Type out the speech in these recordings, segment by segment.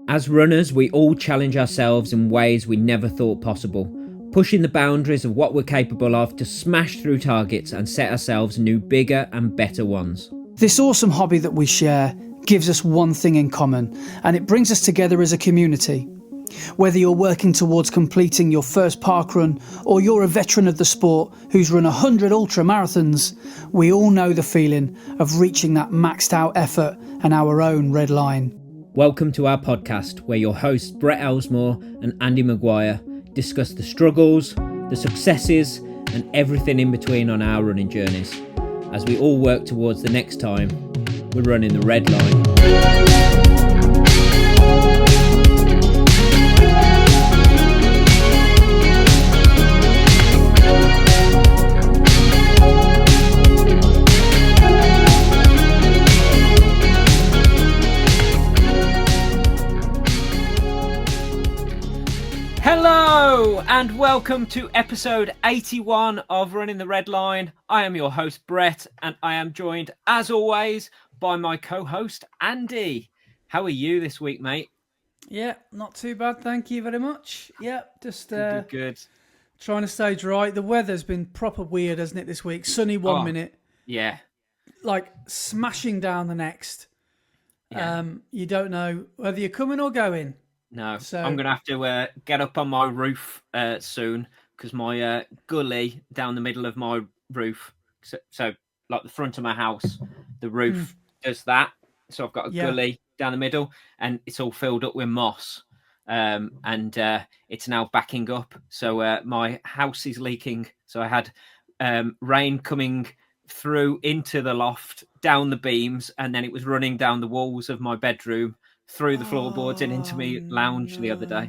As runners, we all challenge ourselves in ways we never thought possible, pushing the boundaries of what we're capable of to smash through targets and set ourselves new, bigger and better ones. This awesome hobby that we share gives us one thing in common, and it brings us together as a community. Whether you're working towards completing your first parkrun or you're a veteran of the sport who's run 100 ultra marathons, we all know the feeling of reaching that maxed out effort and our own red line. Welcome to our podcast, where your hosts Brett Elesmore and Andy Maguire discuss the struggles, the successes and everything in between on our running journeys, as we all work towards the next time we're running the red line. Hello and welcome to episode 81 of Running the Red Line. I am your host Brett, and I am joined as always by my co-host Andy. How are you this week, mate? Yeah, not too bad, thank you very much. Yeah, just good. Trying to stay dry. The weather's been proper weird, hasn't it, this week? Sunny one minute. Yeah. Like smashing down the next. Yeah. You don't know whether you're coming or going. No, so, I'm going to have to get up on my roof soon, because my gully down the middle of my roof, so like the front of my house, the roof does that. So I've got a gully down the middle and it's all filled up with moss, and it's now backing up. So my house is leaking. So I had rain coming through into the loft, down the beams, and then it was running down the walls of my bedroom, through the floorboards and into my lounge the other day.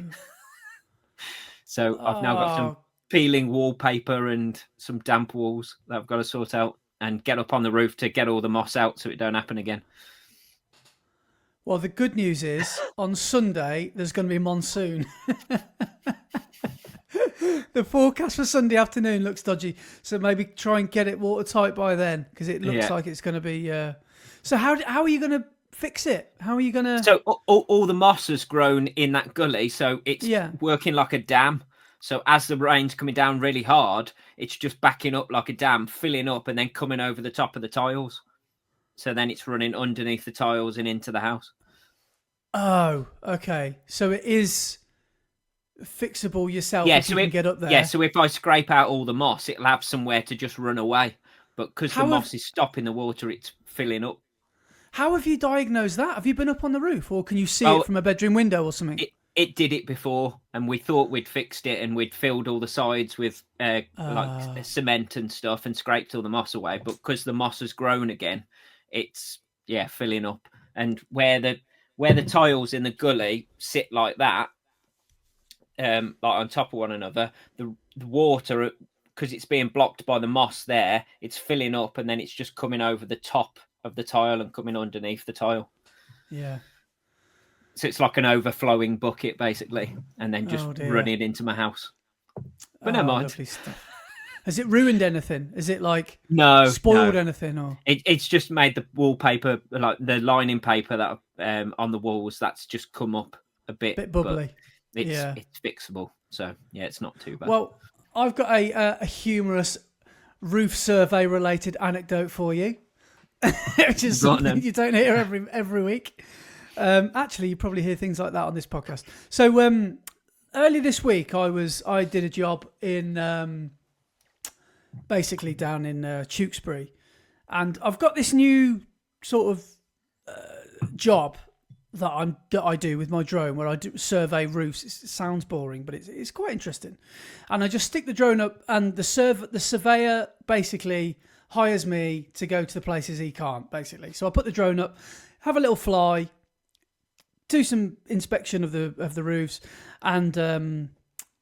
So I've now got some peeling wallpaper and some damp walls that I've got to sort out and get up on the roof to get all the moss out so it don't happen again. Well, the good news is on Sunday there's going to be monsoon. The forecast for Sunday afternoon looks dodgy, so maybe try and get it watertight by then, because it looks like it's going to be... So how are you going to fix it? How are you going to... So all the moss has grown in that gully, so it's working like a dam. So as the rain's coming down really hard, it's just backing up like a dam, filling up and then coming over the top of the tiles. So then it's running underneath the tiles and into the house. Oh, okay. So it is fixable yourself if you can get up there. Yeah, so if I scrape out all the moss, it'll have somewhere to just run away. But because the moss is stopping the water, it's filling up. How have you diagnosed that? Have you been up on the roof, or can you see it from a bedroom window or something? It did it before, and we thought we'd fixed it, and we'd filled all the sides with like cement and stuff and scraped all the moss away. But because the moss has grown again, it's filling up. And where the tiles in the gully sit like that, like on top of one another, the water, because it's being blocked by the moss there, it's filling up, and then it's just coming over the top of the tile and coming underneath the tile. Yeah. So it's like an overflowing bucket, basically, and then just running into my house. But never mind. Has it ruined anything? Is it like spoiled anything? Or it's just made the wallpaper, like the lining paper that on the walls, that's just come up a bit bubbly. It's fixable. So yeah, it's not too bad. Well, I've got a humorous roof survey related anecdote for you. Which is something you don't hear every week. Actually, you probably hear things like that on this podcast. So earlier this week, I did a job in basically down in Tewkesbury, and I've got this new sort of job that I do with my drone, where I do survey roofs. It sounds boring, but it's quite interesting. And I just stick the drone up, and the surveyor basically hires me to go to the places he can't, basically. So I put the drone up, have a little fly, do some inspection of the roofs, and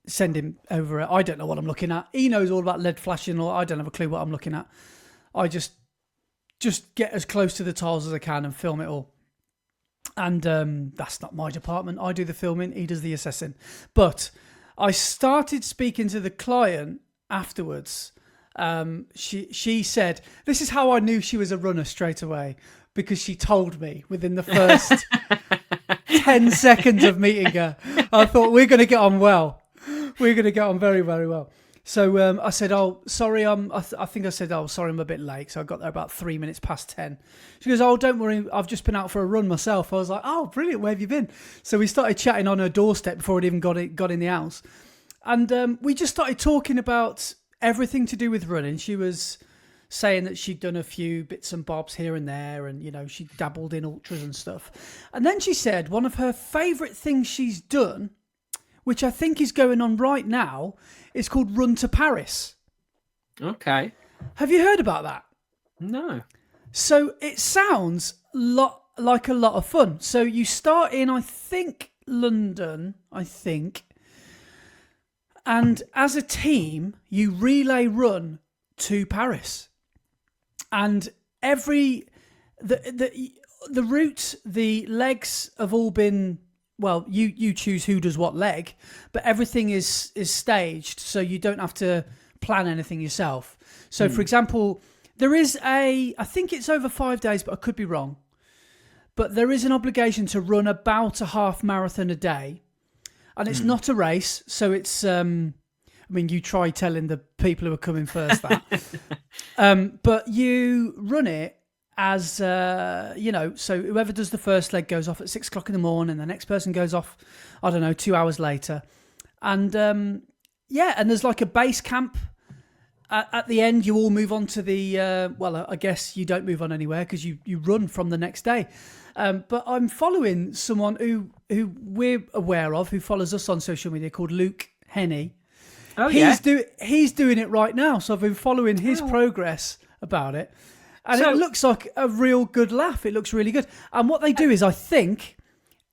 send him over. I don't know what I'm looking at. He knows all about lead flashing, or I don't have a clue what I'm looking at. I just get as close to the tiles as I can and film it all. And that's not my department. I do the filming, he does the assessing. But I started speaking to the client afterwards. She said, this is how I knew she was a runner straight away, because she told me within the first 10 seconds of meeting her. I thought, we're going to get on well. We're going to get on very, very well. So I said, oh, sorry, I think I said, oh, sorry, I'm a bit late. So I got there about 3 minutes past 10. She goes, oh, don't worry, I've just been out for a run myself. I was like, oh, brilliant, where have you been? So we started chatting on her doorstep before we'd even got in the house. And we just started talking about everything to do with running. She was saying that she'd done a few bits and bobs here and there, and, you know, she dabbled in ultras and stuff. And then she said one of her favourite things she's done, which I think is going on right now, is called Run to Paris. Okay. Have you heard about that? No. So it sounds like a lot of fun. So you start in, I think, London, and as a team, you relay run to Paris. And the route, the legs have all been, well, you choose who does what leg, but everything is staged, so you don't have to plan anything yourself. So, for example, there is I think it's over 5 days, but I could be wrong. But there is an obligation to run about a half marathon a day. And it's not a race, so it's, I mean, you try telling the people who are coming first that. But you run it as, you know, so whoever does the first leg goes off at 6 o'clock in the morning, the next person goes off, I don't know, 2 hours later. And, and there's like a base camp. At the end, you all move on to the, well, I guess you don't move on anywhere because you run from the next day. But I'm following someone who we're aware of, who follows us on social media, called Luke Henney. Oh, he's doing it right now. So I've been following his progress about it. And it looks like a real good laugh. It looks really good. And what they do is, I think,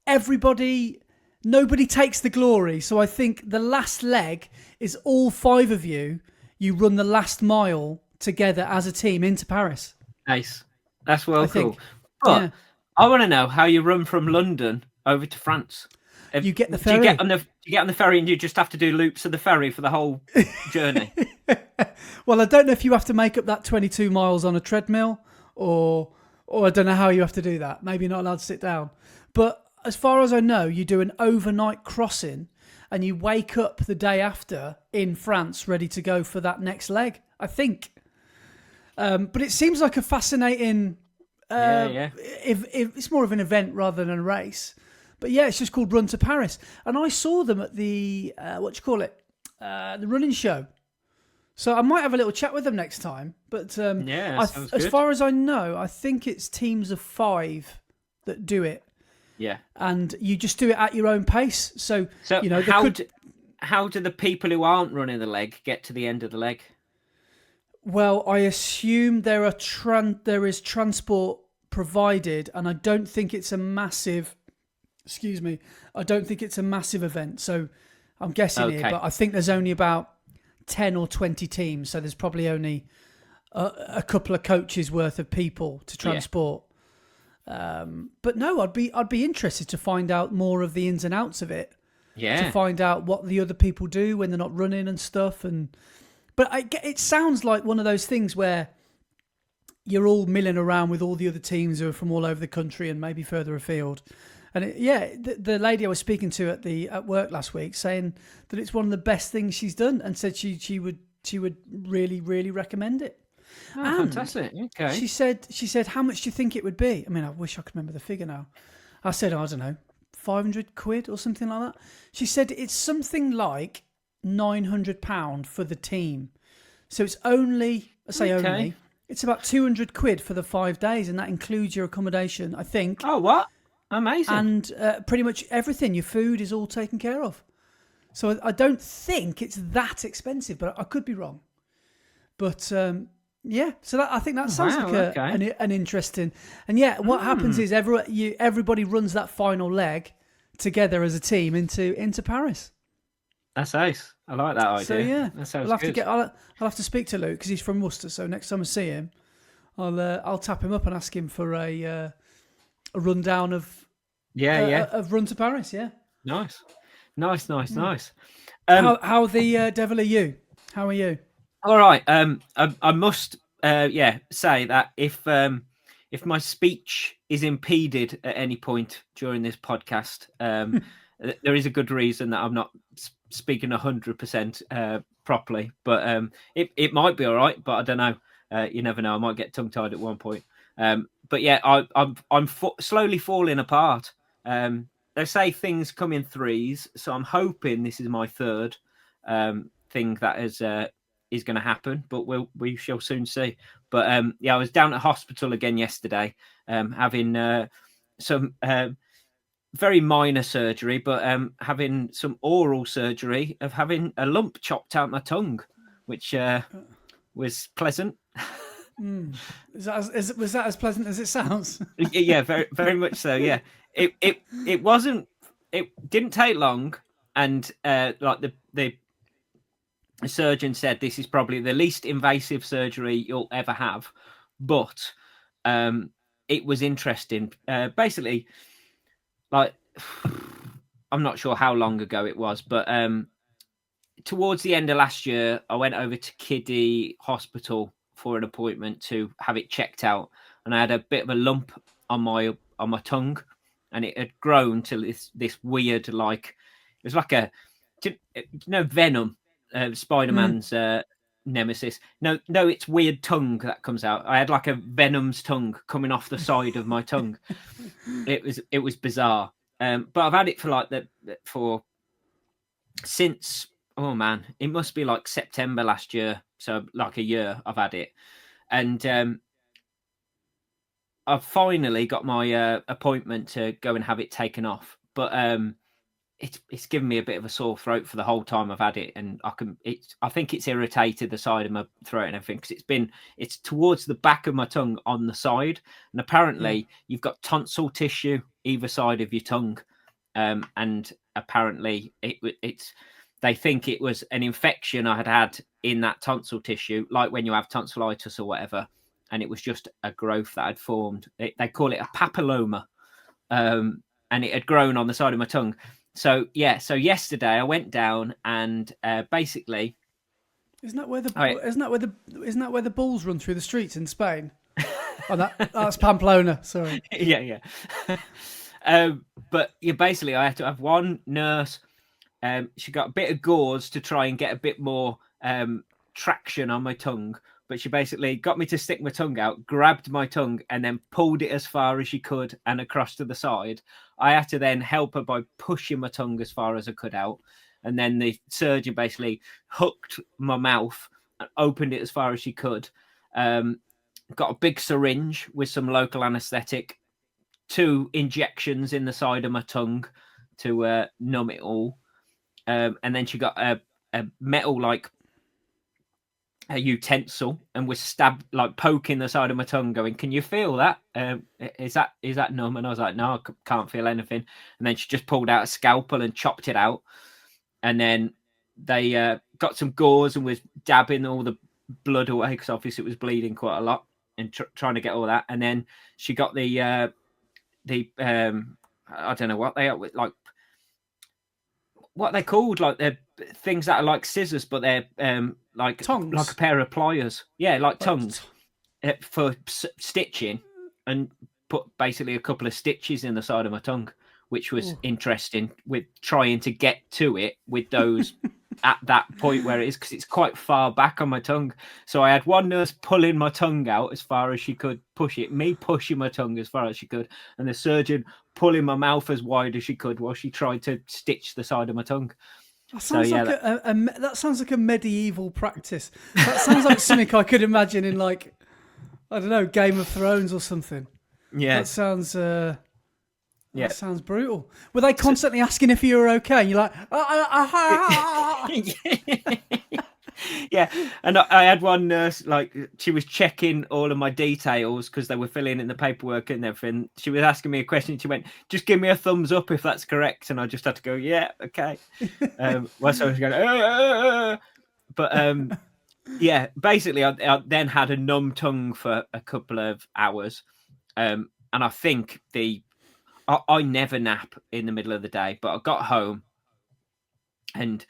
nobody takes the glory. So I think the last leg is all 5 of you. You run the last mile together as a team into Paris. Nice. That's well cool. But yeah. I want to know how you run from London over to France. You get the ferry. Do you get on the ferry and you just have to do loops of the ferry for the whole journey? Well, I don't know if you have to make up that 22 miles on a treadmill or I don't know how you have to do that. Maybe you're not allowed to sit down. But as far as I know, you do an overnight crossing and you wake up the day after in France ready to go for that next leg, I think. But it seems like a fascinating... If it's more of an event rather than a race. But yeah, it's just called Run to Paris. And I saw them at the, the running show. So I might have a little chat with them next time. But as far as I know, I think it's teams of 5 that do it. Yeah. And you just do it at your own pace. So you know, how do the people who aren't running the leg get to the end of the leg? Well, I assume there is transport provided, and I don't think it's a massive... Excuse me. I don't think it's a massive event. So I'm guessing here, but I think there's only about 10 or 20 teams. So there's probably only a couple of coaches worth of people to transport. Yeah. But no, I'd be interested to find out more of the ins and outs of it. Yeah. To find out what the other people do when they're not running and stuff. But it sounds like one of those things where you're all milling around with all the other teams who are from all over the country and maybe further afield. And the lady I was speaking to at work last week saying that it's one of the best things she's done, and said she would really, really recommend it. Oh, fantastic! Okay. She said, how much do you think it would be? I mean, I wish I could remember the figure now. I said, I don't know, 500 quid or something like that. She said it's something like £900 for the team. So it's only, it's about 200 quid for the 5 days, and that includes your accommodation, I think. Oh, what? Amazing. And pretty much everything, your food is all taken care of. So I don't think it's that expensive, but I could be wrong. But so I think that sounds like an interesting. And what happens is everybody runs that final leg together as a team into Paris. That's nice. I like that idea. So that sounds good. I'll have to speak to Luke because he's from Worcester. So next time I see him, I'll tap him up and ask him for a rundown of Run to Paris. Yeah. Nice. Nice. How the devil are you? How are you? All right. I must say that if if my speech is impeded at any point during this podcast, there is a good reason that I'm not speaking 100% properly. But it might be all right. But I don't know. You never know. I might get tongue tied at one point. But yeah, I'm slowly falling apart. They say things come in threes, so I'm hoping this is my third thing that is going to happen. But we shall soon see. But yeah, I was down at hospital again yesterday, having some very minor surgery, but having some oral surgery of having a lump chopped out my tongue, which was pleasant. Was that as pleasant as it sounds? Yeah, very very much so. Yeah, it wasn't. It didn't take long, and like the surgeon said, this is probably the least invasive surgery you'll ever have, but it was interesting. Basically, like I'm not sure how long ago it was, but towards the end of last year, I went over to Kiddie Hospital for an appointment to have it checked out, and I had a bit of a lump on my tongue, and it had grown to this weird, like it was like Venom, Spider-Man's nemesis. No, it's weird tongue that comes out. I had like a Venom's tongue coming off the side of my tongue. It was bizarre. But I've had it for since, oh man, it must be like September last year. So like a year I've had it. And I've finally got my appointment to go and have it taken off. But it's given me a bit of a sore throat for the whole time I've had it, and I think it's irritated the side of my throat and everything, because it's towards the back of my tongue on the side, and apparently you've got tonsil tissue either side of your tongue, and apparently they think it was an infection I had in that tonsil tissue, like when you have tonsillitis or whatever, and it was just a growth that had formed. They call it a papilloma, and it had grown on the side of my tongue. So yesterday I went down and basically, isn't that where the bulls run through the streets in Spain? Oh, that's Pamplona. Sorry. Yeah. But basically I had to have one nurse. She got a bit of gauze to try and get a bit more traction on my tongue, but she basically got me to stick my tongue out, grabbed my tongue, and then pulled it as far as she could and across to the side. I had to then help her by pushing my tongue as far as I could out. And then the surgeon basically hooked my mouth and opened it as far as she could. Got a big syringe with some local anaesthetic, 2 injections in the side of my tongue to numb it all. And then she got a metal a utensil and was poking the side of my tongue, going, "Can you feel that? Is that numb?" And I was like, "No, I can't feel anything." And then she just pulled out a scalpel and chopped it out. And then they got some gauze and was dabbing all the blood away, because obviously it was bleeding quite a lot, and trying to get all that. And then she got the I don't know what they are, like what they called, like they're things that are like scissors, but they're like tongues, like a pair of pliers. Yeah, like tongues for stitching, and put basically a couple of stitches in the side of my tongue, which was interesting, with trying to get to it with those at that point where it is, because it's quite far back on my tongue. So I had one nurse pulling my tongue out as far as she could push it, me pushing my tongue as far as she could, and the surgeon pulling my mouth as wide as she could while she tried to stitch the side of my tongue. That sounds that sounds like a medieval practice. That sounds like something I could imagine in, like, I don't know, Game of Thrones or something. Yeah, that sounds that sounds brutal. Were they constantly asking if you were okay? And you're like, yeah. And I had one nurse, like, she was checking all of my details because they were filling in the paperwork and everything. She was asking me a question. She went, "Just give me a thumbs up if that's correct." And I just had to go, "Yeah, okay." Well, so I was going, but yeah, basically I then had a numb tongue for a couple of hours. And I think I never nap in the middle of the day, but I got home and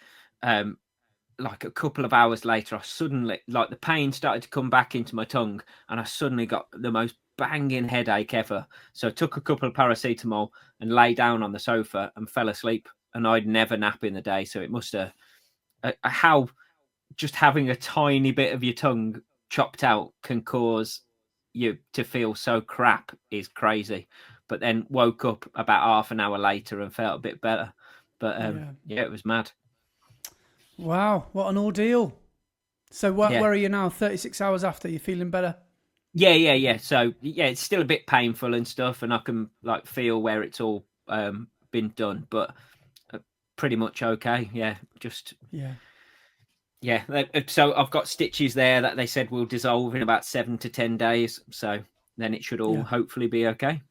like a couple of hours later, I suddenly, like, the pain started to come back into my tongue, and I suddenly got the most banging headache ever. So I took a couple of paracetamol and lay down on the sofa and fell asleep. And I'd never nap in the day, so it must have how just having a tiny bit of your tongue chopped out can cause you to feel so crap is crazy. But then woke up about half an hour later and felt a bit better. But yeah, it was mad. Wow, what an ordeal. So where are you now? 36 hours after, you feeling better? Yeah. So yeah, it's still a bit painful and stuff, and I can like feel where it's all been done, but pretty much okay. Yeah, just yeah. So I've got stitches there that they said will dissolve in about 7 to 10 days. So then it should all hopefully be okay.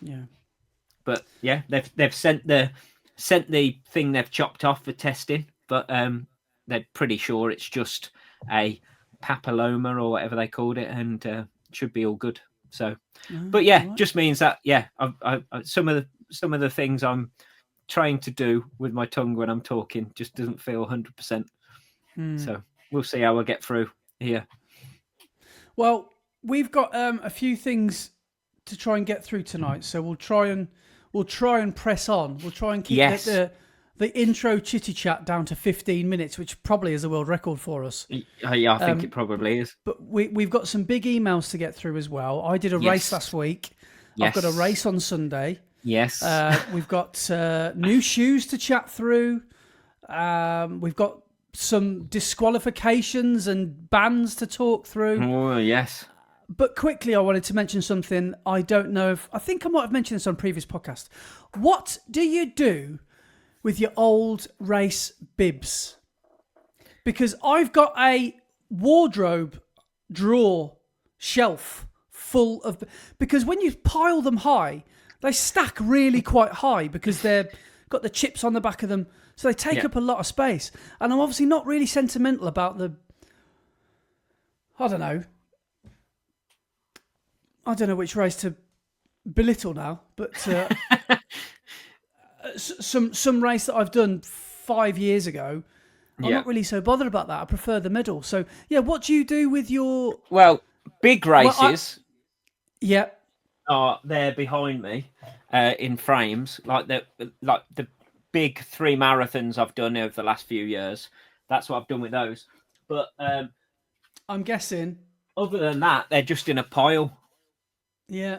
Yeah. But yeah, they've sent the thing they've chopped off for testing, but they're pretty sure it's just a papilloma or whatever they called it, and should be all good. So, but yeah, just means that I some of the things I'm trying to do with my tongue when I'm talking just doesn't feel 100%. So we'll see how I get through here. Well, we've got a few things to try and get through tonight, so we'll try and press on. We'll try and keep the intro chitty chat down to 15 minutes, which probably is a world record for us. Yeah, I think it probably is. But we've got some big emails to get through as well. I did a race last week. I've got a race on Sunday. Yes. We've got new shoes to chat through. We've got some disqualifications and bans to talk through. Oh, yes. But quickly, I wanted to mention something. I don't know if... I think I might have mentioned this on previous podcast. What do you do with your old race bibs? Because I've got a wardrobe drawer shelf full of... Because when you pile them high, they stack really quite high because they've got the chips on the back of them. So they take up a lot of space. And I'm obviously not really sentimental about the... I don't know which race to belittle now, but some race that I've done 5 years ago, I'm not really so bothered about that. I prefer the middle. So, yeah, what do you do with your... Well, big races... are there behind me in frames, like the big 3 marathons I've done over the last few years. That's what I've done with those. But I'm guessing... Other than that, they're just in a pile. Yeah.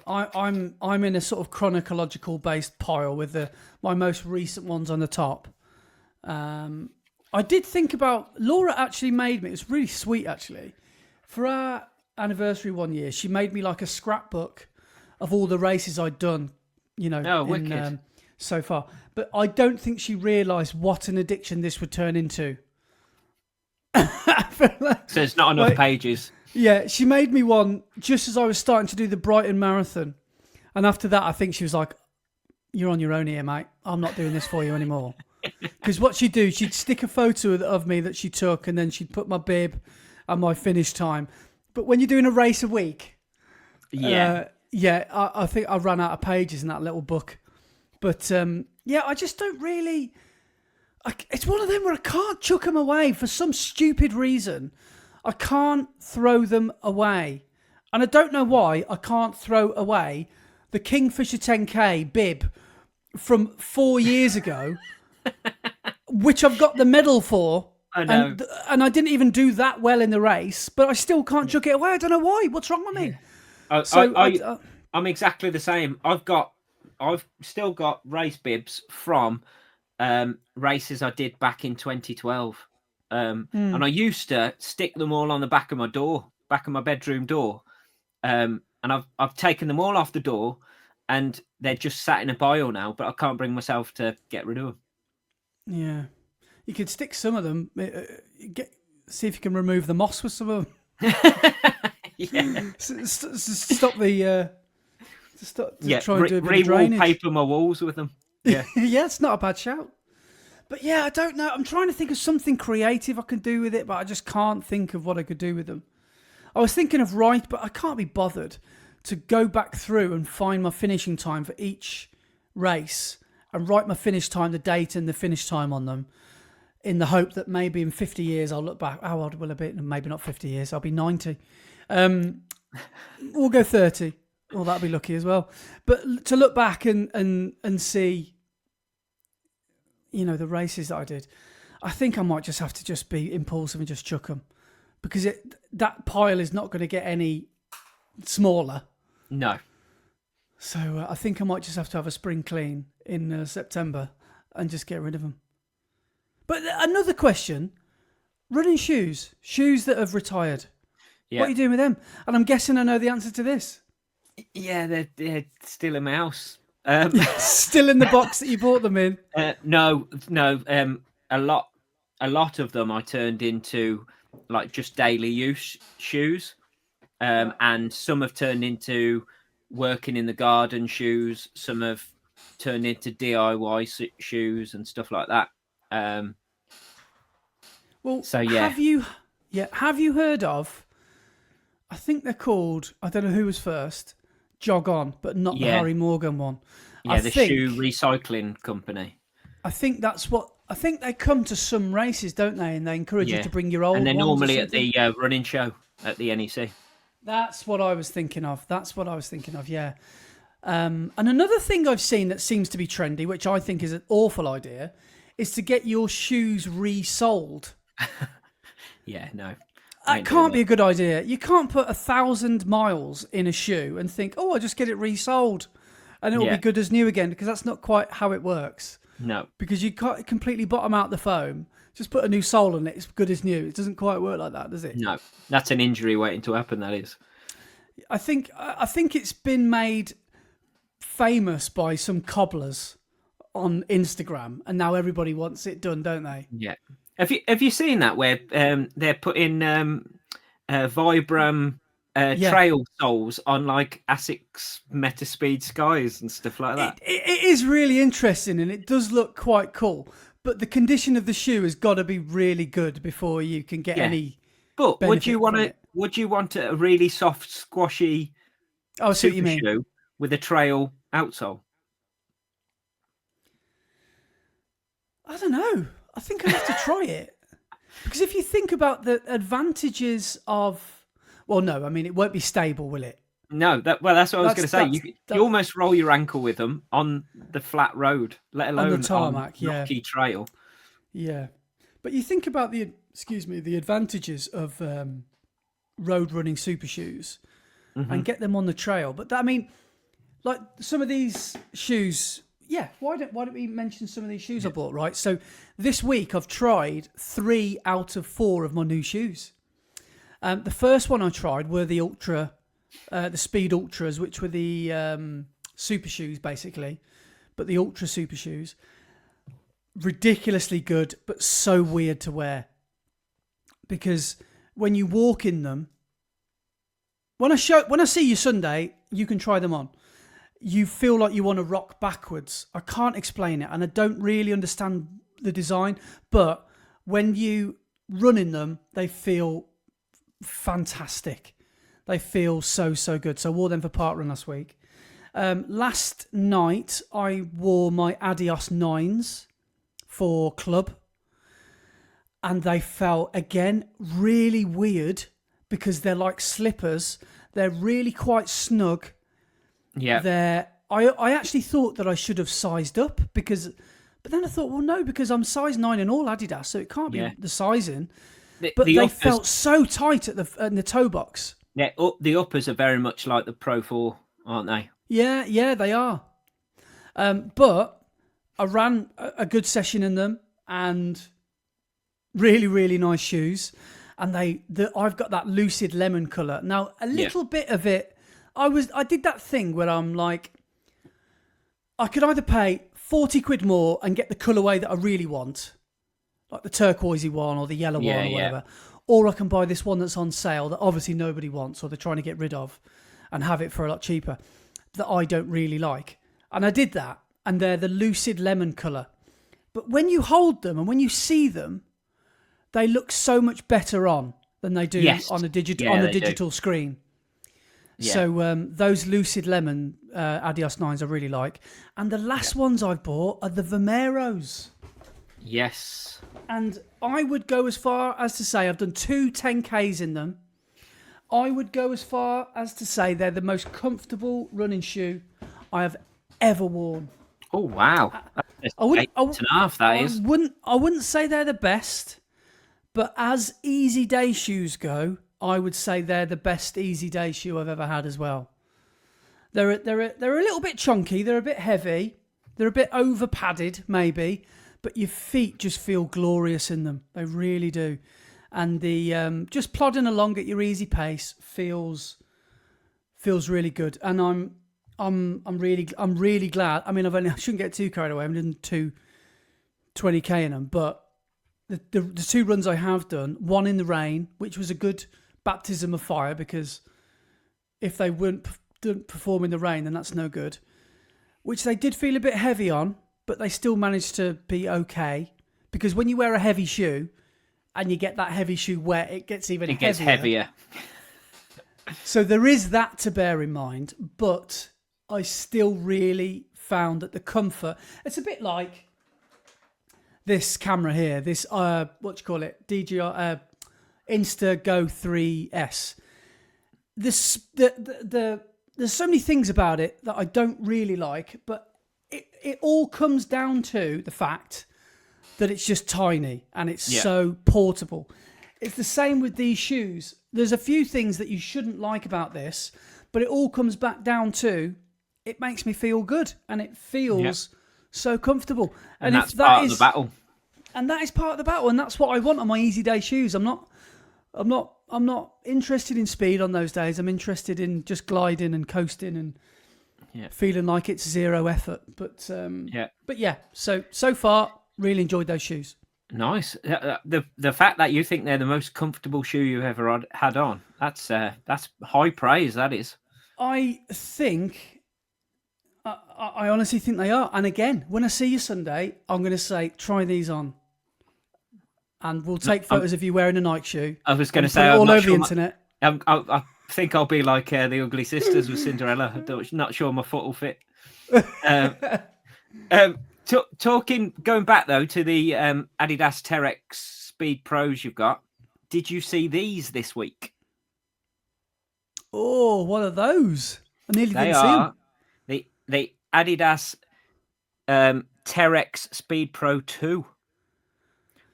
I'm in a sort of chronological based pile with my most recent ones on the top. I did think about... Laura actually made me... It was really sweet, actually. For our anniversary one year, she made me like a scrapbook of all the races I'd done, wicked. So far. But I don't think she realised what an addiction this would turn into. So it's not enough pages. Yeah, she made me one just as I was starting to do the Brighton Marathon. And after that, I think she was like, "You're on your own here, mate. I'm not doing this for you anymore." Because what she'd do, she'd stick a photo of me that she took, and then she'd put my bib and my finish time. But when you're doing a race a week, I think I ran out of pages in that little book. But I just don't really... It's one of them where I can't chuck them away for some stupid reason. I can't throw them away. And I don't know why I can't throw away the Kingfisher 10K bib from 4 years ago, which I've got the medal for. I know. And I didn't even do that well in the race, but I still can't chuck it away. I don't know why. What's wrong with me? I'm exactly the same. I've still got race bibs from races I did back in 2012. And I used to stick them all on the back of my bedroom door. And I've taken them all off the door, and they're just sat in a pile now, but I can't bring myself to get rid of them. Yeah. You could stick some of them, see if you can remove the moss with some of them. Yeah. Stop the... try and do a bit of drainage. Re-wallpaper my walls with them. Yeah. Yeah, it's not a bad shout. But yeah, I don't know. I'm trying to think of something creative I can do with it, but I just can't think of what I could do with them. I was thinking of but I can't be bothered to go back through and find my finishing time for each race and write my finish time, the date and the finish time on them, in the hope that maybe in 50 years I'll look back. How old will I be? Maybe not 50 years. I'll be 90. We'll go 30. Well, that'll be lucky as well. But to look back and see, the races that I did, I think I might just have to just be impulsive and just chuck them, because that pile is not going to get any smaller. No. So I think I might just have to have a spring clean in September and just get rid of them. But another question, running shoes that have retired. Yeah. What are you doing with them? And I'm guessing I know the answer to this. Yeah, they're still in my house. Still in the box that you bought them in? No. A lot of them I turned into like just daily use shoes, and some have turned into working in the garden shoes. Some have turned into DIY shoes and stuff like that. So yeah. Have you heard of? I think they're called. I don't know who was first. Jog On, but not the Harry Morgan one. Yeah, shoe recycling company. I think that's what. I think they come to some races, don't they? And they encourage you to bring your old. And they're ones normally at the running show at the NEC. That's what I was thinking of. Yeah. And another thing I've seen that seems to be trendy, which I think is an awful idea, is to get your shoes resold. Yeah, no. That can't be a good idea. You can't put 1,000 miles in a shoe and think, I'll just get it resold and it will be good as new again, because that's not quite how it works. No. Because you can't completely bottom out the foam. Just put a new sole on it. It's good as new. It doesn't quite work like that, does it? No. That's an injury waiting to happen, that is. I think it's been made famous by some cobblers on Instagram, and now everybody wants it done, don't they? Yeah. Have you seen that where they're putting Vibram trail soles on like Asics Metaspeed Skies and stuff like that? It is really interesting, and it does look quite cool. But the condition of the shoe has got to be really good before you can get any. But would you want a really soft, squashy super shoe with a trail outsole? I don't know. I think I'd have to try it. Because if you think about the advantages of... Well, no, I mean, it won't be stable, will it? No, that's what I was going to say. You almost roll your ankle with them on the flat road, let alone on the tarmac, rocky trail. Yeah. But you think about the advantages of road running super shoes and get them on the trail. But I mean, like some of these shoes... Yeah, why don't we mention some of these shoes I bought, right? So this week I've tried 3 out of 4 of my new shoes. The first one I tried were the Speed Ultras, which were the super shoes, basically. But the Ultra super shoes. Ridiculously good, but so weird to wear. Because when you walk in them... When I see you Sunday, you can try them on. You feel like you want to rock backwards. I can't explain it, and I don't really understand the design, but when you run in them, they feel fantastic. They feel so good. So I wore them for Parkrun last week. Last night, I wore my Adios 9s for club, and they felt, again, really weird because they're like slippers. They're really quite snug. Yeah. I actually thought that I should have sized up but then I thought, well, no, because I'm size 9 in all Adidas, so it can't be the sizing. But they felt so tight in the toe box. Yeah, the uppers are very much like the Pro 4, aren't they? Yeah, they are. But I ran a good session in them, and really, really nice shoes. And I've got that lucid lemon colour. Now, a little bit of it, I did that thing where I'm like, I could either pay 40 quid more and get the colourway that I really want, like the turquoisey one or the yellow one or whatever, or I can buy this one that's on sale that obviously nobody wants or they're trying to get rid of and have it for a lot cheaper that I don't really like. And I did that, and they're the lucid lemon colour. But when you hold them and when you see them, they look so much better on than they do on a digital screen. Yeah. So those lucid lemon Adios 9s I really like. And the last ones I've bought are the Vomeros. Yes. And I would go as far as to say I've done 2 10Ks in them. I would go as far as to say they're the most comfortable running shoe I have ever worn. Oh wow, that's I wouldn't, 8.5. That is. I wouldn't say they're the best, but as easy day shoes go, I would say they're the best easy day shoe I've ever had as well. They're a little bit chunky. They're a bit heavy. They're a bit over padded, maybe, but your feet just feel glorious in them. They really do. And the just plodding along at your easy pace feels really good. And I'm really glad. I mean, I shouldn't get too carried away. I'm doing 20k in them, but the two runs I have done, one in the rain, which was a good baptism of fire, because if they didn't perform in the rain, then that's no good. Which they did feel a bit heavy on, but they still managed to be okay. Because when you wear a heavy shoe and you get that heavy shoe wet, it gets even heavier. It gets heavier. So there is that to bear in mind, but I still really found that the comfort, it's a bit like this camera here, this, what do you call it? DJI Insta Go 3S. There's so many things about it that I don't really like, but it all comes down to the fact that it's just tiny and it's so portable. It's the same with these shoes. There's a few things that you shouldn't like about this, but it all comes back down to it makes me feel good and it feels so comfortable. And that's part of the battle. And that is part of the battle, and that's what I want on my easy day shoes. I'm not interested in speed on those days. I'm interested in just gliding and coasting and feeling like it's zero effort. But so far, really enjoyed those shoes. Nice. The fact that you think they're the most comfortable shoe you've ever had on, that's high praise. That is. I honestly think they are. And again, when I see you Sunday, I'm going to say, try these on. And we'll take photos of you wearing a Nike shoe. I was going to say, all over the internet. I think I'll be like the Ugly Sisters with Cinderella. I'm not sure my foot will fit. Going back though to the Adidas Terex Speed Pros you've got, did you see these this week? Oh, what are those? I nearly didn't see them. The Adidas Terex Speed Pro 2.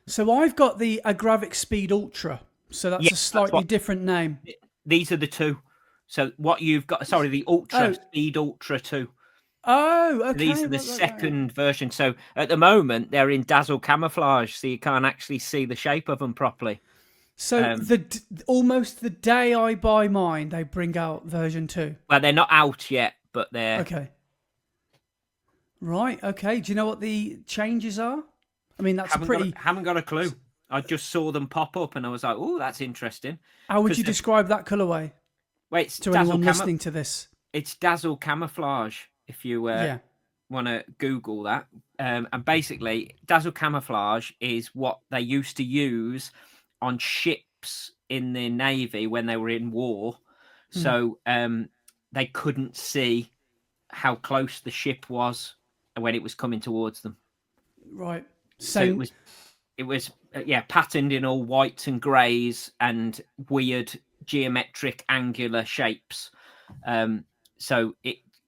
So I've got the Agravic Speed Ultra. So that's a slightly different name. These are the two. So what you've got, the Ultra Speed Ultra 2. Oh, okay. These are the second version. So at the moment, they're in dazzle camouflage, so you can't actually see the shape of them properly. So almost the day I buy mine, they bring out version 2. Well, they're not out yet, but they're... Okay. Right, okay. Do you know what the changes are? I mean, that's haven't got a clue. I just saw them pop up and I was like, oh, that's interesting. How would you describe that colourway? Wait, to anyone listening to this? It's dazzle camouflage, if you want to Google that. And basically, dazzle camouflage is what they used to use on ships in the Navy when they were in war. So they couldn't see how close the ship was when it was coming towards them. Right. So it was patterned in all whites and greys and weird geometric angular shapes. So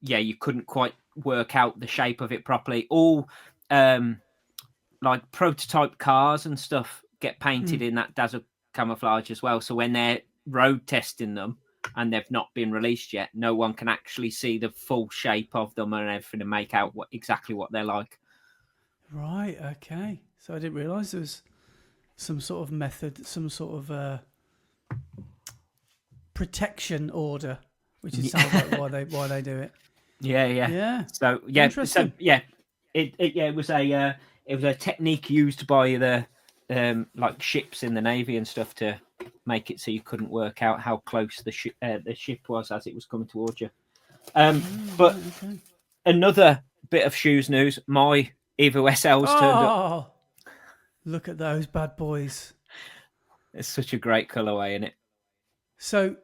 you couldn't quite work out the shape of it properly. All like prototype cars and stuff get painted in that dazzle camouflage as well. So when they're road testing them and they've not been released yet, no one can actually see the full shape of them and everything and make out exactly what they're like. Right, okay. So I didn't realise there was some sort of method, some sort of protection order, which is sounds like why they do it. Yeah. So it was a technique used by the like ships in the Navy and stuff to make it so you couldn't work out how close the ship was as it was coming towards you. But another bit of shoes news: my Evo SL's turned up. Look at those bad boys! It's such a great colourway, isn't it? So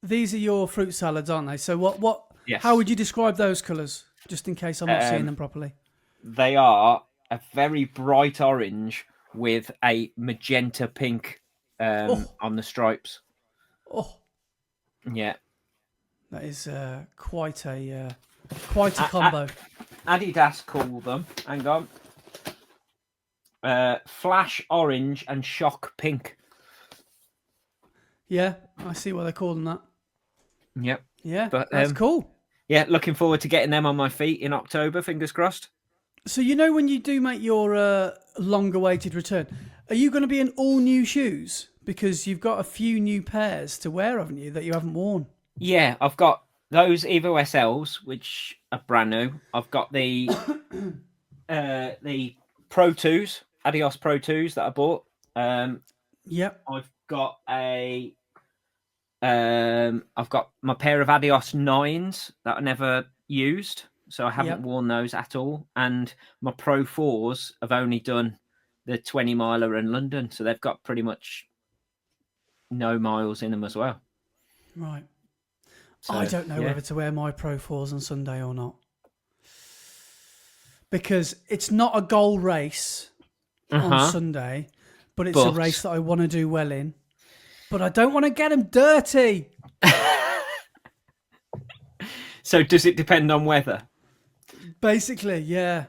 these are your fruit salads, aren't they? So what? Yes. How would you describe those colours? Just in case I'm not seeing them properly. They are a very bright orange with a magenta pink on the stripes. Oh, Yeah. That is quite a combo. Adidas call them. Hang on. Flash orange and shock pink. Yeah, I see why they call them that. Yep. Yeah, But that's cool. Yeah, looking forward to getting them on my feet in October. Fingers crossed. So when you do make your long-awaited return, are you going to be in all new shoes? Because you've got a few new pairs to wear, haven't you, that you haven't worn? Yeah, I've got those Evo SLs, which are brand new. I've got the Pro 2s, Adios Pro 2s that I bought. Yep. I've got I've got my pair of Adios 9s that I never used, so I haven't worn those at all. And my Pro 4s have only done the 20 miler in London, so they've got pretty much no miles in them as well. Right. So, I don't know whether to wear my Pro 4s on Sunday or not. Because it's not a goal race on Sunday, but it's a race that I want to do well in. But I don't want to get them dirty. So does it depend on weather? Basically, yeah.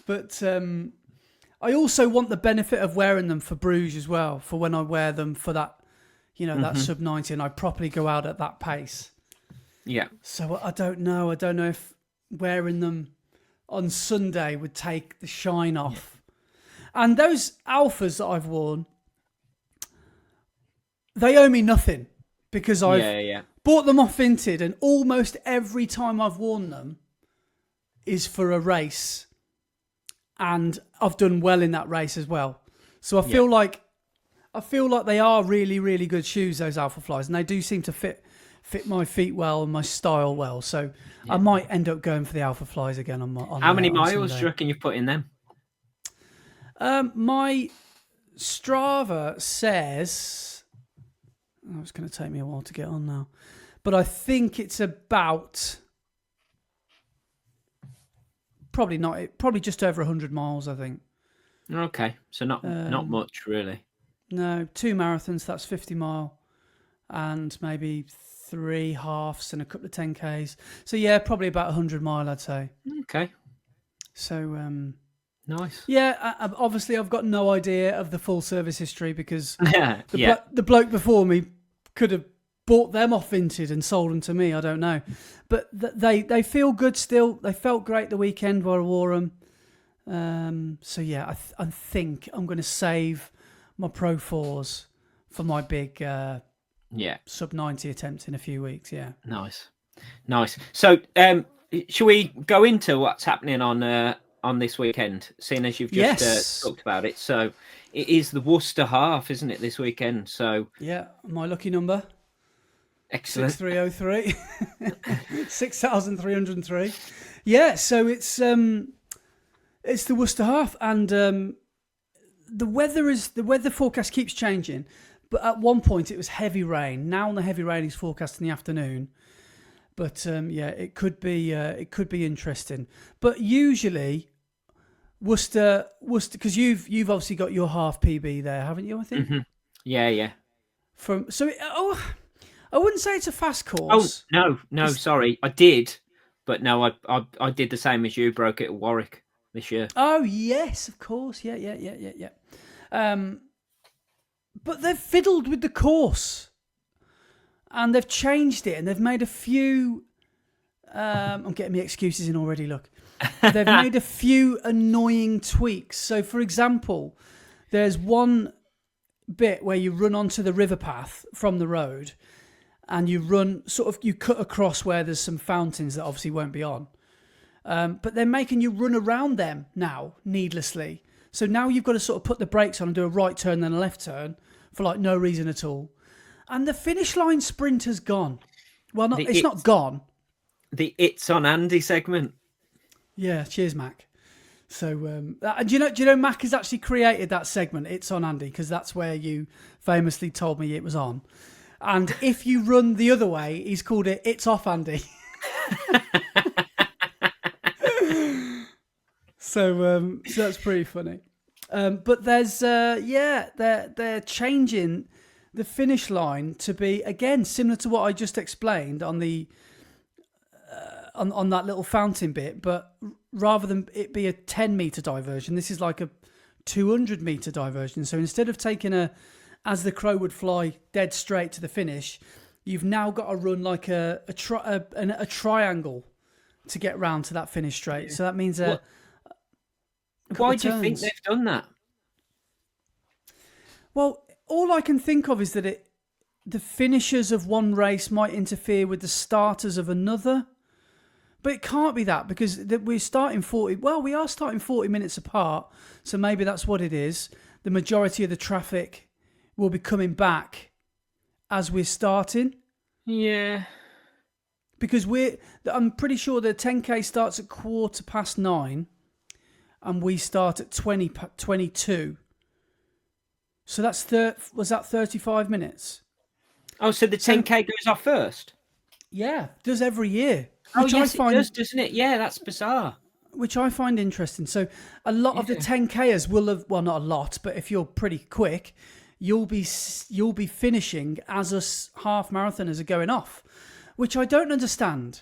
But I also want the benefit of wearing them for Bruges as well, for when I wear them for that, that sub 90 and I properly go out at that pace. Yeah. So I don't know. I don't know if wearing them on Sunday would take the shine off. Yeah. And those Alphas that I've worn, they owe me nothing because I've bought them off Vinted, and almost every time I've worn them is for a race, and I've done well in that race as well. So I feel like they are really, really good shoes, those Alpha Flies, and they do seem to fit my feet well and my style well. So I might end up going for the Alpha Flies again on How many miles do you reckon you've put in them? My Strava says, it's going to take me a while to get on now, but I think it's about probably just over 100 miles, I think. Okay, so not much really. No, 2 marathons, that's 50 mile, and maybe 3 halves and a couple of 10Ks. So yeah, probably about 100 mile, I'd say. Okay. So nice. Yeah, obviously I've got no idea of the full service history because the bloke before me could have bought them off Vinted and sold them to me. I don't know, but they feel good still. They felt great the weekend while I wore them. So yeah, I think I'm going to save my Pro 4s for my big sub 90 attempt in a few weeks. Yeah. Nice. So should we go into what's happening on this weekend, seeing as you've just talked about it? So it is the Worcester Half, isn't it, this weekend? So yeah, my lucky number. Excellent. 6303. 6,303. Yeah, so it's the Worcester Half, and the weather forecast keeps changing. But at one point it was heavy rain. Now the heavy rain is forecast in the afternoon. But it could be interesting. But usually Worcester, because you've obviously got your half PB there, haven't you? I think. Mm-hmm. Yeah. I wouldn't say it's a fast course. Oh no, sorry, I did, but no, I did the same as you. Broke it at Warwick this year. Oh yes, of course, yeah. But they've fiddled with the course, and they've changed it, and they've made a few. I'm getting my excuses in already. Look, they've made a few annoying tweaks. So, for example, there's one bit where you run onto the river path from the road, and you cut across where there's some fountains that obviously won't be on. But they're making you run around them now, needlessly. So now you've got to sort of put the brakes on and do a right turn, then a left turn for like no reason at all. And the finish line sprint has gone. Well, it's not gone. The It's on Andy segment. Yeah, cheers, Mac. So, do you know Mac has actually created that segment, It's on Andy, because that's where you famously told me it was on. And if you run the other way, he's called it It's Off Andy. So that's pretty funny. But there's they're changing the finish line to be, again, similar to what I just explained on the on that little fountain bit, but rather than it be a 10-meter diversion, this is like a 200-meter diversion. So instead of taking as the crow would fly dead straight to the finish, you've now got to run like a triangle to get round to that finish straight. So that means why do you think they've done that? Well, all I can think of is that the finishers of one race might interfere with the starters of another. But it can't be that, because we're starting 40... Well, we are starting 40 minutes apart, so maybe that's what it is. The majority of the traffic will be coming back as we're starting. Yeah. Because I'm pretty sure the 10K starts at 9:15, and we start at 22. So that's was that 35 minutes? Oh, so the 10K goes off first? Yeah, does every year. Oh, yes, it does, doesn't it? Yeah, that's bizarre. Which I find interesting. So a lot of the 10Kers will have, well, not a lot, but if you're pretty quick, you'll be finishing as us half marathoners are going off, which I don't understand,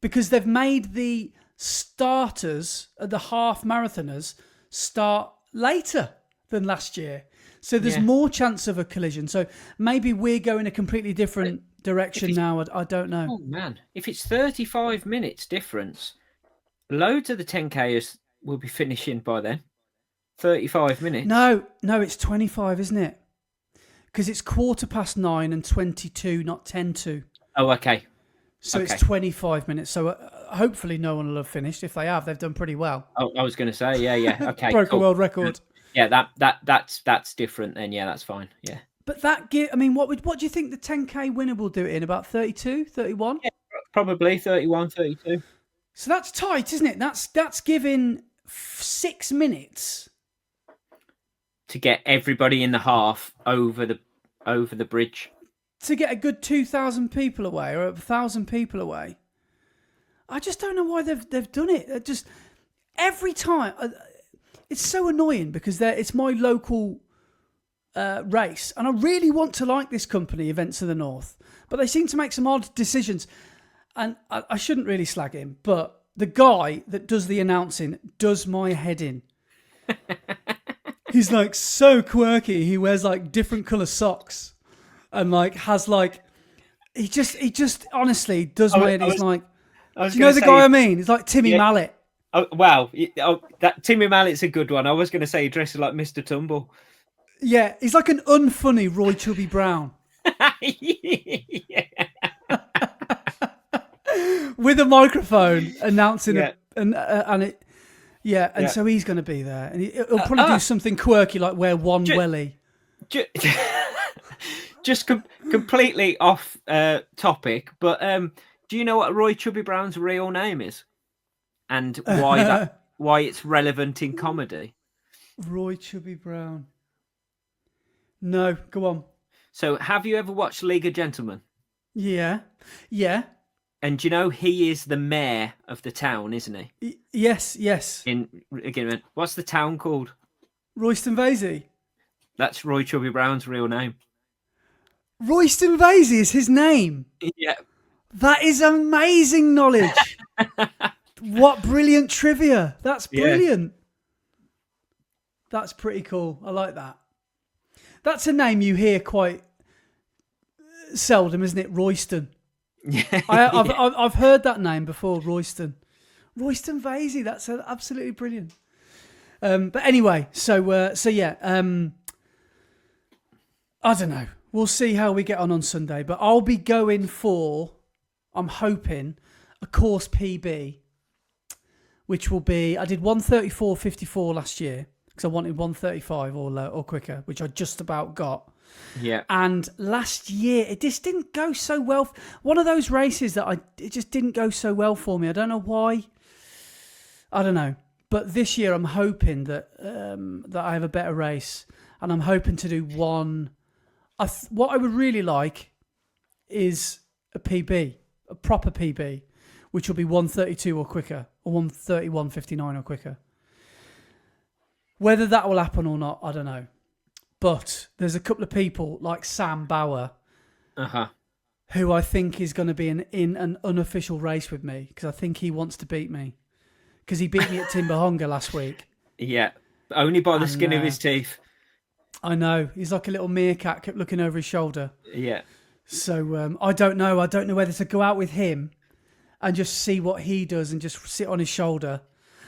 because they've made the starters, the half marathoners, start later than last year. So there's more chance of a collision. So maybe we're going a completely different direction now. I don't know. Oh, man. If it's 35 minutes difference, loads of the 10Kers will be finishing by then. 35 minutes. No, it's 25, isn't it? Because it's 9:15 and 22, not 10:02. Oh, okay. So it's 25 minutes. So hopefully no one will have finished. If they have, they've done pretty well. Oh, I was going to say, yeah. Okay. Broke a world record. Yeah, that's different then. Yeah, that's fine. Yeah. But what do you think the 10K winner will do it in? About 32, 31? Yeah, probably 31, 32. So that's tight, isn't it? That's giving 6 minutes to get everybody in the half over the bridge. To get a good 2,000 people away or 1,000 people away. I just don't know why they've done it. Just every time. It's so annoying because it's my local race, and I really want to like this company, Events of the North, but they seem to make some odd decisions, and I shouldn't really slag him, but the guy that does the announcing does my head in. He's like so quirky. He wears like different colour socks, and like has like he just honestly does my head. He's like, do you know the guy I mean? It's like Timmy Mallet. Oh, wow. That Timmy Mallet's a good one. I was going to say he dresses like Mr. Tumble. Yeah, he's like an unfunny Roy Chubby Brown. With a microphone announcing it. So he's going to be there. And he'll probably do something quirky like wear one welly. Just completely off topic, but do you know what Roy Chubby Brown's real name is? And why it's relevant in comedy? Roy Chubby Brown. No, go on. So, have you ever watched League of Gentlemen? Yeah. And do you know he is the mayor of the town, isn't he? Yes. Again, what's the town called? Royston Vasey. That's Roy Chubby Brown's real name. Royston Vasey is his name? Yeah. That is amazing knowledge. What brilliant trivia. That's brilliant. Yeah. That's pretty cool. I like that. That's a name you hear quite seldom, isn't it? Royston. Yeah. I've heard that name before, Royston. Royston Vasey. That's absolutely brilliant. But anyway, so yeah. I don't know. We'll see how we get on Sunday. But I'll be going for, I'm hoping, a course PB, which will be, I did 1:34.54 last year because I wanted 1:35 or quicker, which I just about got. Yeah. And last year, it just didn't go so well. One of those races that it just didn't go so well for me. I don't know why. I don't know. But this year, I'm hoping that I have a better race. And I'm hoping to do one. What I would really like is a PB, a proper PB, which will be 1:32 or quicker, or 1:31.59 or quicker. Whether that will happen or not, I don't know. But there's a couple of people like Sam Bauer Uh-huh. who I think is going to be in an unofficial race with me because I think he wants to beat me because he beat me at Timbahonga last week. Yeah, only by the skin of his teeth. I know. He's like a little meerkat, kept looking over his shoulder. Yeah. So I don't know. I don't know whether to go out with him and just see what he does and just sit on his shoulder.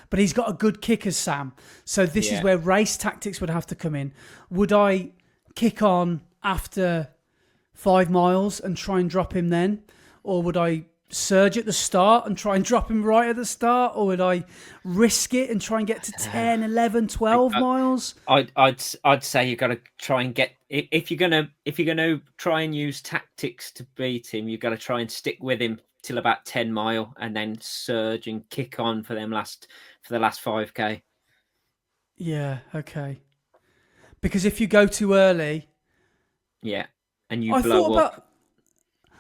But he's got a good kicker, Sam. So this is where race tactics would have to come in. Would I kick on after 5 miles and try and drop him then? Or would I surge at the start and try and drop him right at the start? Or would I risk it and try and get to 10, 11, 12 miles? I'd say you got to try and get, if you're gonna try and use tactics to beat him, you've got to try and stick with him till about 10 mile and then surge and kick on for the last 5k. Yeah, okay. Because if you go too early, and you blow up.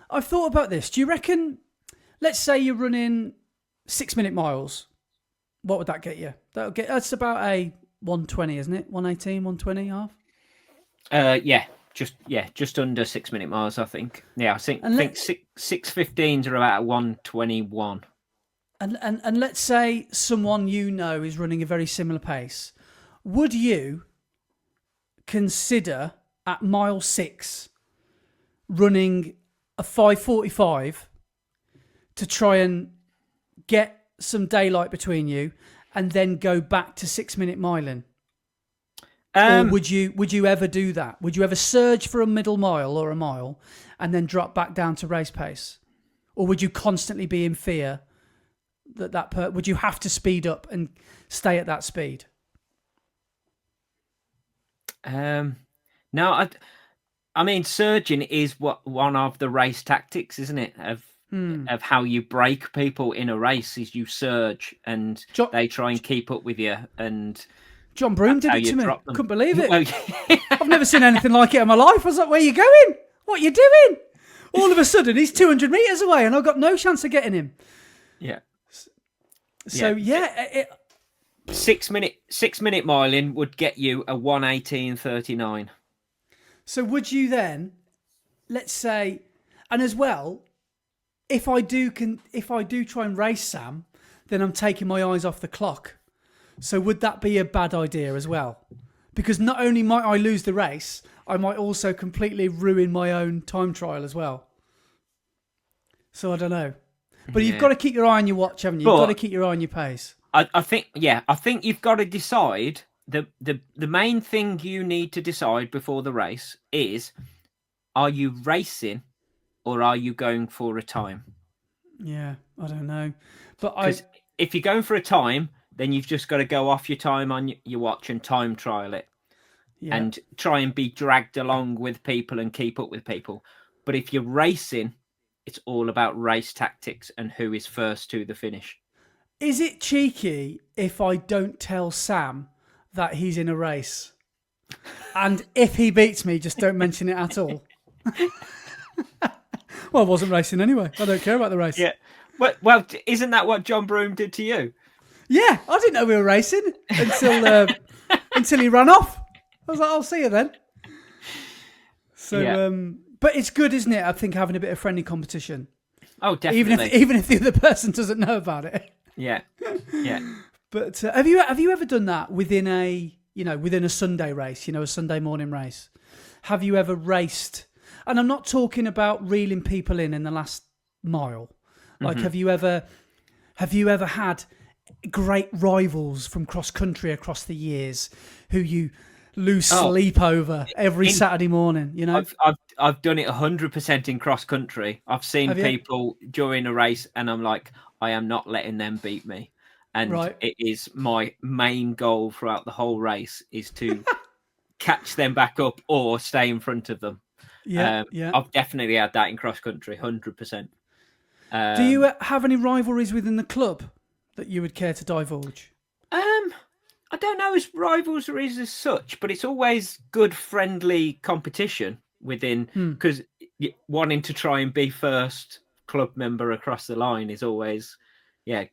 I've thought about this. Do you reckon, let's say you're running 6-minute miles, what would that get you? That's about a 120, isn't it? 118, 120 half? Just under 6-minute miles, I think. Yeah, I think 6:15s are about 121. And let's say someone you know is running a very similar pace. Would you consider at mile 6 running a 5:45 to try and get some daylight between you and then go back to 6-minute miling? Or would you ever do that? Would you ever surge for a middle mile or a mile and then drop back down to race pace? Or would you constantly be in fear would you have to speed up and stay at that speed? No, I mean, surging is one of the race tactics, isn't it? Of how you break people in a race is you surge and they try and keep up with you. And John Broome did it to me. Couldn't believe it. I've never seen anything like it in my life. I was like, where are you going? What are you doing? All of a sudden, he's 200 metres away and I've got no chance of getting him. Yeah. So, 6-minute miling would get you a 1:18:39. So would you then, let's say, and as well, if I do try and race Sam, then I'm taking my eyes off the clock. So would that be a bad idea as well? Because not only might I lose the race, I might also completely ruin my own time trial as well. So I don't know. But you've got to keep your eye on your watch, haven't you? You've got to keep your eye on your pace. I think you've got to decide. The main thing you need to decide before the race is, are you racing or are you going for a time? Yeah, I don't know. But if you're going for a time, then you've just got to go off your time on your watch and time trial it. Yeah. And try and be dragged along with people and keep up with people. But if you're racing, it's all about race tactics and who is first to the finish. Is it cheeky if I don't tell Sam that he's in a race? And if he beats me, just don't mention it at all. Well, I wasn't racing anyway. I don't care about the race. Yeah. Well, isn't that what John Broome did to you? Yeah, I didn't know we were racing until he ran off. I was like, I'll see you then. So, but it's good, isn't it? I think having a bit of friendly competition. Oh, definitely. Even if the other person doesn't know about it. Yeah. But have you ever done that within a Sunday race? A Sunday morning race. Have you ever raced? And I'm not talking about reeling people in the last mile. Like, have you ever had great rivals from cross country across the years who you lose sleep over every Saturday morning? I've done it 100% in cross country. I've seen people during a race, and I'm like, I am not letting them beat me. And it is my main goal throughout the whole race is to catch them back up or stay in front of them. I've definitely had that in cross country, 100%. Do you have any rivalries within the club that you would care to divulge? I don't know as rivalries as such, but it's always good, friendly competition within, because wanting to try and be first club member across the line is always,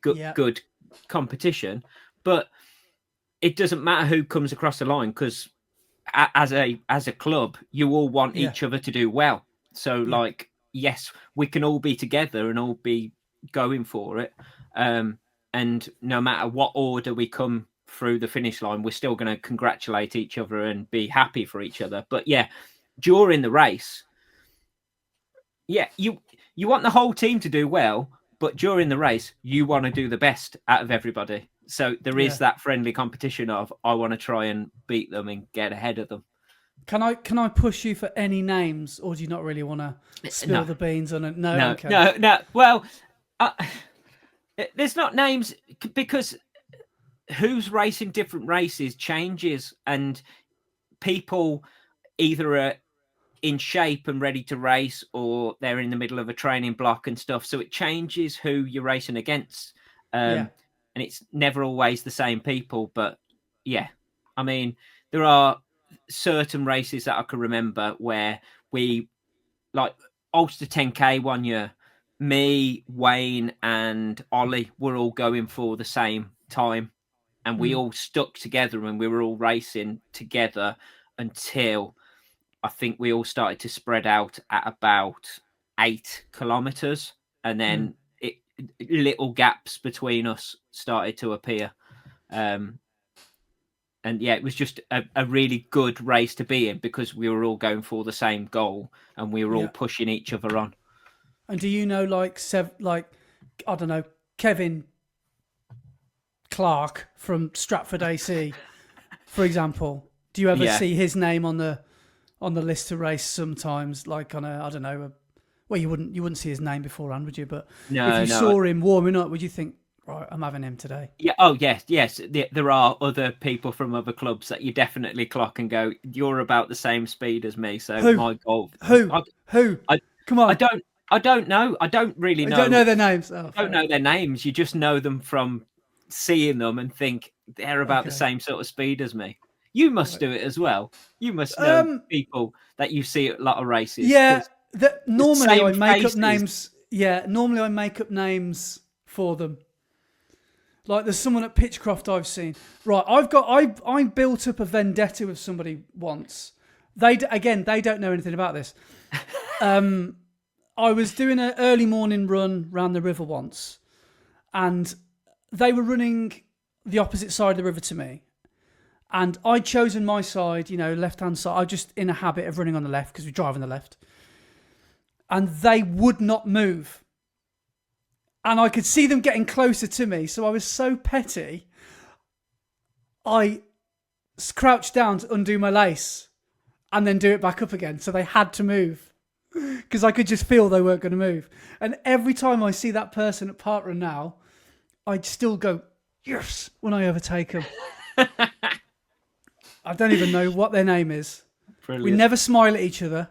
good competition. But it doesn't matter who comes across the line, because as a club, you all want Yeah. each other to do well. So Yeah. like, yes, we can all be together and all be going for it. And no matter what order we come through the finish line, we're still going to congratulate each other and be happy for each other. But yeah, during the race, yeah, you want the whole team to do well, but during the race, you want to do the best out of everybody. So there is Yeah. that friendly competition of I want to try and beat them and get ahead of them. Can I push you for any names, or do you not really want to spill No, the beans on it? No. no, Okay. no. Well, uh, there's not names because who's racing different races changes, and people either are in shape and ready to race, or they're in the middle of a training block and stuff. So it changes who you're racing against, Yeah. and it's never always the same people. But yeah, I mean, there are certain races that I can remember where we like Ulster 10K one year. Me, Wayne, and Ollie were all going for the same time, and we all stuck together and we were all racing together until I think we all started to spread out at about 8 kilometers, and then little gaps between us started to appear. And yeah, it was just a really good race to be in because we were all going for the same goal and we were all Yeah. pushing each other on. And do you know like I don't know, Kevin Clark from Stratford AC, for example? Do you ever Yeah. see his name on the list to race sometimes? Like on a, I don't know, well, you wouldn't see his name beforehand, would you? But if you saw him warming up, would you think, right, I'm having him today? Yeah. Oh, yes. There are other people from other clubs that you definitely clock and go, you're about the same speed as me. So Who? my goal. Who? I, Come on. I don't know. I don't really know. I don't know their names. Oh, I don't know their names. You just know them from seeing them and think they're about the Okay. same sort of speed as me. You must do it as well. You must know people that you see at a lot of races. Yeah. Normally I make faces. up names. Yeah. Normally I make up names for them. Like there's someone at Pitchcroft I've seen. Right, I built up a vendetta with somebody once. They don't know anything about this. I was doing an early morning run round the river once, and they were running the opposite side of the river to me. And I'd chosen my side, left-hand side. I was just in a habit of running on the left because we drive on the left. And they would not move. And I could see them getting closer to me. So I was so petty. I crouched down to undo my lace and then do it back up again. So they had to move because I could just feel they weren't going to move. And every time I see that person at Parkrun now, I'd still go, yes, when I overtake them. I don't even know what their name is. Brilliant. We never smile at each other.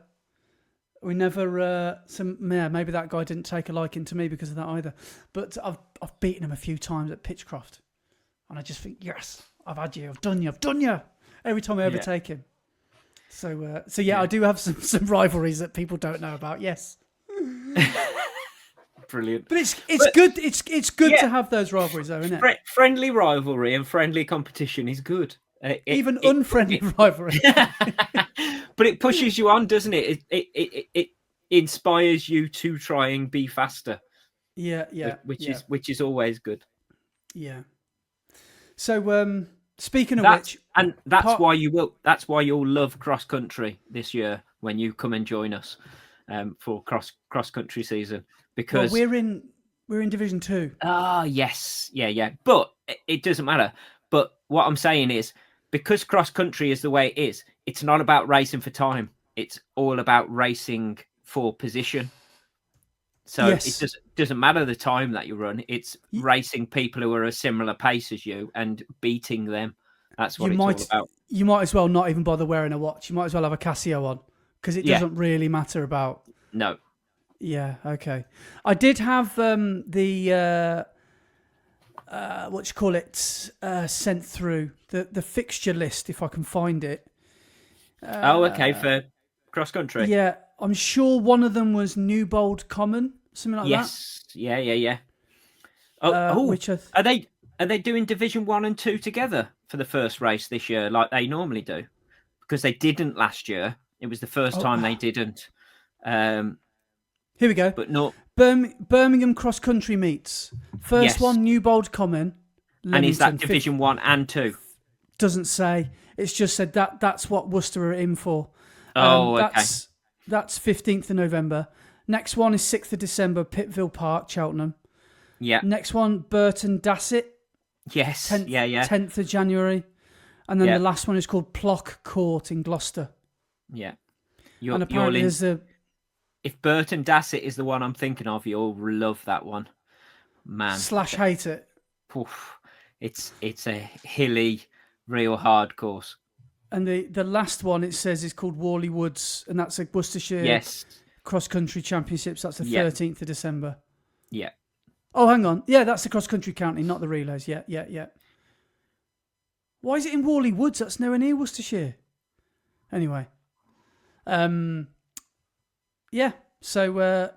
We never. Maybe that guy didn't take a liking to me because of that either. But I've beaten him a few times at Pitchcroft, and I just think, yes, I've had you. I've done you. Every time I overtake him. So yeah, I do have some rivalries that people don't know about. Yes. Brilliant. But it's good. It's good to have those rivalries, though, isn't it? Friendly rivalry and friendly competition is good. Even unfriendly rivalry. But it pushes you on, doesn't it? It inspires you to try and be faster. Yeah. Which is always good. Yeah. So speaking of which, and that's why you'll love cross country this year when you come and join us for cross country season, because we're in Division 2. Yes, yeah. But it doesn't matter. But what I'm saying is, because cross country is the way it is, it's not about racing for time. It's all about racing for position. So it doesn't matter the time that you run. It's racing people who are a similar pace as you and beating them. That's what it's all about. You might as well not even bother wearing a watch. You might as well have a Casio on, because it doesn't really matter about. No. Yeah. Okay. I did have the sent through the fixture list, if I can find it. Okay, for cross country. Yeah, I'm sure one of them was Newbold Common, something like that. Yes, yeah. Are they doing Division 1 and 2 together for the first race this year, like they normally do? because they didn't last year. It was the first time they didn't. Here we go. But no, Birmingham cross country meets. First one, Newbold Common. Leamington, and is that Division 1 and 2? Doesn't say. It's just said that's what Worcester are in for. Okay. That's 15th of November. Next one is 6th of December, Pittville Park, Cheltenham. Yeah. Next one, Burton Dassett. Yes. 10th of January. And then the last one is called Plock Court in Gloucester. Yeah. And apparently if Burton Dassett is the one I'm thinking of, you'll love that one. Man. / hate it. Oof. It's a hilly, real hard course. And the last one, it says, is called Warley Woods, and that's a Worcestershire cross-country championships. That's the 13th of December. Yeah. Oh, hang on. Yeah, that's the cross-country county, not the relays. Yeah. Why is it in Warley Woods? That's nowhere near Worcestershire. Anyway. Yeah. So,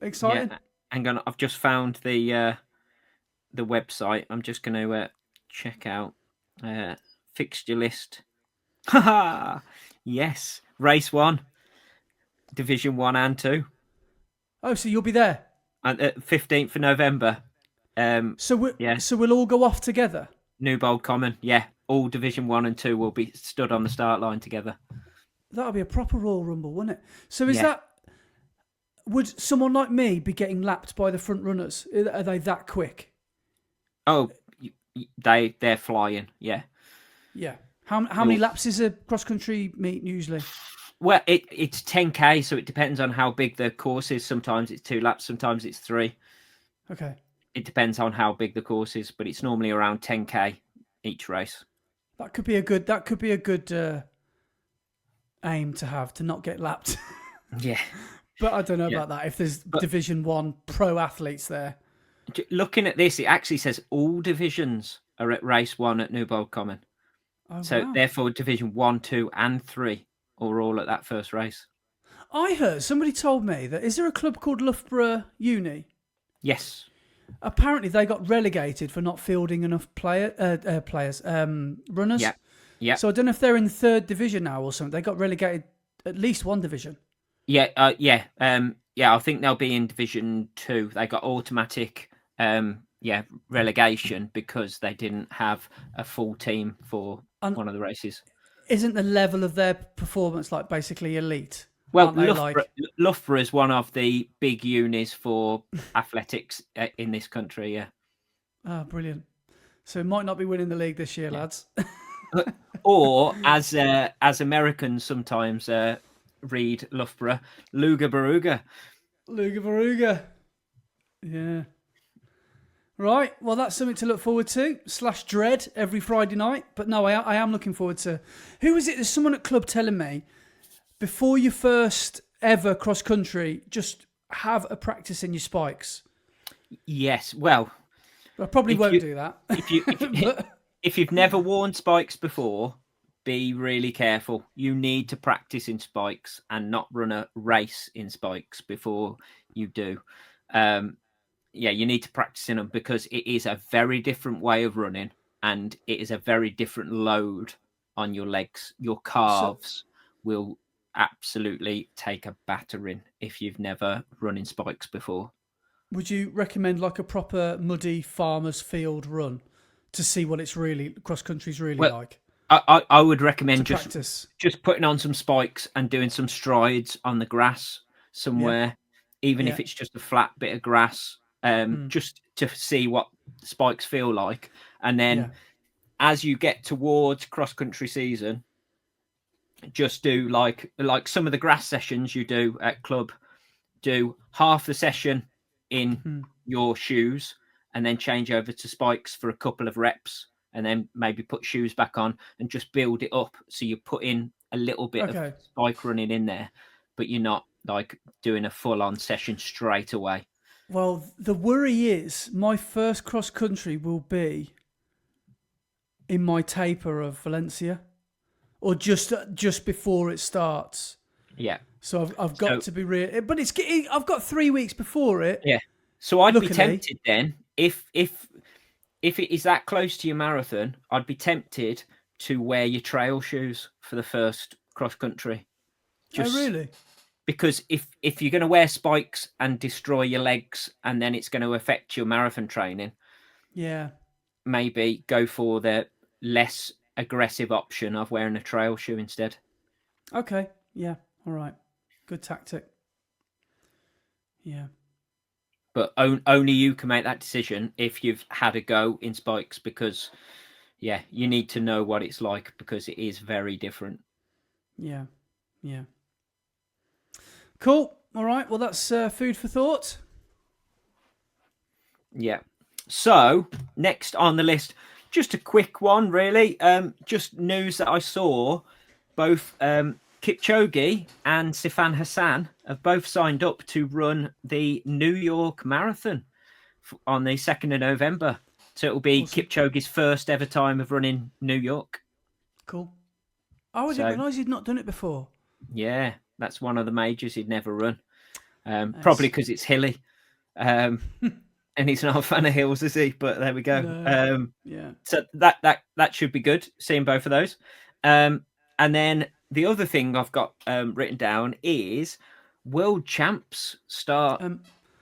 exciting. Yeah. Hang on, I've just found the website. I'm just going to check out fixture list. Haha! Yes, race 1, Division 1 and 2. Oh, so you'll be there? And 15th of November. So we'll all go off together? Newbold Common, yeah. All Division 1 and 2 will be stood on the start line together. That'll be a proper Royal Rumble, wouldn't it? So would someone like me be getting lapped by the front runners? Are they that quick? Oh, they're flying, yeah. Yeah. How many laps is a cross-country meet usually? Well, it's 10K, so it depends on how big the course is. Sometimes it's 2 laps, sometimes it's 3. Okay. It depends on how big the course is, but it's normally around 10K each race. That could be a good aim to have, to not get lapped. Yeah. But I don't know about that. If there's Division 1 pro athletes there. Looking at this, it actually says all divisions are at race 1 at Newbold Common. Oh, so wow. Therefore Division 1, 2 and 3 are all at that first race. I heard, somebody told me that, is there a club called Loughborough Uni? Yes. Apparently they got relegated for not fielding enough runners. Yeah. So I don't know if they're in 3rd division now or something. They got relegated at least 1 division. Yeah. I think they'll be in Division 2. They got automatic relegation because they didn't have a full team for one of the races. Isn't the level of their performance like basically elite? Well, Loughborough is one of the big unis for athletics in this country, yeah. Oh, brilliant. So it might not be winning the league this year, lads. Or, as Americans sometimes read Loughborough, Luga Baruga. Luga Baruga. Yeah. Right, well, that's something to look forward to, / dread every Friday night. But no, I am looking forward to... Who was it? There's someone at club telling me, before your first ever cross-country, just have a practice in your spikes. Yes, well... I probably won't do that. If you've never worn spikes before, be really careful. You need to practice in spikes and not run a race in spikes before you do. You need to practice in them because it is a very different way of running and it is a very different load on your legs. Your calves will absolutely take a battering if you've never run in spikes before. Would you recommend like a proper muddy farmer's field run to see what it's really cross-country's really like? I would recommend just putting on some spikes and doing some strides on the grass somewhere, even if it's just a flat bit of grass, just to see what spikes feel like. And then as you get towards cross-country season, just do like some of the grass sessions you do at club, do half the session in your shoes and then change over to spikes for a couple of reps and then maybe put shoes back on and just build it up. So you put in a little bit of spike running in there, but you're not like doing a full-on session straight away. Well, the worry is my first cross-country will be in my taper of Valencia or just before it starts. Yeah. So I've got to be real, but I've got 3 weeks before it. Yeah. So I'd be tempted then if it is that close to your marathon, I'd be tempted to wear your trail shoes for the first cross country. Oh, really? Because if you're going to wear spikes and destroy your legs, and then it's going to affect your marathon training, yeah, maybe go for the less aggressive option of wearing a trail shoe instead. Okay. Yeah. All right. Good tactic. Yeah. But only you can make that decision if you've had a go in spikes, because you need to know what it's like, because it is very different. Yeah. Yeah. Cool. All right. Well, that's food for thought. Yeah. So next on the list, just a quick one, really. Just news that I saw. Both Kipchoge and Sifan Hassan have both signed up to run the New York Marathon on the 2nd of November. So it'll be Awesome. Kipchoge's first ever time of running New York. Cool. Oh, I didn't realise he'd not done it before. Yeah, that's one of the majors he'd never run. Probably because it's hilly. And he's not a fan of hills, is he? But there we go. No. Yeah. So that should be good, seeing both of those. And then the other thing I've got written down is World Champs start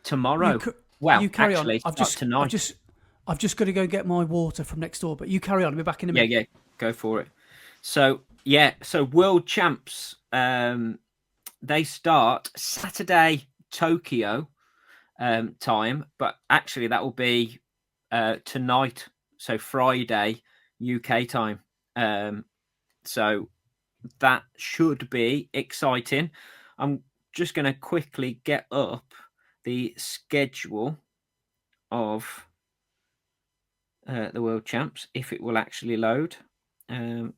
tomorrow. You carry on. Tonight. I've just got to go get my water from next door. But you carry on. I'll be back in a minute. Yeah, go for it. So World Champs, they start Saturday Tokyo time, but actually that will be tonight, so Friday UK time. So that should be exciting. I'm just going to quickly get up the schedule of the World Champs, if it will actually load. I've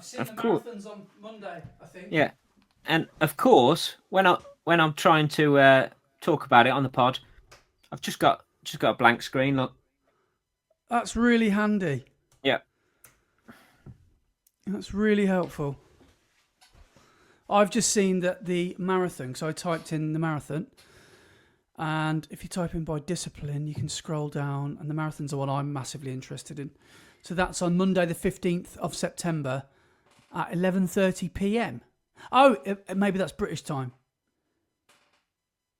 seen the marathons on Monday, I think. Yeah, and of course, when I'm trying to talk about it on the pod, I've just got a blank screen. Look, that's really handy. Yeah, that's really helpful. I've just seen that the marathon. So I typed in the marathon, and if you type in by discipline, you can scroll down, and the marathons are what I'm massively interested in. So that's on Monday, the 15th of September. At 11:30 p.m. Oh, maybe that's British time.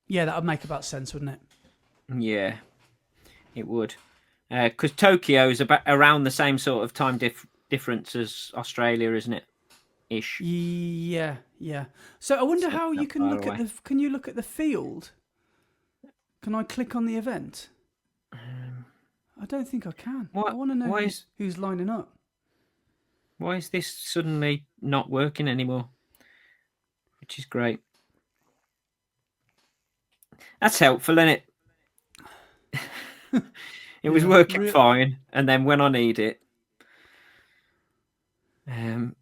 Yeah, that would make about sense, wouldn't it? Yeah, it would. Because Tokyo is about around the same sort of time difference as Australia, isn't it? Ish. Yeah. So I wonder how you can look at the. Can you look at the field? Can I click on the event? I don't think I can. I want to know who's lining up. Why is this suddenly not working anymore? Which is great. That's helpful, isn't it? It was working fine, and then when I need it, right,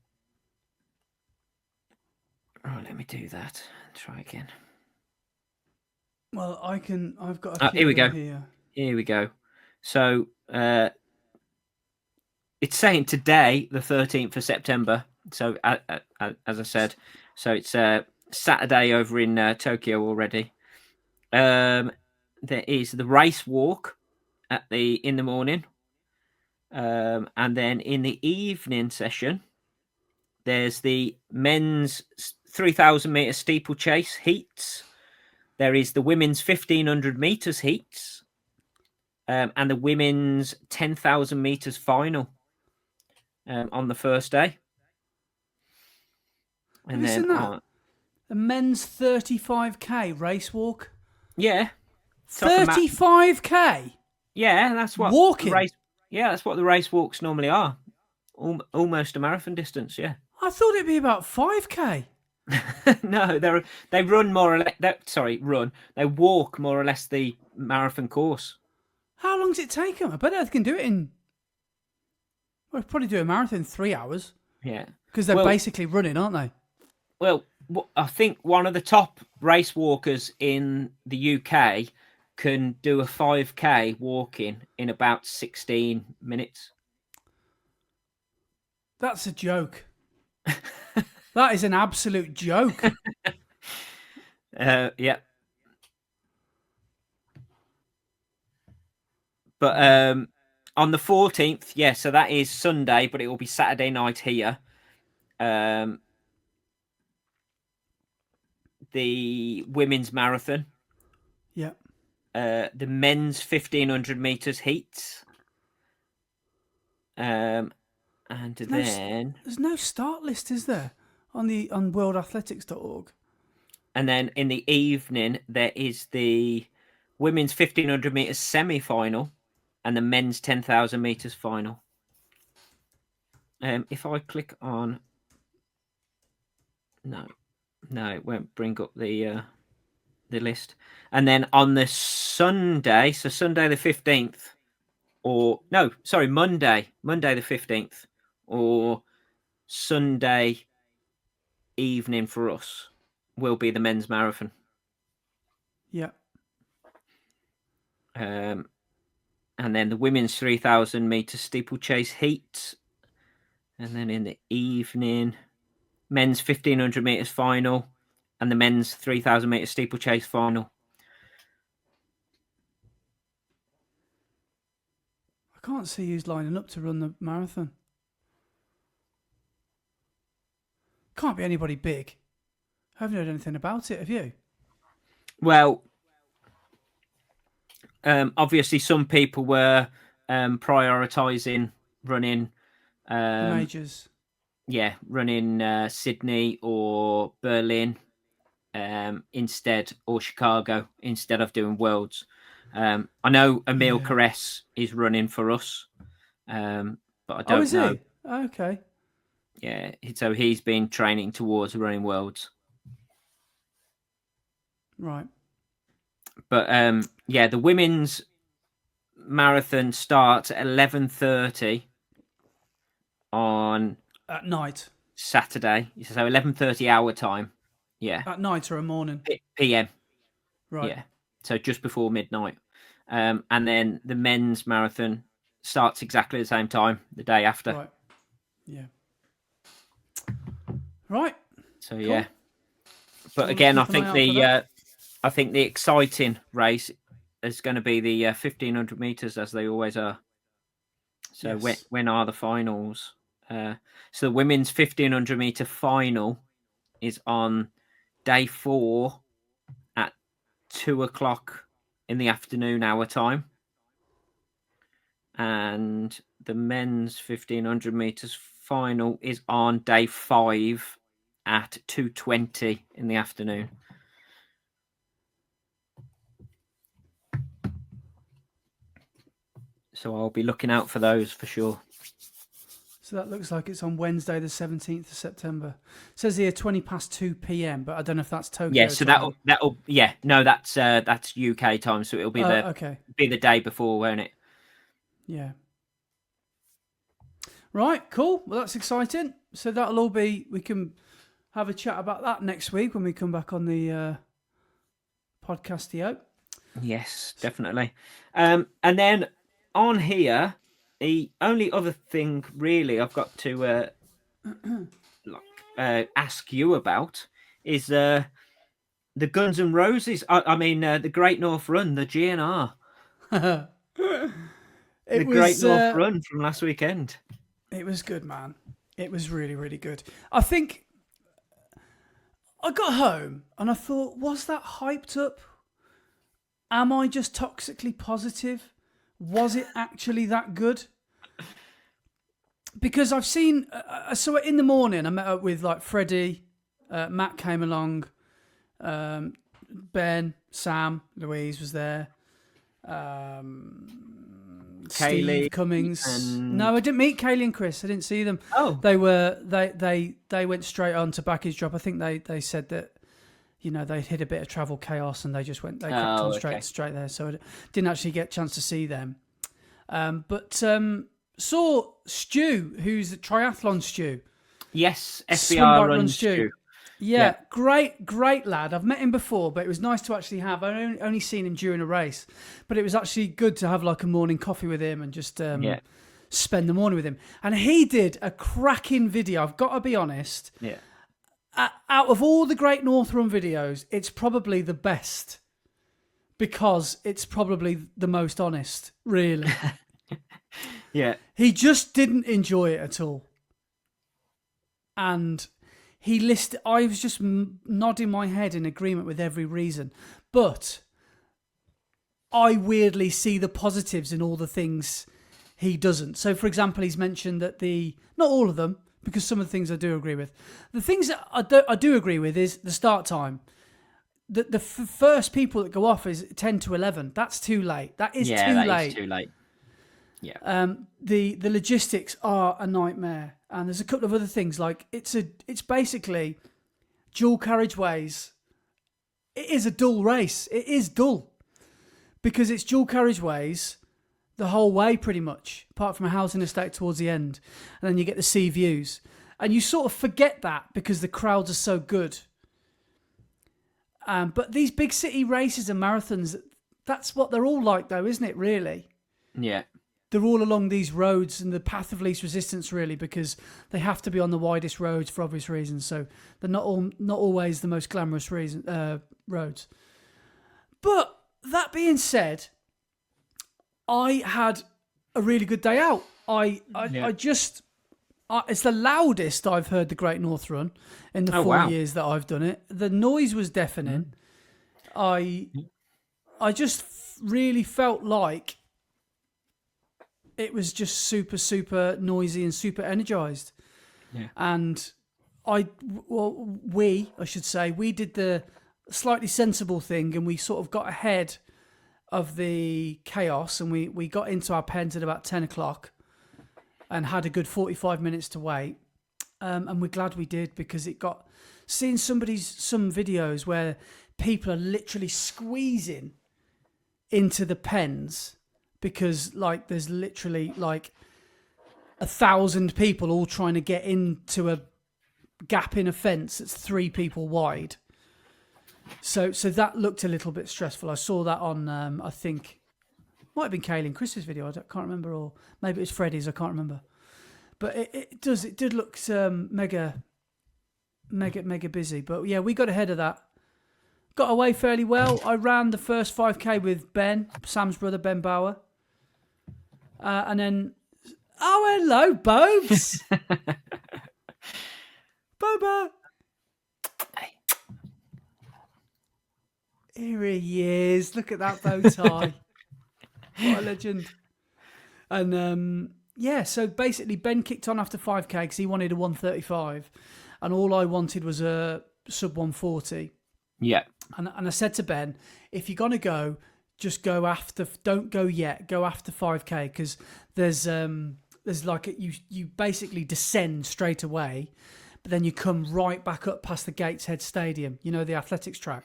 let me do that. Try again. Well, I can. I've got a here we go. Here we go. So it's saying today, the 13th of September. So as I said, so it's Saturday over in Tokyo already. There is the race walk in the morning, and then in the evening session, there's the men's 3,000 meter steeplechase heats. There is the women's 1,500 meters heats, and the women's 10,000 meters final on the first day. And then the men's 35k race walk. Yeah, 35k. Yeah, that's what walking. That's what the race walks normally are. Almost a marathon distance. Yeah. I thought it'd be about 5k. No, they run more or less. They walk more or less the marathon course. How long does it take them? I bet they can do it in. Well, probably do a marathon in 3 hours. Yeah, because they're basically running, aren't they? Well, I think one of the top race walkers in the UK can do a 5k walking in about 16 minutes. That's a joke. That is an absolute joke. Yeah. But on the 14th, yeah, so that is Sunday, but it will be Saturday night here. The women's marathon. Yeah. The men's 1500 meters heats. And then there's no start list, is there, on worldathletics.org? And then in the evening there is the women's 1500 meters semi-final and the men's 10,000 meters final. If I click on, no, it won't bring up the list. And then on the Sunday, so Sunday the 15th, Monday the 15th, or Sunday evening for us will be the men's marathon. Yeah. And then the women's 3,000 meter steeplechase heat. And then in the evening, men's 1500 meters final and the men's 3,000 meter steeplechase final. I can't see who's lining up to run the marathon. Can't be anybody big. I haven't heard anything about it, have you? Well, obviously some people were prioritising running the majors. Yeah, running Sydney or Berlin instead, or Chicago instead of doing Worlds. I know Emil Caress is running for us, but I don't know. He? Okay. Yeah, so he's been training towards running Worlds. Right. But the women's marathon starts at 11:30 on at night, Saturday. So 11:30 our time. Yeah. At night or a morning? PM. Right. Yeah. So just before midnight. And then the men's marathon starts exactly the same time the day after. Right. Yeah. Right. So cool. Yeah. But again, I think the exciting race is going to be the 1500 meters, as they always are. So yes. When are the finals? So the women's 1500 meter final is on day 4 at 2:00 in the afternoon our time, and the men's 1500 meters final is on day 5 at 2:20 in the afternoon. So I'll be looking out for those for sure. So that looks like it's on Wednesday, the 17th of September. It says here 2 p.m, but I don't know if that's Tokyo. Yeah, so time. that'll that's UK time, so it'll be the day before, won't it? Yeah. Right, cool. Well, that's exciting. So that'll all be. We can have a chat about that next week when we come back on the podcastio. Yes, definitely. And then on here, the only other thing really I've got to ask you about is the Guns N' Roses. I mean, the Great North Run, the GNR. Great North Run from last weekend. It was good, man. It was really, really good. I think I got home and I thought, was that hyped up? Am I just toxically positive? Was it actually that good? Because I've seen, I saw it in the morning. I met up with like Freddie, Matt came along, Ben, Sam, Louise was there, Steve Cummings. No, I didn't meet Kaylee and Chris. I didn't see them. Oh, they went straight on to baggage drop. I think they said that, you know, they hit a bit of travel chaos and they just went, they crept on straight there. So I didn't actually get a chance to see them. But saw Stu, who's the triathlon Stu. Yes, SBR runs Stu. Yeah, great lad. I've met him before, but it was nice to actually have. I only seen him during a race, but it was actually good to have like a morning coffee with him and just spend the morning with him. And he did a cracking video. I've got to be honest. Yeah. Out of all the Great North Run videos, it's probably the best because it's probably the most honest, really. Yeah. He just didn't enjoy it at all. And I was just nodding my head in agreement with every reason. But I weirdly see the positives in all the things he doesn't. So, for example, he's mentioned that not all of them, because some of the things I do agree with. The things that I do agree with is the start time. The first people that go off is 10 to 11. That's too late. That is too late. That is too late. Yeah. The logistics are a nightmare, and there's a couple of other things like it's basically dual carriageways. It is a dull race. It is dull because it's dual carriageways the whole way pretty much, apart from a housing estate towards the end, and then you get the sea views, and you sort of forget that because the crowds are so good. But these big city races and marathons, that's what they're all like, though, isn't it? Really? Yeah. They're all along these roads and the path of least resistance, really, because they have to be on the widest roads for obvious reasons. So they're not always the most glamorous roads. But that being said, I had a really good day out. It's the loudest I've heard the Great North Run in the 4 years that I've done it. The noise was deafening. I just really felt like it was just super, super noisy and super energized. Yeah. And we did the slightly sensible thing, and we sort of got ahead of the chaos, and we got into our pens at about 10 o'clock and had a good 45 minutes to wait. And we're glad we did, because seeing some videos where people are literally squeezing into the pens because there's literally 1,000 people all trying to get into a gap in a fence that's 3 people wide. So that looked a little bit stressful. I saw that on, I think, might have been Kaylee and Chris's video. I can't remember, or maybe it was Freddie's. I can't remember. But it did look mega busy. But yeah, we got ahead of that. Got away fairly well. I ran the first 5K with Ben, Sam's brother, Ben Bauer. And then, oh, hello, Bobes. Boba. Here he is. Look at that bow tie. What a legend. And so basically Ben kicked on after 5K because he wanted a 135. And all I wanted was a sub 140. Yeah. And I said to Ben, if you're going to go, just go after, don't go yet, go after 5K, because there's you basically descend straight away, but then you come right back up past the Gateshead Stadium, the athletics track.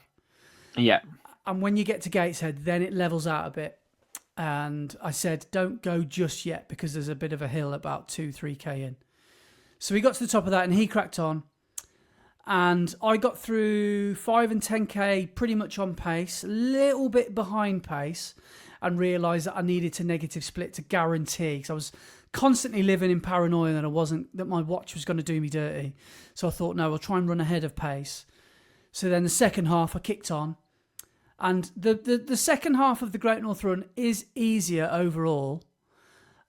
Yeah. And when you get to Gateshead, then it levels out a bit. And I said, don't go just yet, because there's a bit of a hill about 2-3K in. So we got to the top of that and he cracked on. And I got through 5 and 10K pretty much on pace, a little bit behind pace, and realised that I needed to negative split to guarantee, because I was constantly living in paranoia that my watch was going to do me dirty. So I thought, no, I'll try and run ahead of pace. So then the second half I kicked on, and the second half of the Great North Run is easier overall,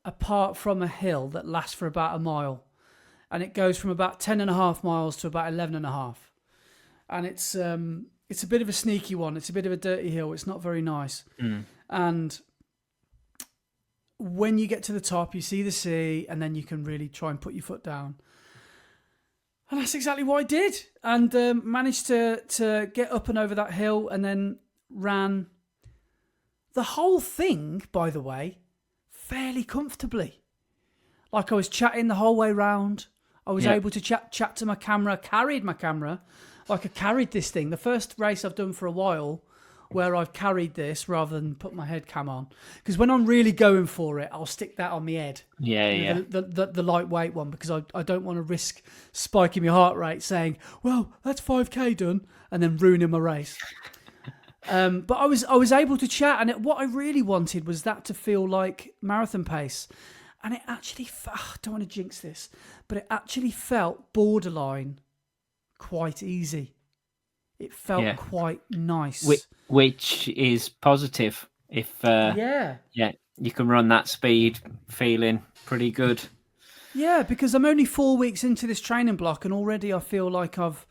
apart from a hill that lasts for about a mile. And it goes from about 10.5 miles to about 11.5. And it's a bit of a sneaky one. It's a bit of a dirty hill. It's not very nice. Mm. And when you get to the top, you see the sea, and then you can really try and put your foot down. And that's exactly what I did. And managed to get up and over that hill, and then ran the whole thing, by the way, fairly comfortably. I was chatting the whole way round. I was able to chat to my camera, carried my camera. I carried this thing. The first race I've done for a while where I've carried this rather than put my head cam on. Because when I'm really going for it, I'll stick that on my head. Yeah. The lightweight one, because I don't want to risk spiking my heart rate saying, well, that's 5K done, and then ruining my race. But I was able to chat, and what I really wanted was that to feel like marathon pace. And it actually, I don't want to jinx this, but it actually felt borderline quite easy. it felt quite nice. Which is positive. If you can run that speed feeling pretty good. Yeah, because I'm only 4 weeks into this training block, and already I feel like I've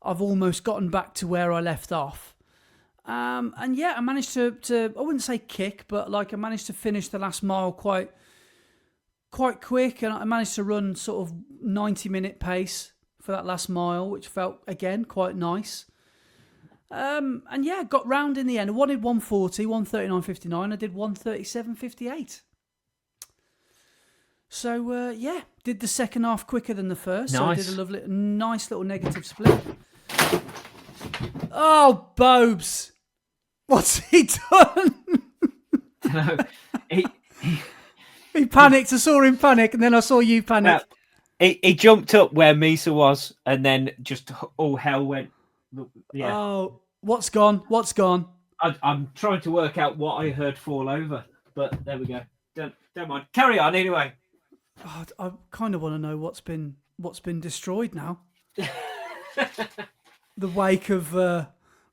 almost gotten back to where I left off. And yeah, I managed to I wouldn't say kick, but like I managed to finish the last mile quite quick, and I managed to run sort of 90-minute pace for that last mile, which felt again quite nice. And yeah, got round in the end. I wanted 140, 139.59. I did 137.58. So yeah, did the second half quicker than the first. Nice. So I did a nice little negative split. Oh, Bobes, what's he done? No, he panicked. I saw him panic, and then I saw you panic. He jumped up where Misa was, and then just all hell went. Yeah. Oh, what's gone? What's gone? I'm trying to work out what I heard fall over, but there we go. Don't mind. Carry on anyway. Oh, I kind of want to know what's been destroyed now. The wake of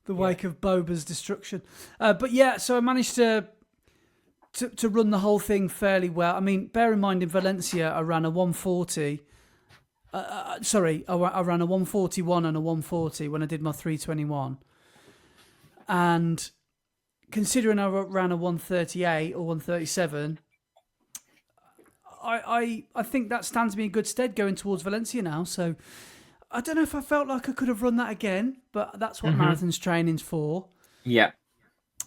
Boba's destruction. But yeah, so I managed to run the whole thing fairly well. I mean, bear in mind in Valencia, I ran a 140. I ran a 141 and a 140 when I did my 321. And considering I ran a 138 or 137, I think that stands me in good stead going towards Valencia now. So I don't know if I felt like I could have run that again, but that's what marathons training's for. Yeah.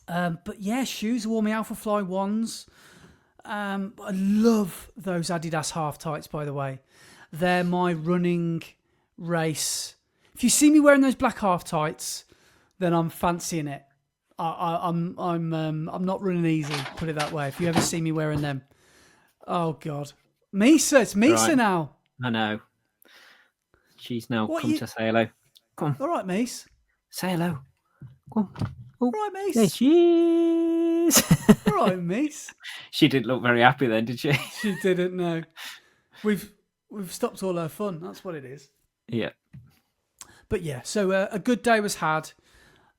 But yeah, shoes wore me Alpha Fly 1s. I love those Adidas half tights, by the way. They're my running race. If you see me wearing those black half tights, then I'm fancying it. I'm not running easy, put it that way. If you ever see me wearing them. Oh God. Misa, it's Misa right. now. I know. She's now come to say hello. Come on. All right, Mies. Say hello. Come on. Oh, all right, Mies. There she is. All right, Mies. She didn't look very happy then, did she? She didn't, no. We've stopped all her fun. That's what it is. Yeah. But yeah, so a good day was had.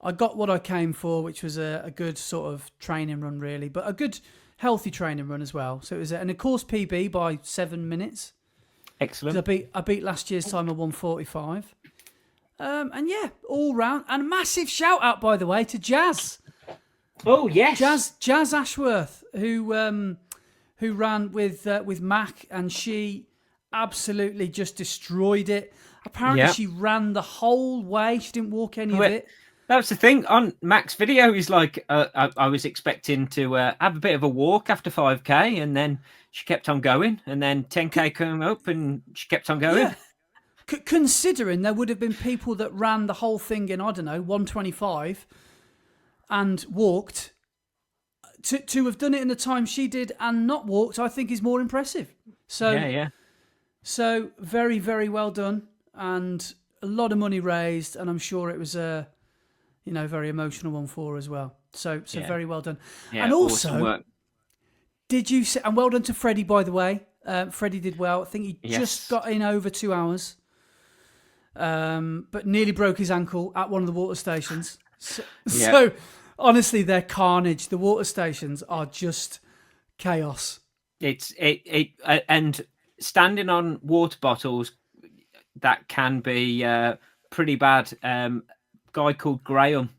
I got what I came for, which was a good sort of training run, really, but a good healthy training run as well. So it was a course PB by 7 minutes. Excellent. I beat last year's time of 145. And yeah, all round. And a massive shout out, by the way, to Jazz. Oh yes, Jazz Ashworth, who ran with Mac, and she absolutely just destroyed it. Apparently, she ran the whole way. She didn't walk any of it. That's the thing on Mac's video. He's like, I was expecting to have a bit of a walk after 5K, and then she kept on going, and then 10K came up, and she kept on going. Yeah. Considering there would have been people that ran the whole thing in, I don't know, 125 and walked, to have done it in the time she did and not walked, I think is more impressive. So, yeah. So very, very well done, and a lot of money raised, and I'm sure it was a very emotional one for her as well. So very well done. Yeah, and also, awesome work. Did you say, and well done to Freddie, by the way. Freddie did well. I think he just got in over 2 hours. But nearly broke his ankle at one of the water stations. So honestly, they're carnage. The water stations are just chaos. And standing on water bottles, that can be pretty bad. Guy called Graham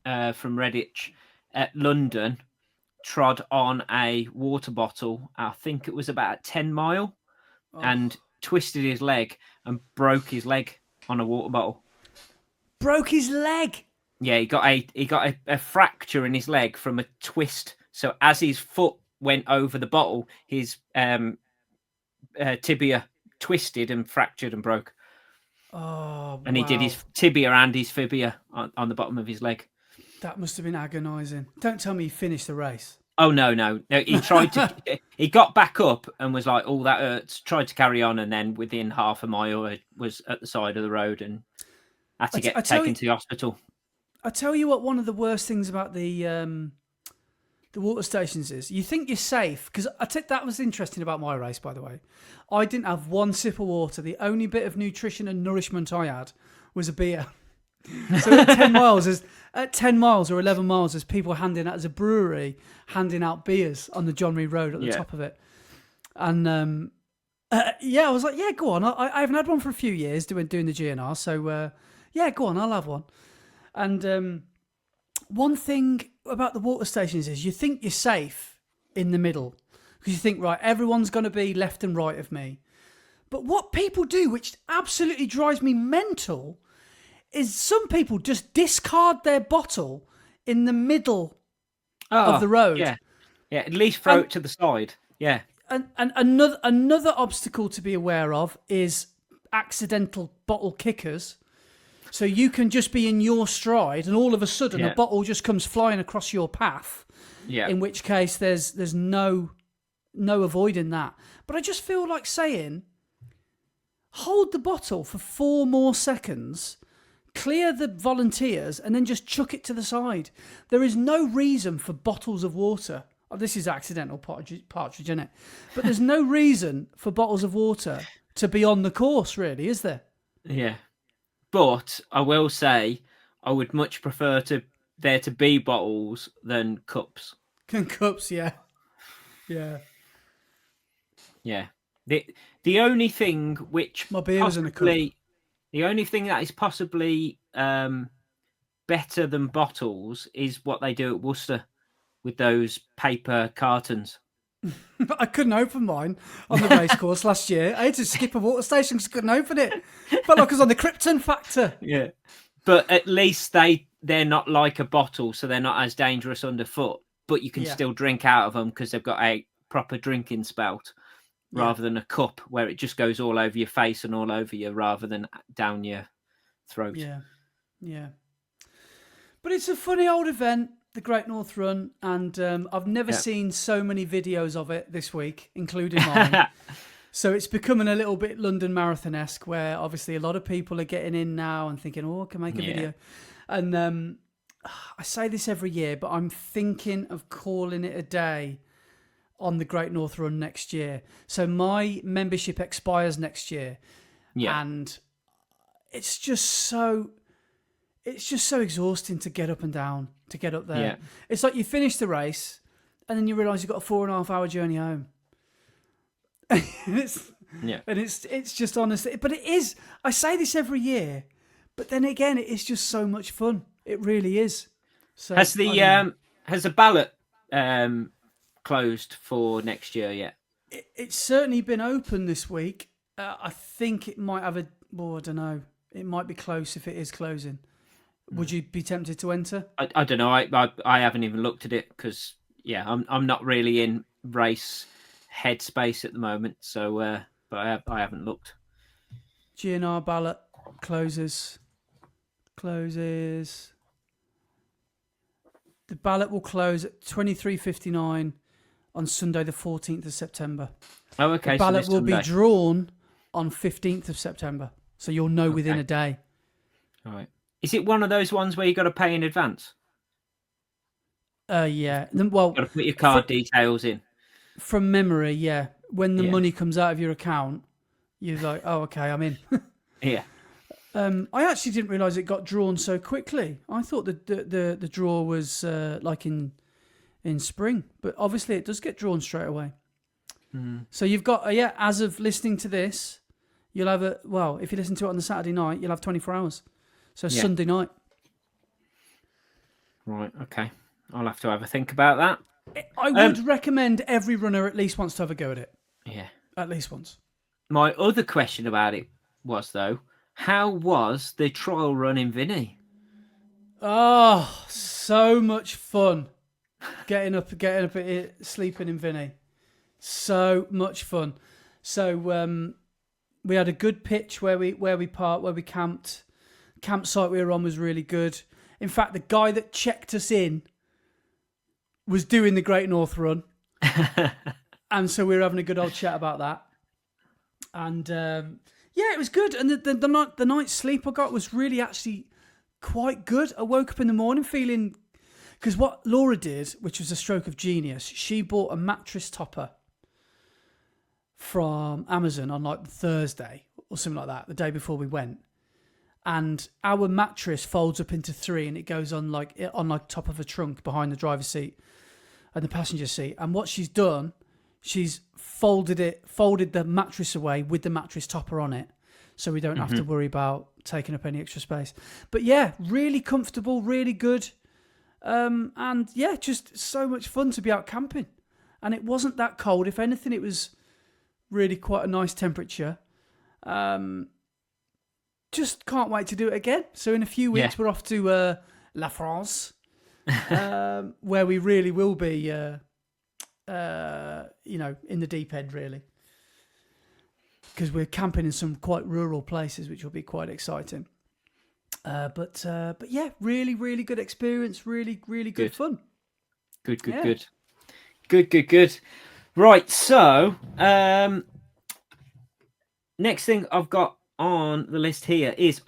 from Redditch at London trod on a water bottle. I think it was about a 10 mile, and twisted his leg and broke his leg on a water bottle. Broke his leg? Yeah, he got a fracture in his leg from a twist. So as his foot went over the bottle, his tibia twisted and fractured and broke. Oh, and he did his tibia and his fibia on the bottom of his leg. That must have been agonising. Don't tell me he finished the race. Oh, no. He tried to... he got back up and was like, oh, that hurts. Tried to carry on, and then within half a mile, it was at the side of the road and had to get taken to the hospital. I tell you what, one of the worst things about the water stations is, you think you're safe, because that was interesting about my race, by the way. I didn't have one sip of water. The only bit of nutrition and nourishment I had was a beer. So at 10 miles or 11 miles, there's people handing out, as a brewery, handing out beers on the John Reed Road at the top of it. And I was like, yeah, go on. I haven't had one for a few years doing the GNR. So yeah, go on, I'll have one. And one thing about the water stations is you think you're safe in the middle because you think, right, everyone's going to be left and right of me. But what people do, which absolutely drives me mental, is some people just discard their bottle in the middle of the road. Yeah, at least throw it to the side. Yeah. And another obstacle to be aware of is accidental bottle kickers. So you can just be in your stride and all of a sudden a bottle just comes flying across your path. Yeah. In which case there's no avoiding that. But I just feel like saying, hold the bottle for 4 more seconds, clear the volunteers, and then just chuck it to the side. There is no reason for bottles of water. Oh, this is accidental partridge, isn't it? But there's no reason for bottles of water to be on the course, really, is there? Yeah. But I will say I would much prefer there to be bottles than cups. Cups, yeah. Yeah. Yeah. The only thing which my beer was in a cup. The only thing that is possibly better than bottles is what they do at Worcester with those paper cartons. I couldn't open mine on the race course last year. I had to skip a water station because I couldn't open it. Felt like I was on the Krypton factor. Yeah. But at least they're not like a bottle, so they're not as dangerous underfoot. But you can still drink out of them because they've got a proper drinking spout rather than a cup where it just goes all over your face and all over you rather than down your throat. Yeah. But it's a funny old event, the Great North Run, and I've never seen so many videos of it this week, including mine. So it's becoming a little bit London Marathon-esque, where obviously a lot of people are getting in now and thinking, I can make a video. And I say this every year, but I'm thinking of calling it a day on the Great North Run next year. So my membership expires next year. Yeah. And it's just so exhausting to get up and down, to get up there. Yeah. It's like you finish the race and then you realise you've got a 4.5 hour journey home. And it's just honestly, but it is, I say this every year, but then again, it is just so much fun. It really is. So has the ballot closed for next year yet? It's certainly been open this week. I think it might have I don't know. It might be close if it is closing. Would you be tempted to enter? I don't know. I haven't even looked at it because I'm not really in race headspace at the moment. So, but I haven't looked. GNR ballot closes. The ballot will close at 23:59 on Sunday, the 14th of September. Oh, okay. The ballot will be drawn on 15th of September, so you'll know within a day. All right. Is it one of those ones where you got to pay in advance? Yeah. Well, got to put your card details in. From memory, yeah. When the money comes out of your account, you're like, oh, okay, I'm in. Yeah. I actually didn't realise it got drawn so quickly. I thought the draw was like in spring, but obviously it does get drawn straight away. Mm. So you've got as of listening to this, you'll have if you listen to it on the Saturday night, you'll have 24 hours. So Sunday night. Right, okay. I'll have to have a think about that. I would recommend every runner at least wants to have a go at it. Yeah. At least once. My other question about it was, though, how was the trial run in Vinny? Oh, so much fun. Getting up at it, sleeping in Vinny. So much fun. So we had a good pitch where we parked, where we camped. Campsite we were on was really good. In fact, the guy that checked us in was doing the Great North Run. And so we were having a good old chat about that. And it was good. And the night's sleep I got was really actually quite good. I woke up in the morning feeling... Because what Laura did, which was a stroke of genius, she bought a mattress topper from Amazon on like Thursday or something like that, the day before we went. and our mattress folds up into three, and it goes on like top of a trunk behind the driver's seat and the passenger seat. And what she's done, she's folded the mattress away with the mattress topper on it, so we don't have to worry about taking up any extra space. But yeah, really comfortable, really good, and yeah, just so much fun to be out camping. And it wasn't that cold. If anything, it was really quite a nice temperature. Just can't wait to do it again. So in a few weeks, we're off to La France, where we really will be, in the deep end, really. Because we're camping in some quite rural places, which will be quite exciting. But yeah, really, really good experience. Really, really good fun. Good. Right, so next thing I've got on the list here is,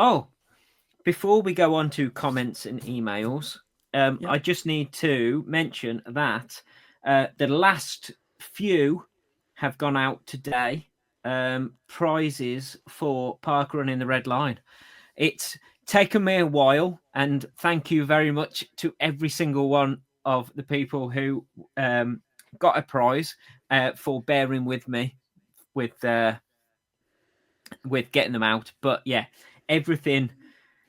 before we go on to comments and emails, I just need to mention that the last few have gone out today. Prizes for Parkrun in the Red Line. It's taken me a while, and thank you very much to every single one of the people who got a prize for bearing with me with getting them out. But yeah, everything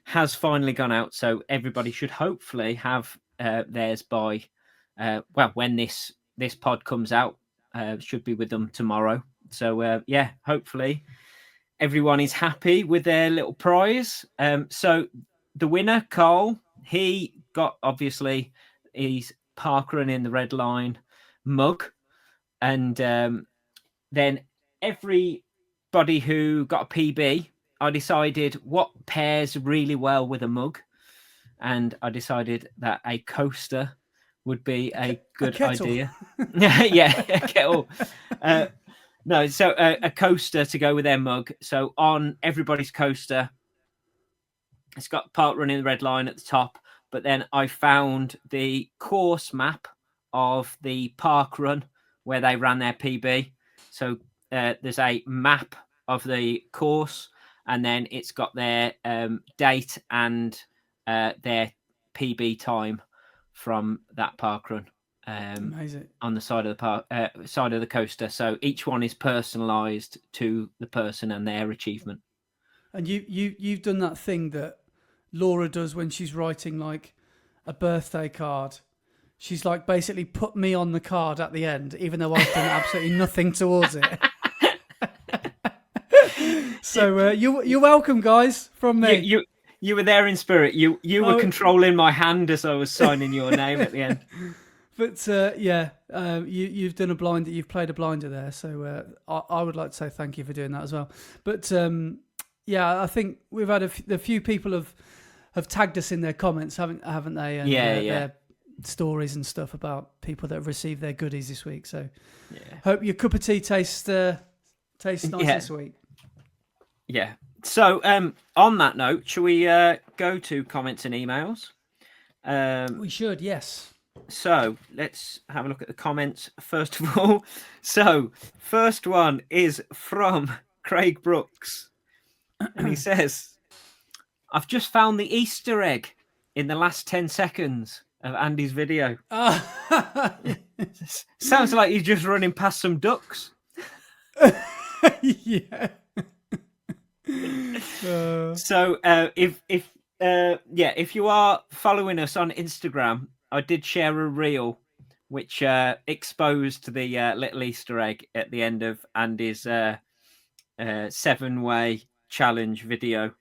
has finally gone out, so everybody should hopefully have theirs by when this pod comes out. Should be with them tomorrow. So yeah, hopefully everyone is happy with their little prize. So the winner, Cole, he got obviously his Parkrun in the Red Line mug, and then everybody who got a PB, I decided what pairs really well with a mug, and I decided that a coaster would be a good idea. Yeah, a kettle. No, so a coaster to go with their mug. So on everybody's coaster, it's got Parkrun in the Red Line at the top, but then I found the course map of the Parkrun where they ran their PB. So there's a map of the course, and then it's got their date and their PB time from that Parkrun. Amazing. On the side of the side of the coaster, so each one is personalised to the person and their achievement. And you've done that thing that Laura does when she's writing like a birthday card. She's like basically put me on the card at the end, even though I've done absolutely nothing towards it. So you're welcome, guys, from me. You were there in spirit. You were controlling my hand as I was signing your name at the end. But you've done you've played a blinder there, so I would like to say thank you for doing that as well. But I think we've had a few people have tagged us in their comments, haven't they? And, their stories and stuff about people that have received their goodies this week. So hope your cup of tea tastes nice this week. Yeah. So on that note, shall we go to comments and emails? We should, yes. So let's have a look at the comments first of all. So first one is from Craig Brooks, and he says, "I've just found the Easter egg in the last 10 seconds of Andy's video." Sounds like he's just running past some ducks. Yeah. So if you are following us on Instagram, I did share a reel which exposed the little Easter egg at the end of Andy's 7-way challenge video,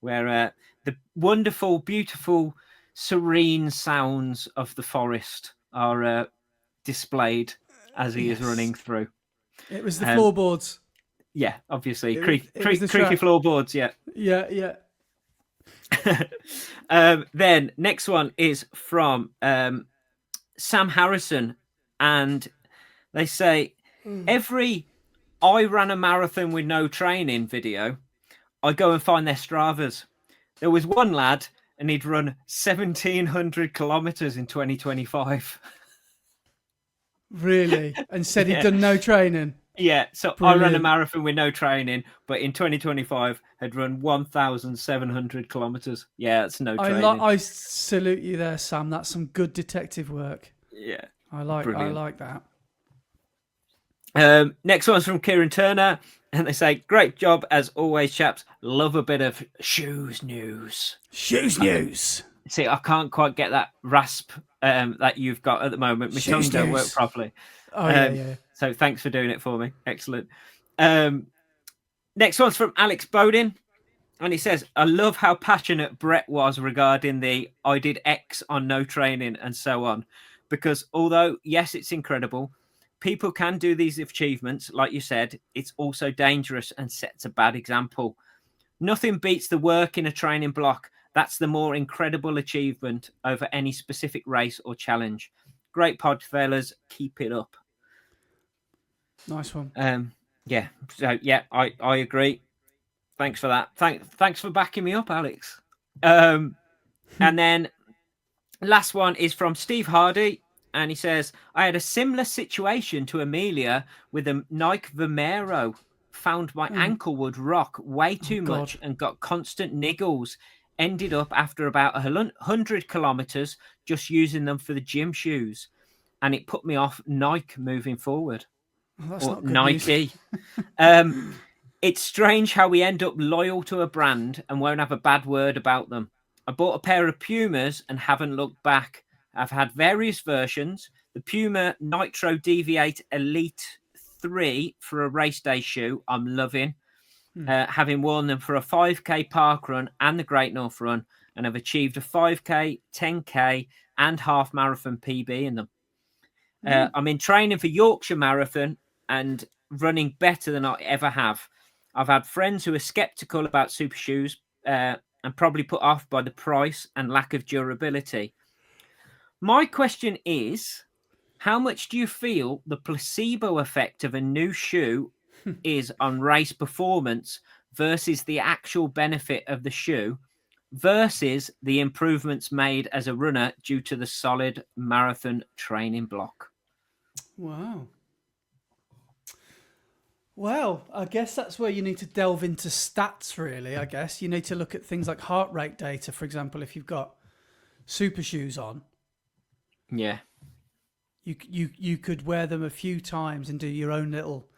where the wonderful, beautiful, serene sounds of the forest are displayed as he is running through. It was the floorboards. Yeah, obviously. Creaky floorboards, yeah. Yeah. Then next one is from Sam Harrison, and they say, every I ran a marathon with no training video, I go and find their Stravas. There was one lad and he'd run 1,700 kilometers in 2025. Really? And said he'd done no training? Yeah, so Brilliant. I ran a marathon with no training, but in 2025 had run 1,700 kilometers. Yeah, that's no training. I salute you there, Sam. That's some good detective work. Yeah, I brilliant. like that. Next one's from Kieran Turner, and they say, "Great job as always, chaps. Love a bit of shoes news." Shoes news. See, I can't quite get that rasp that you've got at the moment. My tongue don't work properly. Oh yeah. So thanks for doing it for me. Excellent. Next one's from Alex Bodin. And he says, I love how passionate Brett was regarding the I did X on no training and so on. Because although, yes, it's incredible, people can do these achievements. Like you said, it's also dangerous and sets a bad example. Nothing beats the work in a training block. That's the more incredible achievement over any specific race or challenge. Great pod, fellas. Keep it up. Nice one. Yeah. So, yeah, I agree. Thanks for that. Thanks for backing me up, Alex. And then last one is from Steve Hardy, and he says, I had a similar situation to Amelia with a Nike Vomero. Found my ankle would rock way too much and got constant niggles. Ended up after about 100 kilometers just using them for the gym shoes. And it put me off Nike moving forward. Well, that's or not good Nike. It's strange how we end up loyal to a brand and won't have a bad word about them. I bought a pair of Pumas and haven't looked back. I've had various versions. The Puma Nitro Deviate Elite 3 for a race day shoe, I'm loving. Having worn them for a 5K Parkrun and the Great North Run, and have achieved a 5K, 10K and half marathon PB in them. I'm in training for Yorkshire Marathon and running better than I ever have. I've had friends who are skeptical about super shoes and probably put off by the price and lack of durability. My question is, how much do you feel the placebo effect of a new shoe is on race performance versus the actual benefit of the shoe versus the improvements made as a runner due to the solid marathon training block? Wow. Well, I guess that's where you need to delve into stats, really. I guess you need to look at things like heart rate data, for example, if you've got super shoes on. Yeah. You could wear them a few times and do your own little,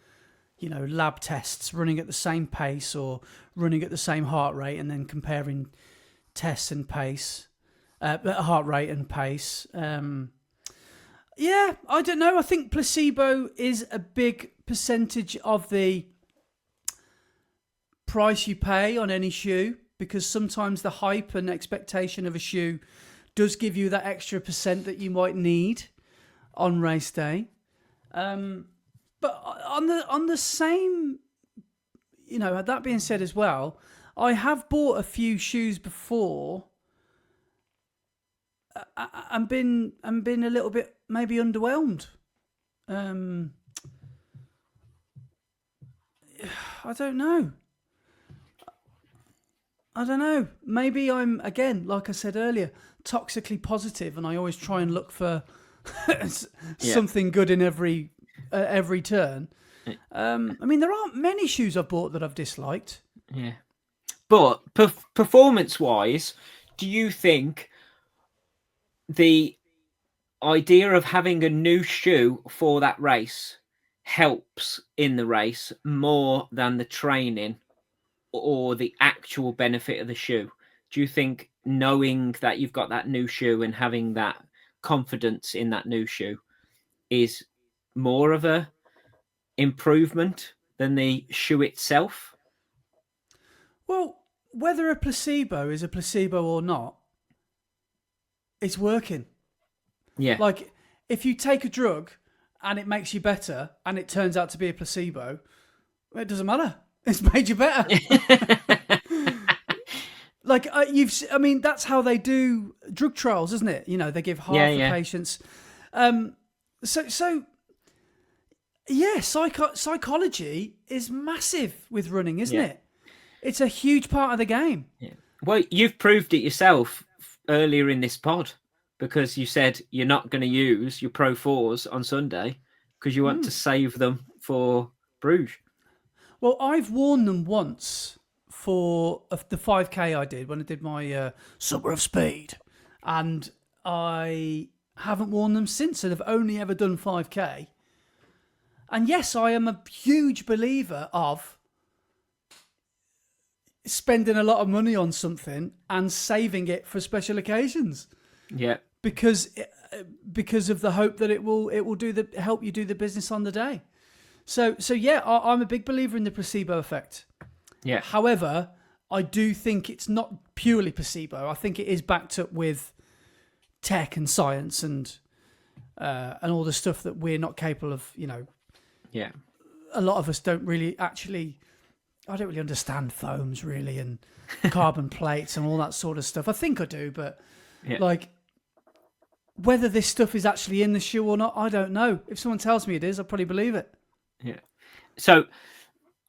lab tests, running at the same pace or running at the same heart rate, and then comparing tests and pace, heart rate and pace. Yeah, I don't know. I think placebo is a big percentage of the price you pay on any shoe, because sometimes the hype and expectation of a shoe does give you that extra percent that you might need on race day. But on the same, that being said as well, I have bought a few shoes before and been a little bit maybe underwhelmed. I don't know. Maybe I'm, again, like I said earlier, toxically positive, and I always try and look for something good in every turn. I mean, there aren't many shoes I've bought that I've disliked. Yeah. But performance-wise, do you think the idea of having a new shoe for that race helps in the race more than the training or the actual benefit of the shoe? Do you think knowing that you've got that new shoe and having that confidence in that new shoe is more of a improvement than the shoe itself? Well, whether a placebo is a placebo or not, it's working. Yeah. Like, if you take a drug and it makes you better and it turns out to be a placebo, it doesn't matter. It's made you better. Like, that's how they do drug trials, isn't it? They give half the patients. Psychology is massive with running, isn't it? It's a huge part of the game. Yeah. Well, you've proved it yourself earlier in this pod, because you said you're not going to use your Pro 4s on Sunday because you want to save them for Bruges. Well, I've worn them once for the 5K I did when I did my Summer of Speed, and I haven't worn them since. And I've only ever done 5K. And yes, I am a huge believer of spending a lot of money on something and saving it for special occasions. Yeah. Because of the hope that it will help you do the business on the day. So yeah, I'm a big believer in the placebo effect. Yeah. However, I do think it's not purely placebo. I think it is backed up with tech and science and all the stuff that we're not capable of. Yeah. A lot of us don't really actually. I don't really understand foams really and carbon plates and all that sort of stuff. I think I do, but whether this stuff is actually in the shoe or not, I don't know. If someone tells me it is, I'll probably believe it. Yeah. So,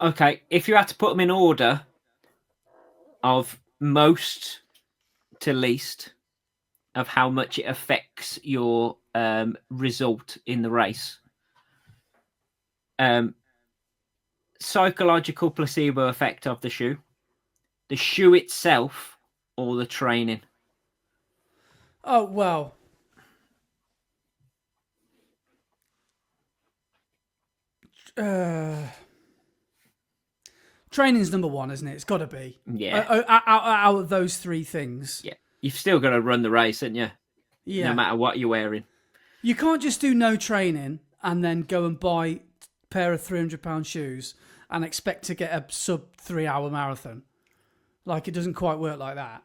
okay, if you had to put them in order of most to least of how much it affects your result in the race, psychological placebo effect of the shoe itself, or the training? Oh, well. Training's number one, isn't it? It's got to be. Yeah. Out of those three things. Yeah. You've still got to run the race, haven't you? Yeah. No matter what you're wearing. You can't just do no training and then go and buy a pair of £300 shoes and expect to get a sub 3 hour marathon. Like, it doesn't quite work like that.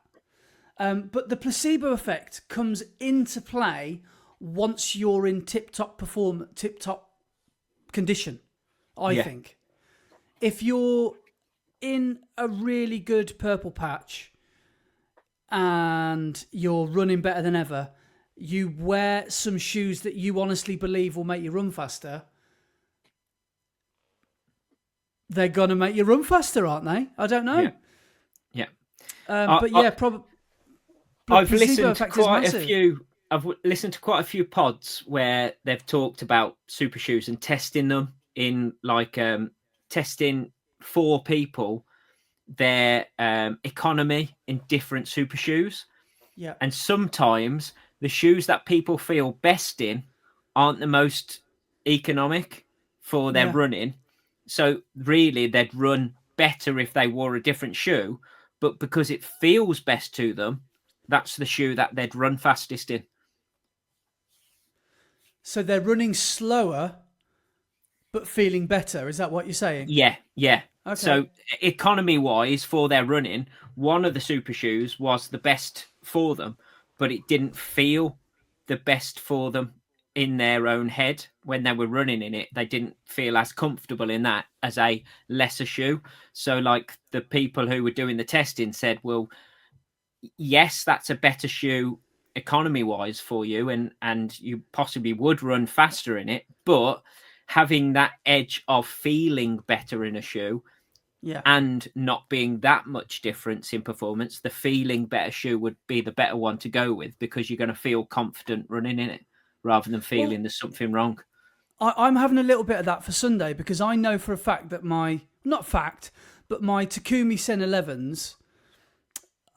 But the placebo effect comes into play once you're in tip-top condition, I think. If you're in a really good purple patch and you're running better than ever, you wear some shoes that you honestly believe will make you run faster, they're going to make you run faster, aren't they? I don't know. Yeah. Probably. I've listened to quite a few pods where they've talked about super shoes and testing them in testing for people their economy in different super shoes. Yeah. And sometimes the shoes that people feel best in aren't the most economic for their running. So really they'd run better if they wore a different shoe, but because it feels best to them, that's the shoe that they'd run fastest in. So they're running slower, but feeling better. Is that what you're saying? Yeah. Okay. So economy-wise, for their running, one of the super shoes was the best for them, but it didn't feel the best for them in their own head when they were running in it. They didn't feel as comfortable in that as a lesser shoe. So like the people who were doing the testing said, well, yes, that's a better shoe economy wise for you, and you possibly would run faster in it, but having that edge of feeling better in a shoe and not being that much difference in performance, the feeling better shoe would be the better one to go with, because you're going to feel confident running in it rather than feeling there's something wrong. I'm having a little bit of that for Sunday, because I know for a fact that my Takumi Sen 11s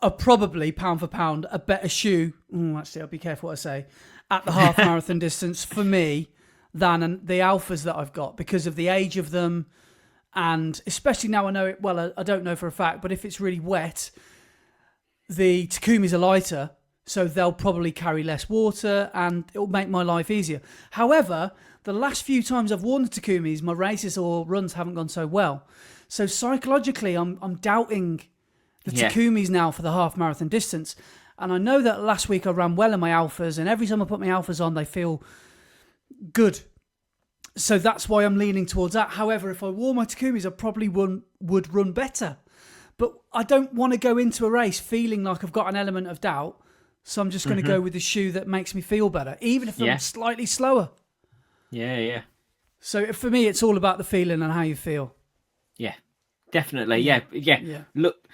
are probably pound for pound a better shoe. Actually, I'll be careful what I say at the half marathon distance for me than the Alphas that I've got, because of the age of them. And especially now I know it, well, I don't know for a fact, but if it's really wet, the Takumis are lighter, so they'll probably carry less water and it'll make my life easier. However, the last few times I've worn the Takumis, my races or runs haven't gone so well. So psychologically, I'm doubting the Takumis now for the half marathon distance. And I know that last week I ran well in my Alphas, and every time I put my Alphas on, they feel good. So that's why I'm leaning towards that. However, if I wore my Takumis, I probably would run better. But I don't want to go into a race feeling like I've got an element of doubt. So I'm just going to go with the shoe that makes me feel better, even if I'm slightly slower. Yeah. So for me, it's all about the feeling and how you feel. Yeah, definitely. Yeah. Look,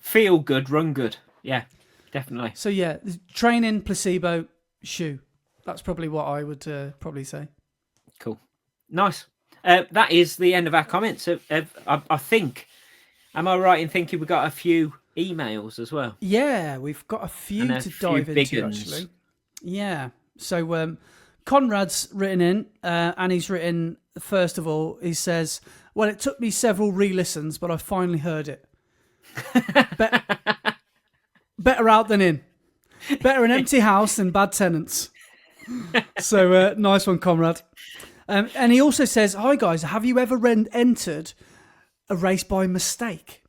feel good, run good. Yeah, definitely. So training, placebo, shoe. That's probably what I would probably say. Cool. Nice. that is the end of our comments. I think. Am I right in thinking we've got a few emails as well? Yeah, we've got a few to dive into, actually. Yeah. So Conrad's written in, and he's written, first of all, he says, well, it took me several re-listens, but I finally heard it. Better out than in. Better an empty house than bad tenants. So nice one, Conrad. And he also says, hi guys, have you ever entered a race by mistake?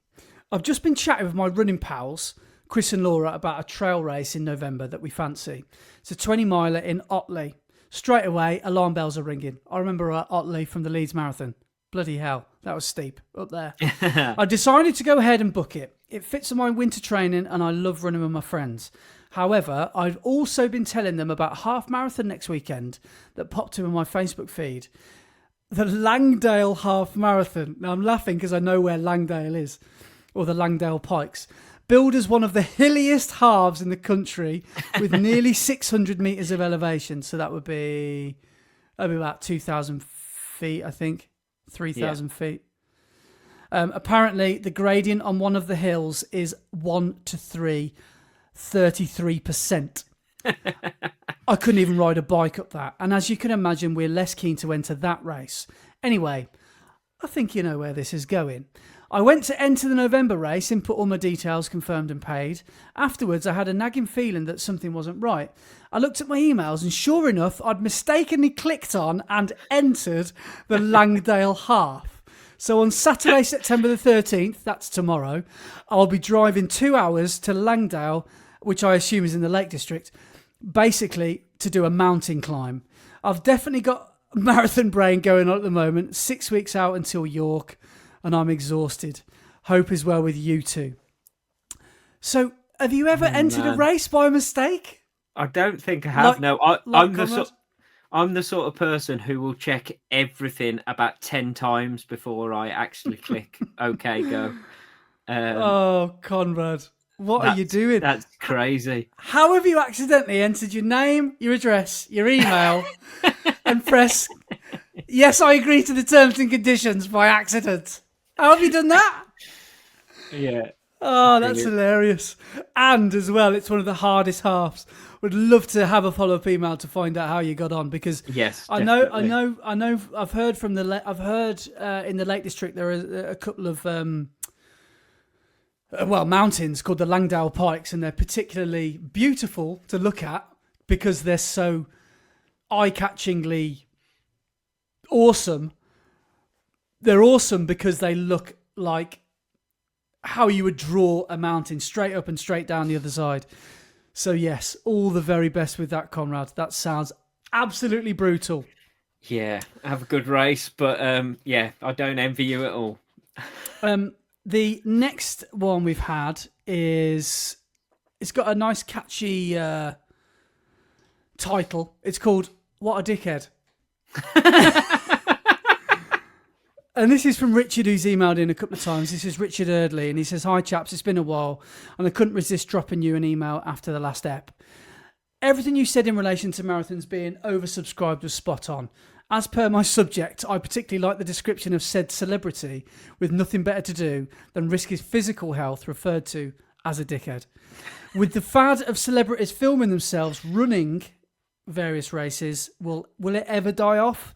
I've just been chatting with my running pals, Chris and Laura, about a trail race in November that we fancy. It's a 20 miler in Otley. Straight away, alarm bells are ringing. I remember Otley from the Leeds Marathon. Bloody hell, that was steep up there. I decided to go ahead and book it. It fits in my winter training and I love running with my friends. However, I've also been telling them about a half marathon next weekend that popped up in my Facebook feed. The Langdale Half Marathon. Now I'm laughing because I know where Langdale is, or the Langdale Pikes. Billed as one of the hilliest halves in the country with nearly 600 metres of elevation. So that would be about 2,000 feet, I think. 3,000 feet. Apparently, the gradient on one of the hills is 1 to 3, 33%. I couldn't even ride a bike up that. And as you can imagine, we're less keen to enter that race. Anyway, I think you know where this is going. I went to enter the November race and put all my details confirmed and paid. Afterwards, I had a nagging feeling that something wasn't right. I looked at my emails and sure enough, I'd mistakenly clicked on and entered the Langdale Half. So on Saturday, September the 13th, that's tomorrow, I'll be driving 2 hours to Langdale, which I assume is in the Lake District, basically to do a mountain climb. I've definitely got marathon brain going on at the moment, 6 weeks out until York, and I'm exhausted. Hope is well with you too. So, have you ever entered a race by mistake? I don't think I have. I'm the sort of person who will check everything about 10 times before I actually click OK, go. Oh, Conrad, what are you doing? That's crazy. How have you accidentally entered your name, your address, your email, and press yes, I agree to the terms and conditions by accident? How have you done that? Yeah. Oh, that's hilarious. And as well, it's one of the hardest halves. Would love to have a follow-up email to find out how you got on, because yes, I know. I've heard in the Lake District there are a couple of mountains called the Langdale Pikes, and they're particularly beautiful to look at because they're so eye-catchingly awesome. They're awesome because they look like how you would draw a mountain, straight up and straight down the other side. So yes, all the very best with that, Conrad. That sounds absolutely brutal. Yeah, have a good race, but yeah, I don't envy you at all. The next one we've had it's got a nice catchy title. It's called What a Dickhead. And this is from Richard, who's emailed in a couple of times. This is Richard Erdley, and he says, hi chaps, it's been a while, and I couldn't resist dropping you an email after the last ep. Everything you said in relation to marathons being oversubscribed was spot on. As per my subject, I particularly like the description of said celebrity with nothing better to do than risk his physical health, referred to as a dickhead. With the fad of celebrities filming themselves running various races, will it ever die off?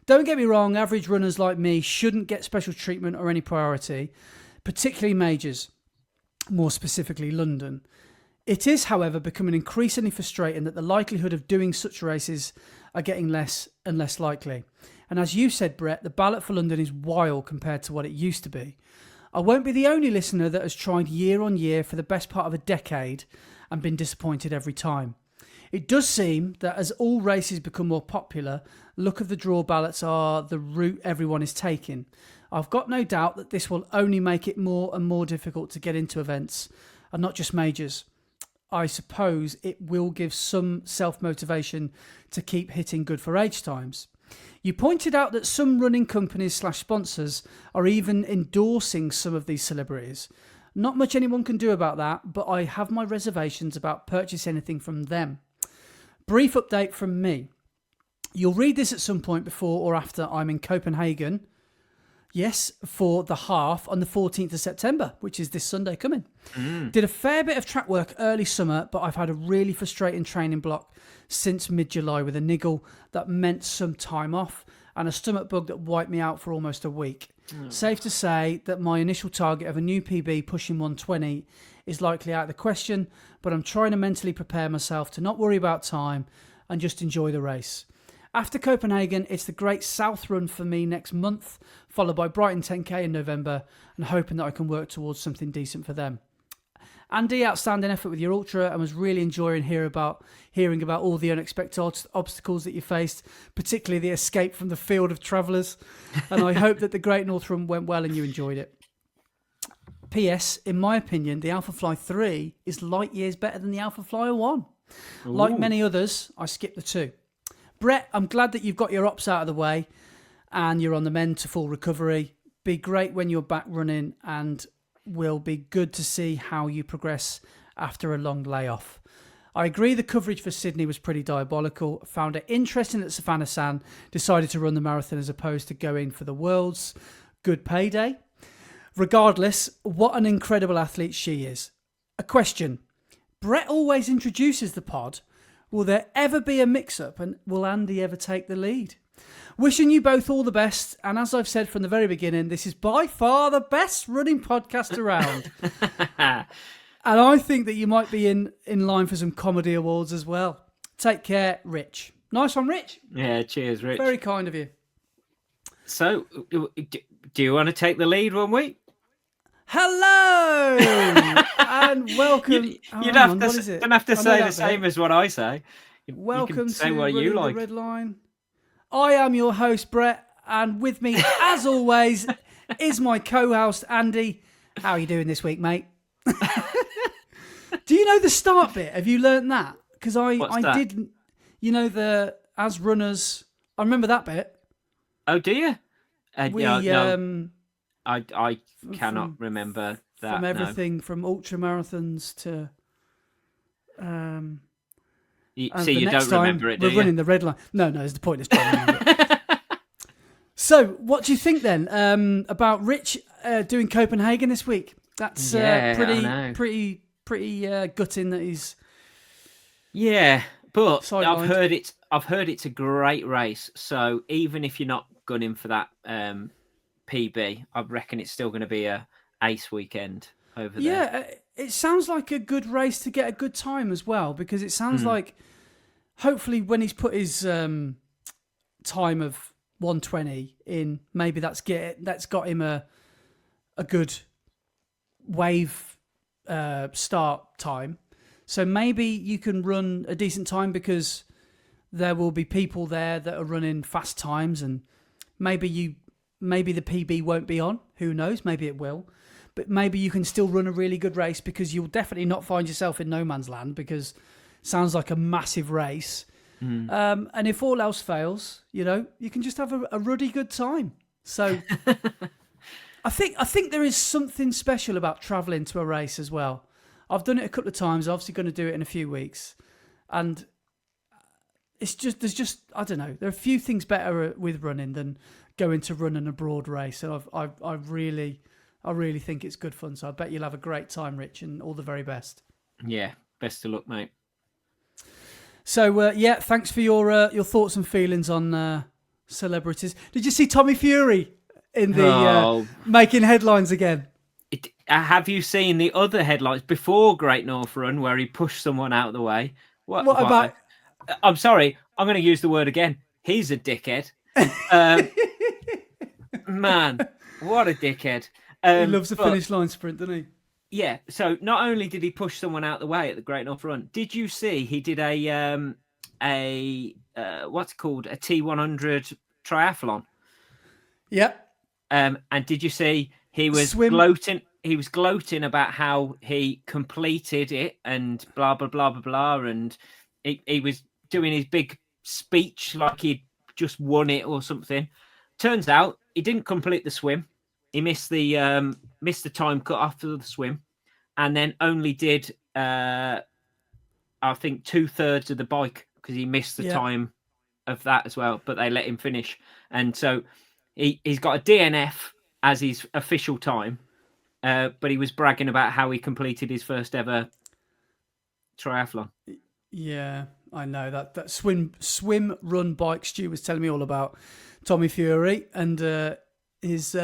Don't get me wrong, average runners like me shouldn't get special treatment or any priority, particularly majors, more specifically London. It is, however, becoming increasingly frustrating that the likelihood of doing such races are getting less and less likely. And as you said, Brett, the ballot for London is wild compared to what it used to be. I won't be the only listener that has tried year on year for the best part of a decade and been disappointed every time. It does seem that as all races become more popular, luck of the draw ballots are the route everyone is taking. I've got no doubt that this will only make it more and more difficult to get into events, and not just majors. I suppose it will give some self-motivation to keep hitting good for age times. You pointed out that some running companies / sponsors are even endorsing some of these celebrities. Not much anyone can do about that, but I have my reservations about purchasing anything from them. Brief update from me. You'll read this at some point before or after I'm in Copenhagen. Yes, for the half on the 14th of September, which is this Sunday coming. Did a fair bit of track work early summer, but I've had a really frustrating training block since mid-July with a niggle that meant some time off and a stomach bug that wiped me out for almost a week. Safe to say that my initial target of a new PB pushing 120 is likely out of the question, but I'm trying to mentally prepare myself to not worry about time and just enjoy the race. After Copenhagen, it's the Great South Run for me next month, followed by Brighton 10K in November, and hoping that I can work towards something decent for them. Andy, outstanding effort with your ultra, and was really enjoying hearing about all the unexpected obstacles that you faced, particularly the escape from the field of travellers. And I hope that the Great North Run went well and you enjoyed it. P.S. In my opinion, the Alpha Fly 3 is light years better than the Alpha Flyer 1. Ooh. Like many others, I skipped the 2. Brett, I'm glad that you've got your ops out of the way and you're on the mend to full recovery. Be great when you're back running and will be good to see how you progress after a long layoff. I agree the coverage for Sydney was pretty diabolical. Found it interesting that Savannah San decided to run the marathon as opposed to going for the Worlds. Good payday. Regardless, what an incredible athlete she is. A question. Brett always introduces the pod. Will there ever be a mix-up and will Andy ever take the lead? Wishing you both all the best. And as I've said from the very beginning, this is by far the best running podcast around. And I think that you might be in line for some comedy awards as well. Take care, Rich. Nice one, Rich. Yeah, cheers, Rich. Very kind of you. So, do you want to take the lead one week? Hello and welcome. You don't have to say the same as what I say. Welcome say to what you like. The Red Line. I am your host, Brett, and with me, as always, is my co-host, Andy. How are you doing this week, mate? Do you know the start bit? Have you learnt that? Because I didn't. You know the as runners. I remember that bit. Oh, do you? No. I cannot remember that. From everything from ultra marathons to. You don't remember it, do you? We're running the red line. No, it's the point. So, what do you think then about Rich doing Copenhagen this week? That's pretty gutting that he's. Yeah, but sidelined. I've heard it's a great race. So even if you're not gunning for that PB, I reckon it's still going to be a ace weekend over there. Yeah, it sounds like a good race to get a good time as well, because it sounds like hopefully when he's put his time of 120 in, maybe that's got him a good wave start time. So maybe you can run a decent time because there will be people there that are running fast times, and maybe the PB won't be on. Who knows? Maybe it will. But maybe you can still run a really good race because you'll definitely not find yourself in no man's land, because it sounds like a massive race. And if all else fails, you can just have a ruddy good time. So I think there is something special about travelling to a race as well. I've done it a couple of times. I'm obviously going to do it in a few weeks. And there's just, I don't know, there are a few things better with running than going to run an abroad race. And I really think it's good fun. So I bet you'll have a great time, Rich, and all the very best. Yeah, best of luck, mate. So, thanks for your thoughts and feelings on celebrities. Did you see Tommy Fury in the making headlines again? Have you seen the other headlines before Great North Run where he pushed someone out of the way? What about? I'm sorry, I'm going to use the word again. He's a dickhead. Man, what a dickhead. He loves a finish line sprint, doesn't he? Yeah, so not only did he push someone out of the way at the Great North Run, did you see he did a what's called a T100 triathlon? Yep. And did you see he was gloating? He was gloating about how he completed it and blah blah blah blah blah, and he was doing his big speech like he'd just won it or something. Turns out he didn't complete the swim. He missed the time cut off of the swim, and then only did I think 2/3 of the bike because he missed the time of that as well, but they let him finish. And so he's got a DNF as his official time, but he was bragging about how he completed his first ever triathlon. Yeah, I know that swim, run, bike. Stu was telling me all about Tommy Fury and his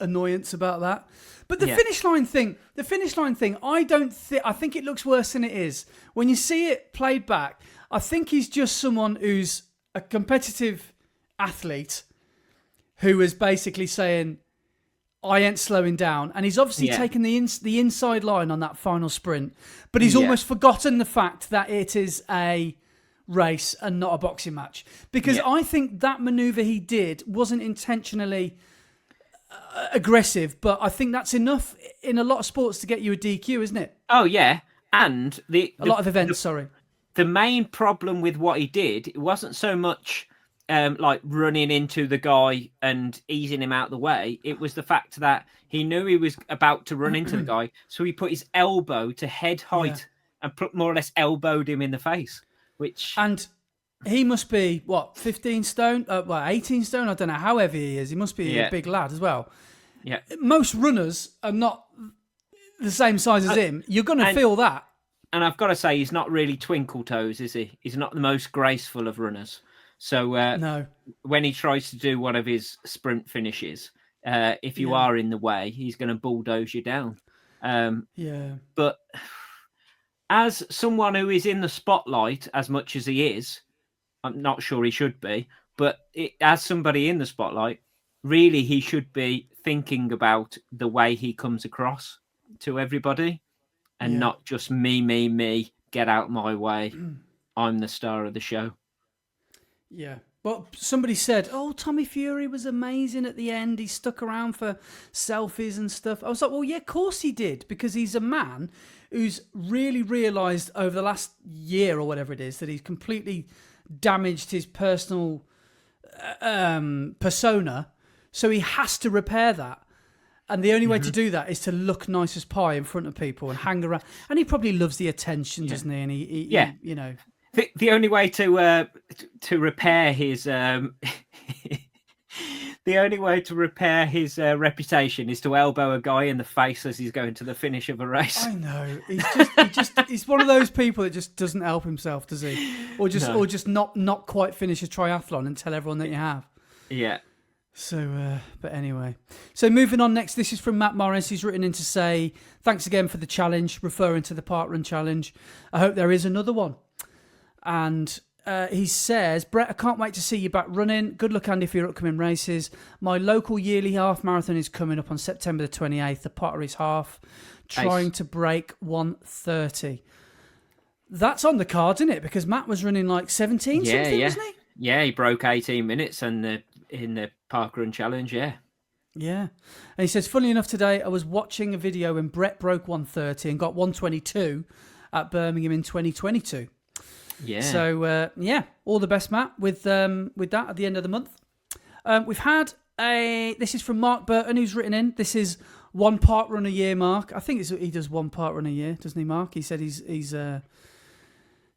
annoyance about that. But the finish line thing, I think it looks worse than it is. When you see it played back, I think he's just someone who's a competitive athlete who is basically saying, I ain't slowing down. And he's obviously taken the inside line on that final sprint, but he's almost forgotten the fact that it is a race and not a boxing match. Because I think that manoeuvre he did wasn't intentionally aggressive, but I think that's enough in a lot of sports to get you a DQ, isn't it? Oh, yeah. And a lot of events, sorry. The main problem with what he did, it wasn't so much like running into the guy and easing him out the way. It was the fact that he knew he was about to run into the guy, so he put his elbow to head height and more or less elbowed him in the face. And he must be, 15 stone? 18 stone? I don't know how heavy he is. He must be a big lad as well. Yeah. Most runners are not the same size as him. You're going to feel that. And I've got to say, he's not really twinkle toes, is he? He's not the most graceful of runners. So no. When he tries to do one of his sprint finishes, if you are in the way, he's going to bulldoze you down. But as someone who is in the spotlight as much as he is, I'm not sure he should be, but as somebody in the spotlight, really he should be thinking about the way he comes across to everybody and not just me, get out my way. I'm the star of the show. Yeah. Well, somebody said, Tommy Fury was amazing at the end. He stuck around for selfies and stuff. I was like, well, yeah, of course he did, because he's a man who's really realised over the last year or whatever it is that he's completely damaged his personal persona. So he has to repair that. And the only way to do that is to look nice as pie in front of people and hang around. And he probably loves the attention, doesn't he? And he you know. The only way to repair his reputation is to elbow a guy in the face as he's going to the finish of a race. I know. He's one of those people that just doesn't help himself, does he? Or just not quite finish a triathlon and tell everyone that you have. Yeah. So, but anyway. So moving on next, this is from Matt Morris. He's written in to say, thanks again for the challenge, referring to the Parkrun challenge. I hope there is another one. And he says, Brett, I can't wait to see you back running. Good luck, Andy, for your upcoming races. My local yearly half marathon is coming up on September the 28th, the Potteries Half, trying to break 1:30. That's on the cards, isn't it? Because Matt was running like 17 something, wasn't he? Yeah, he broke 18 minutes in the Parkrun challenge, Yeah. And he says, funny enough, today I was watching a video when Brett broke 1:30 and got 1:22 at Birmingham in 2022. Yeah. So, all the best, Matt, with that at the end of the month. We've had this is from Mark Burton, who's written in. This is one Parkrun a year, Mark. I think he does one Parkrun a year, doesn't he, Mark? He said he's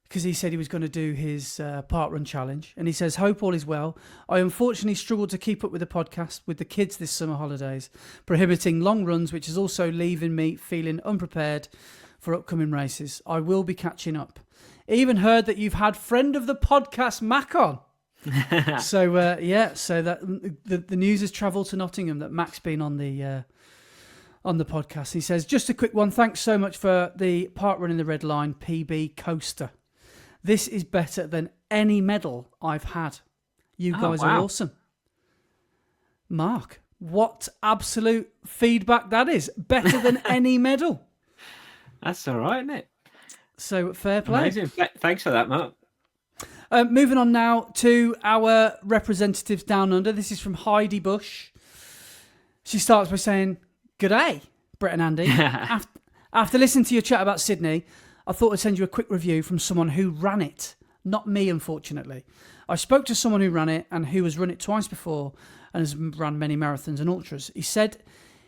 because he said he was going to do his Parkrun challenge. And he says, hope all is well. I unfortunately struggled to keep up with the podcast with the kids this summer holidays, prohibiting long runs, which is also leaving me feeling unprepared for upcoming races. I will be catching up. Even heard that you've had friend of the podcast, Mac, on. So that the news has travelled to Nottingham that Mac's been on the podcast. He says, just a quick one. Thanks so much for the Parkrun in the Red Line PB coaster. This is better than any medal I've had. You guys are awesome. Mark, what absolute feedback that is. Better than any medal. That's all right, isn't it? So fair play. Amazing. Thanks for that, Mark. Moving on now to our representatives down under. This is from Heidi Bush. She starts by saying, "G'day, Brett and Andy. After listening to your chat about Sydney, I thought I'd send you a quick review from someone who ran it. Not me, unfortunately. I spoke to someone who ran it and who has run it twice before and has run many marathons and ultras. He said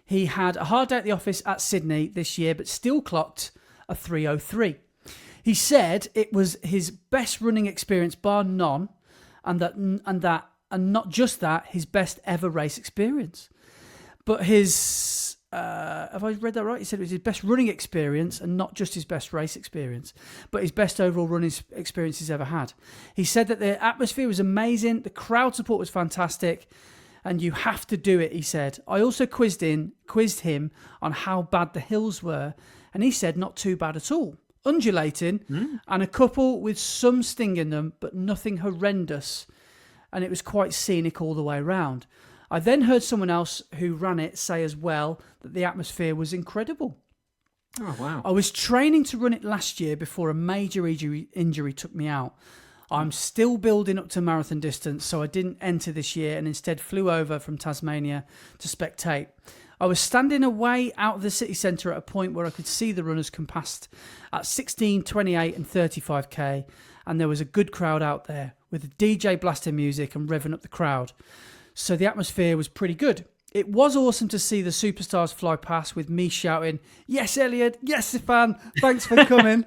he had a hard day at the office at Sydney this year, but still clocked a 3:03. He said it was his best running experience, bar none, and not just that, his best ever race experience. But his, have I read that right? He said it was his best running experience and not just his best race experience, but his best overall running experience he's ever had. He said that the atmosphere was amazing, the crowd support was fantastic, and you have to do it, he said. I also quizzed him on how bad the hills were, and he said not too bad at all. Undulating, and a couple with some sting in them, but nothing horrendous, and it was quite scenic all the way around. I then heard someone else who ran it say as well that the atmosphere was incredible. Oh, wow. I was training to run it last year before a major injury took me out. I'm still building up to marathon distance, so I didn't enter this year and instead flew over from Tasmania to spectate. I was standing away out of the city centre at a point where I could see the runners come past at 16, 28 and 35k, and there was a good crowd out there with a DJ blasting music and revving up the crowd. So the atmosphere was pretty good. It was awesome to see the superstars fly past with me shouting, "Yes, Elliot! Yes, Stefan! Thanks for coming!"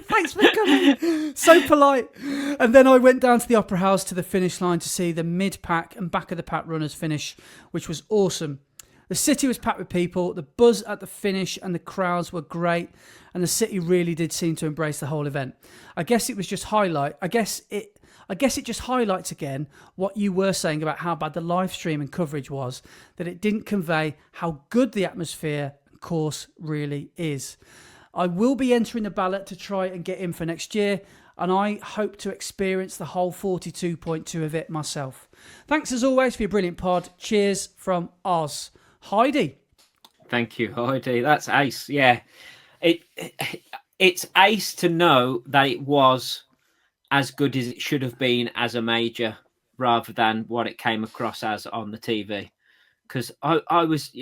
Thanks for coming. So polite. And then I went down to the Opera House to the finish line to see the mid-pack and back of the pack runners finish, which was awesome. The city was packed with people. The buzz at the finish and the crowds were great, and the city really did seem to embrace the whole event. I guess it just highlights again what you were saying about how bad the live stream and coverage was, that it didn't convey how good the atmosphere and course really is. I will be entering the ballot to try and get in for next year, and I hope to experience the whole 42.2 of it myself. Thanks as always for your brilliant pod. Cheers from Oz. Heidi. Thank you, Heidi. That's ace. Yeah. It's ace to know that it was as good as it should have been as a major rather than what it came across as on the TV. Because I was,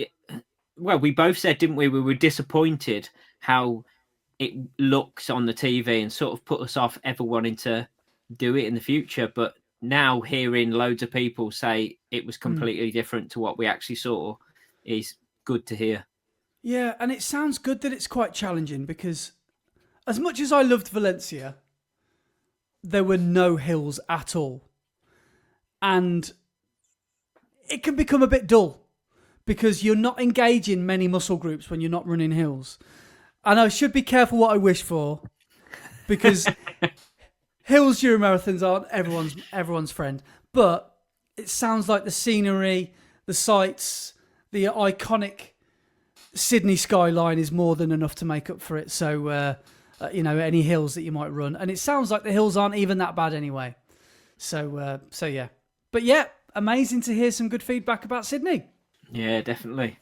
well, we both said, didn't we? We were disappointed how it looks on the TV and sort of put us off ever wanting to do it in the future. But now hearing loads of people say it was completely different to what we actually saw is good to hear. Yeah, and it sounds good that it's quite challenging, because as much as I loved Valencia, there were no hills at all. And it can become a bit dull because you're not engaging many muscle groups when you're not running hills. And I should be careful what I wish for, because hills during marathons aren't everyone's friend. But it sounds like the scenery, the sights, the iconic Sydney skyline is more than enough to make up for it. So, any hills that you might run. And it sounds like the hills aren't even that bad anyway. So yeah. But yeah, amazing to hear some good feedback about Sydney. Yeah, definitely.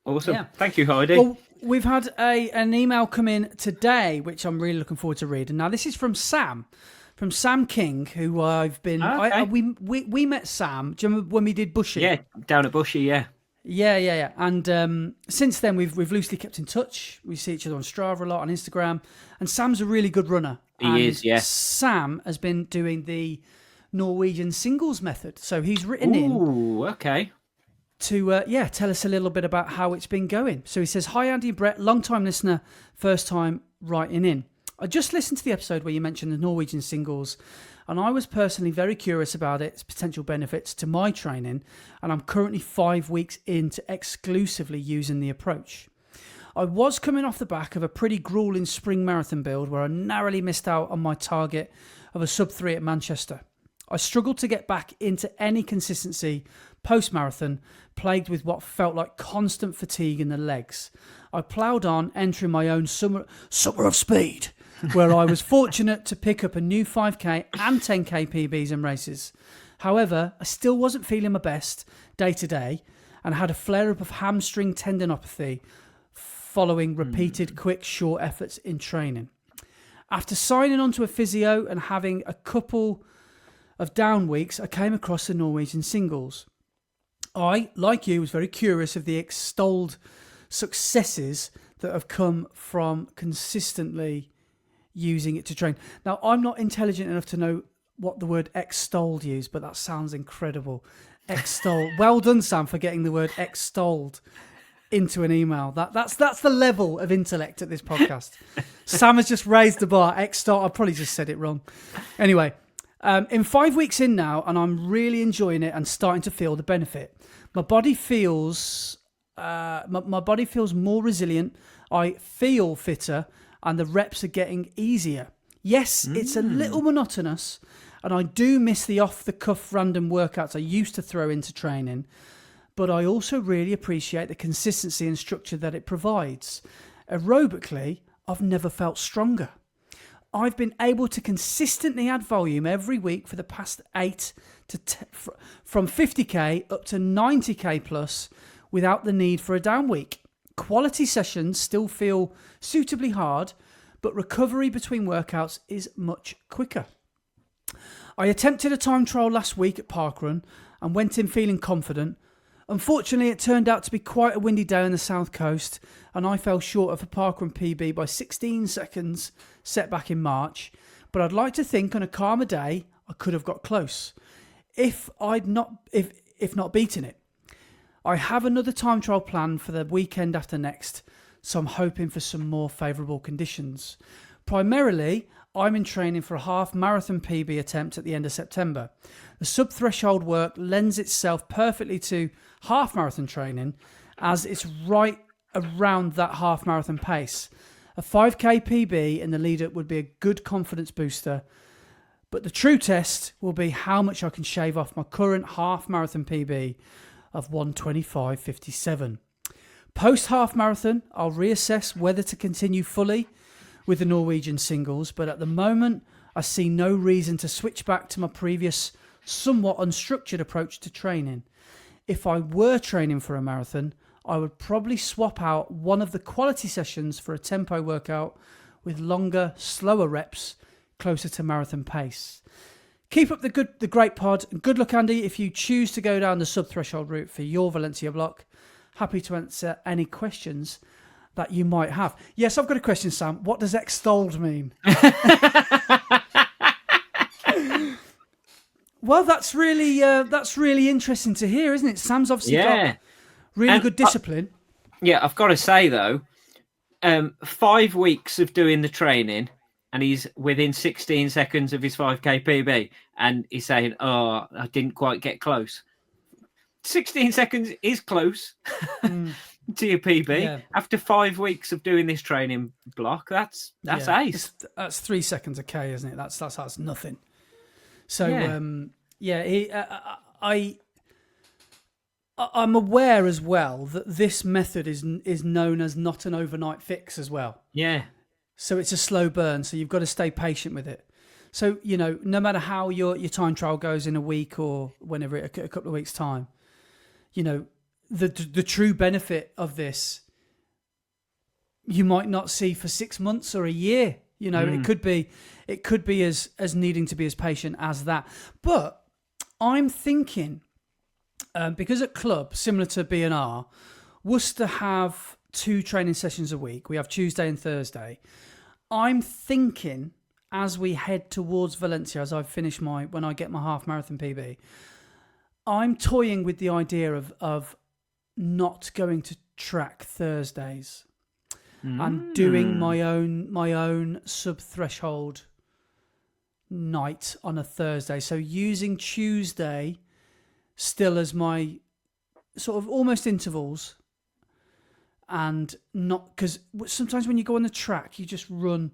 Awesome. Yeah. Thank you, Heidi. Well, we've had an email come in today, which I'm really looking forward to reading. Now, this is from Sam King, who I've been... Okay. We met Sam. Do you remember when we did Bushy? Yeah, down at Bushy, yeah. Yeah. And since then, we've loosely kept in touch. We see each other on Strava a lot, on Instagram. And Sam's a really good runner. He is, yeah. Sam has been doing the Norwegian singles method. So he's written in... Ooh, okay. To tell us a little bit about how it's been going. So he says, "Hi Andy and Brett, long-time listener, first time writing in. I just listened to the episode where you mentioned the Norwegian singles, and I was personally very curious about its potential benefits to my training, and I'm currently 5 weeks into exclusively using the approach. I was coming off the back of a pretty grueling spring marathon build where I narrowly missed out on my target of a sub-3 at Manchester. I struggled to get back into any consistency post-marathon, plagued with what felt like constant fatigue in the legs. I ploughed on, entering my own summer of speed, where I was fortunate to pick up a new 5k and 10k PBs and races. However, I still wasn't feeling my best day to day and had a flare-up of hamstring tendinopathy following repeated quick, short efforts in training. After signing on to a physio and having a couple of down weeks, I came across the Norwegian singles. I, like you, was very curious of the extolled successes that have come from consistently using it to train. Now, I'm not intelligent enough to know what the word extolled is, but that sounds incredible. Extolled. Well done, Sam, for getting the word extolled into an email. That's the level of intellect at this podcast. Sam has just raised the bar. Extol. I probably just said it wrong. Anyway, In 5 weeks in now, and I'm really enjoying it and starting to feel the benefit. My body feels my body feels more resilient. I feel fitter, and the reps are getting easier. Yes, it's a little monotonous, and I do miss the off-the-cuff random workouts I used to throw into training, but I also really appreciate the consistency and structure that it provides. Aerobically, I've never felt stronger. I've been able to consistently add volume every week for the past 8 to from 50k up to 90k plus without the need for a down week. Quality sessions still feel suitably hard, but recovery between workouts is much quicker. I attempted a time trial last week at Parkrun and went in feeling confident. Unfortunately, it turned out to be quite a windy day on the south coast, and I fell short of a Parkrun PB by 16 seconds set back in March. But I'd like to think on a calmer day, I could have got close, if not beaten it. I have another time trial planned for the weekend after next, so I'm hoping for some more favourable conditions. Primarily, I'm in training for a half marathon PB attempt at the end of September. The sub-threshold work lends itself perfectly to half marathon training, as it's right around that half marathon pace. A 5k PB in the lead-up would be a good confidence booster, but the true test will be how much I can shave off my current half marathon PB of 1:25:57. Post half marathon, I'll reassess whether to continue fully with the Norwegian singles, but at the moment, I see no reason to switch back to my previous, somewhat unstructured approach to training. If I were training for a marathon, I would probably swap out one of the quality sessions for a tempo workout with longer, slower reps closer to marathon pace. Keep up the great pod, and good luck, Andy, if you choose to go down the sub-threshold route for your Valencia block. Happy to answer any questions that you might have. Yes, I've got a question, Sam. What does extolled mean? Well, that's really interesting to hear, isn't it? Sam's obviously got really good discipline. I've got to say though, 5 weeks of doing the training, and he's within 16 seconds of his 5k PB, and he's saying, "Oh, I didn't quite get close." 16 seconds is close to your PB. Yeah. After 5 weeks of doing this training block, that's ace. That's 3 seconds a K, isn't it? That's nothing. So I'm aware as well that this method is known as not an overnight fix as well. Yeah. So it's a slow burn. So you've got to stay patient with it. So, no matter how your time trial goes in a week or whenever, a couple of weeks' time, the true benefit of this, you might not see for 6 months or a year. It could be as needing to be as patient as that. But I'm thinking, because at club, similar to B&R, Worcester have 2 training sessions a week. We have Tuesday and Thursday. I'm thinking, as we head towards Valencia, as I finish when I get my half marathon PB, I'm toying with the idea of not going to track Thursdays and doing my own sub-threshold night on a Thursday. So using Tuesday still as my sort of almost intervals, and not, because sometimes when you go on the track, you just run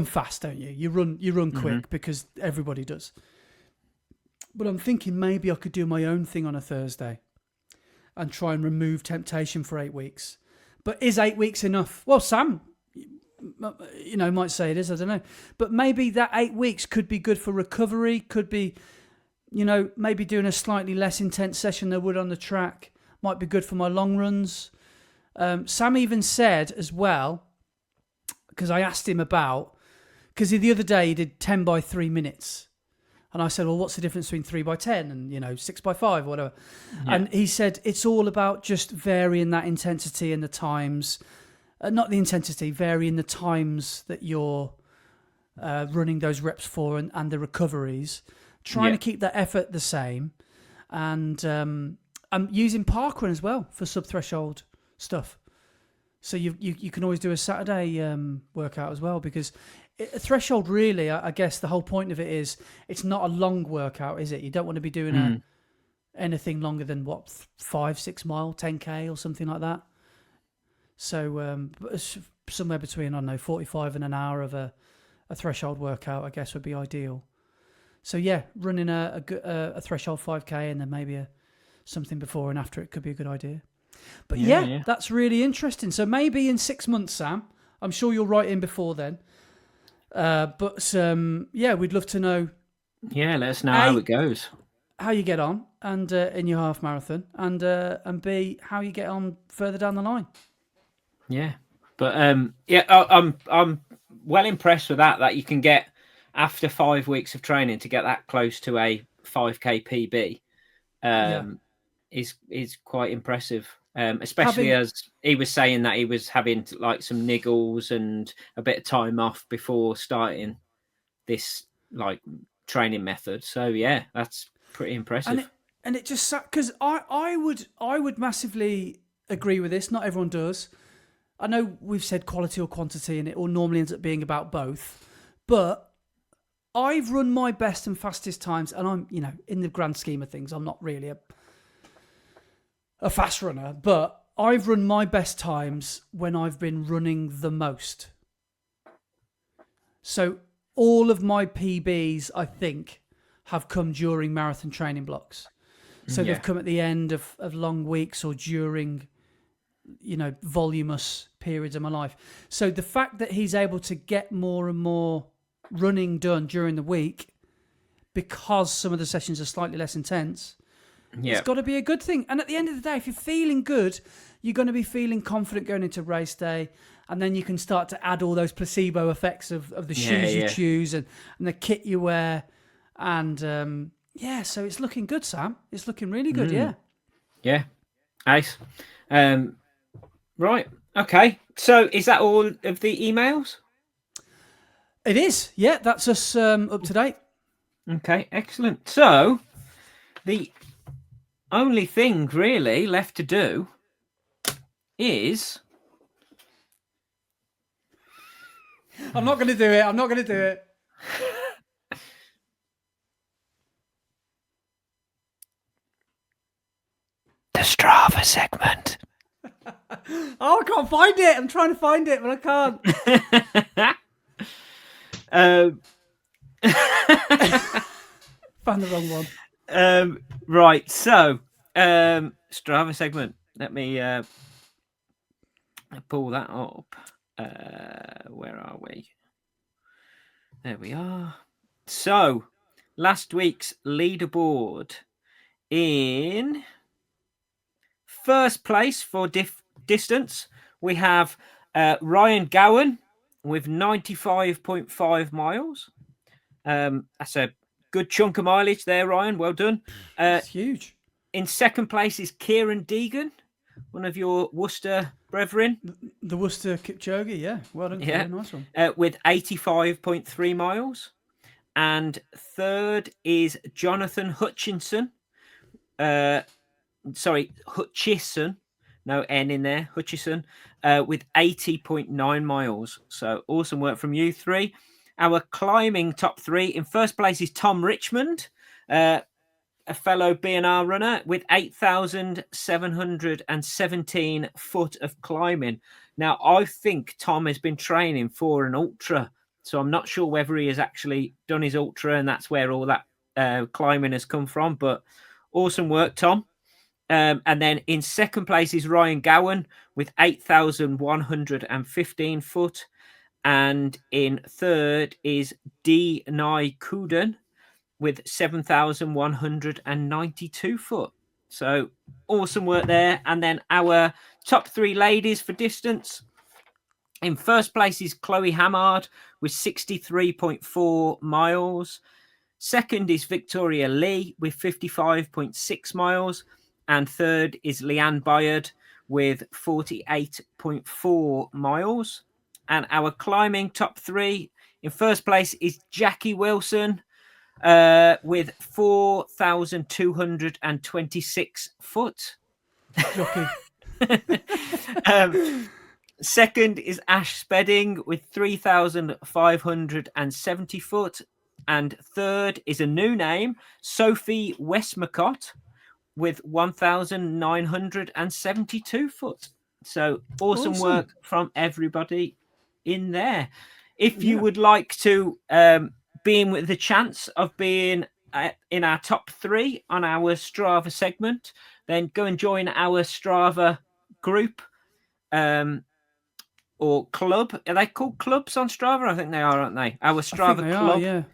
fast, don't you? You run quick because everybody does. But I'm thinking maybe I could do my own thing on a Thursday and try and remove temptation for 8 weeks. But is 8 weeks enough? Well, Sam, might say it is, I don't know. But maybe that 8 weeks could be good for recovery, could be, maybe doing a slightly less intense session than I would on the track, might be good for my long runs. Sam even said as well, because I asked him because the other day he did 10 by 3 minutes. And I said, well, what's the difference between 3 by 10 and, 6 by 5 or whatever? Yeah. And he said, it's all about just varying that intensity and the times, not the intensity, varying the times that you're running those reps for and the recoveries, trying to keep that effort the same. And I'm using Parkrun as well for sub-threshold stuff. So you can always do a Saturday workout as well, because a threshold, really, I guess the whole point of it is it's not a long workout, is it? You don't want to be doing anything longer than 5-6 mile, 10K or something like that. So somewhere between, I don't know, 45 and an hour of a threshold workout, I guess, would be ideal. So yeah, running a threshold 5K and then maybe something before and after it could be a good idea. But yeah, that's really interesting. So maybe in 6 months, Sam, I'm sure you'll write in before then. But we'd love to know. Yeah, let us know how it goes. How you get on, and in your half marathon, and B, how you get on further down the line. Yeah, but I'm well impressed with that you can get after 5 weeks of training to get that close to a 5K PB. Is quite impressive. Especially as he was saying that he was having like some niggles and a bit of time off before starting this like training method. So yeah, that's pretty impressive. And it just because I would massively agree with this. Not everyone does. I know we've said quality or quantity, and it all normally ends up being about both. But I've run my best and fastest times, and I'm, in the grand scheme of things, I'm not really a fast runner, but I've run my best times when I've been running the most. So all of my PBs, I think, have come during marathon training blocks. So they've come at the end of long weeks or during, voluminous periods of my life. So the fact that he's able to get more and more running done during the week because some of the sessions are slightly less intense, it's got to be a good thing. And at the end of the day, if you're feeling good, you're going to be feeling confident going into race day. And then you can start to add all those placebo effects of the shoes you choose and the kit you wear. And so it's looking good, Sam. It's looking really good, Yeah. Nice. Right. Okay. So is that all of the emails? It is. Yeah, that's us up to date. Okay, excellent. So the only thing really left to do is... I'm not going to do it. The Strava segment. I can't find it. I'm trying to find it, but I can't. Found the wrong one. Right, so Strava segment. Let me pull that up. Where are we? There we are. So, last week's leaderboard. In first place for distance, we have Ryan Gowan with 95.5 miles. That's a good chunk of mileage there, Ryan. Well done. It's huge. In second place is Kieran Deegan, one of your Worcester brethren. The Worcester Kipchoge, yeah. Well done, Kieran. Nice one. With 85.3 miles. And third is Jonathan Hutchinson. Hutchison. No N in there. Hutchison. With 80.9 miles. So awesome work from you three. Our climbing top three. In first place is Tom Richmond, a fellow B&R runner with 8,717 foot of climbing. Now, I think Tom has been training for an ultra. So I'm not sure whether he has actually done his ultra and that's where all that climbing has come from. But awesome work, Tom. And then in second place is Ryan Gowan with 8,115 foot. And in third is D. Nye Kuden with 7,192 foot. So awesome work there. And then our top three ladies for distance. In first place is Chloe Hamard with 63.4 miles. Second is Victoria Lee with 55.6 miles. And third is Leanne Byard with 48.4 miles. And our climbing top three. In first place is Jackie Wilson with 4,226 foot. Second is Ash Spedding with 3,570 foot. And third is a new name, Sophie Westmacott, with 1,972 foot. So awesome work from everybody in there. If you would like to be in with the chance of being in our top 3 on our Strava segment, then go and join our Strava group or club. Are they called clubs on Strava? I think they are, aren't they? Our Strava club.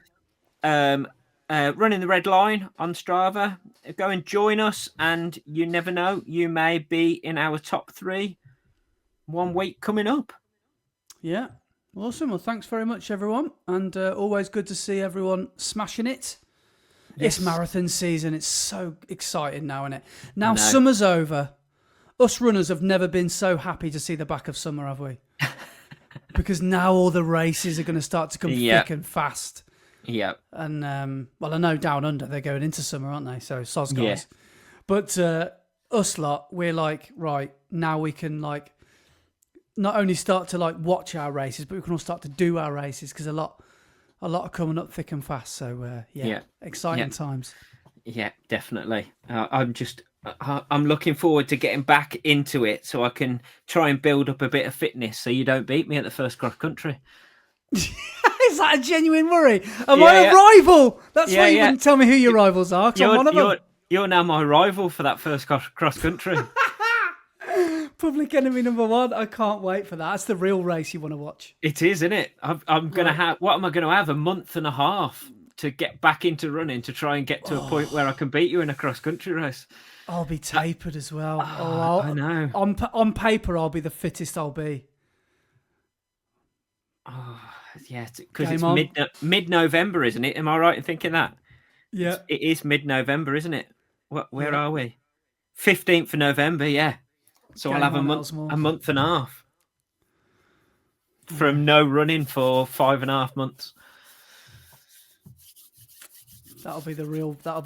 Running the red line on Strava. Go and join us, and you never know, you may be in our top 3 1 week coming up. Yeah, awesome. Well, thanks very much, everyone, and always good to see everyone smashing it. Yes. It's marathon season. It's so exciting now, isn't it? Now summer's over. Us runners have never been so happy to see the back of summer, have we? Because now all the races are going to start to come thick and fast. Yeah. And, well, I know down under, they're going into summer, aren't they? So, soz guys. Yeah. But us lot, we're like, right, now we can, like, not only start to, like, watch our races, but we can all start to do our races because a lot are coming up thick and fast. So, exciting times. Yeah, definitely. I'm looking forward to getting back into it so I can try and build up a bit of fitness so you don't beat me at the first cross country. Is that a genuine worry? Am I a rival? That's why you didn't tell me who your rivals are. I'm one of them. You're now my rival for that first cross country. Public enemy number 1. I can't wait for that. That's the real race you want to watch. It is, isn't it? I'm going to have. What am I going to have? A month and a half to get back into running to try and get to a point where I can beat you in a cross country race. I'll be tapered as well. I know. On paper, I'll be the fittest I'll be. Oh, yeah, because it's mid-November, isn't it? Am I right in thinking that? Yeah. It is mid-November, isn't it? Where are we? 15th of November, yeah. So I'll have a month and a half from no running for 5.5 months. That'll be the real battle.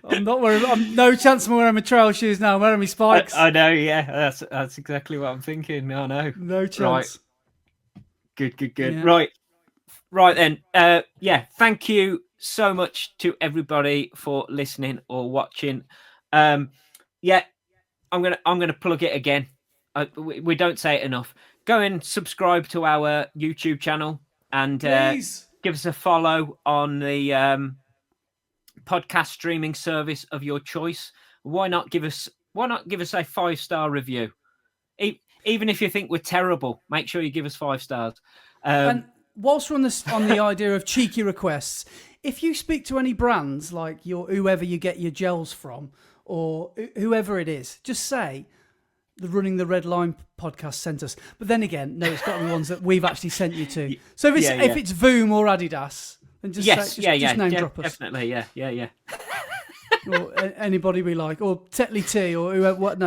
I'm not wearing. I'm no chance of wearing my trail shoes now. I'm wearing my spikes. I know. Yeah, that's exactly what I'm thinking. I know. No chance. Right. Good. Yeah. Right then. Thank you so much to everybody for listening or watching. I'm gonna plug it again. We don't say it enough. Go and subscribe to our YouTube channel and give us a follow on the podcast streaming service of your choice. Why not give us a 5-star review? Even if you think we're terrible, make sure you give us 5 stars. And whilst we're on the idea of cheeky requests, if you speak to any brands like whoever you get your gels from or whoever it is, just say the Running the Red Line podcast sent us. But then again, no, it's got to be ones that we've actually sent you to. So if it's Voom or Adidas, and just name drop us. Definitely, yeah. Or anybody we like, or Tetley Tea, or whoever. What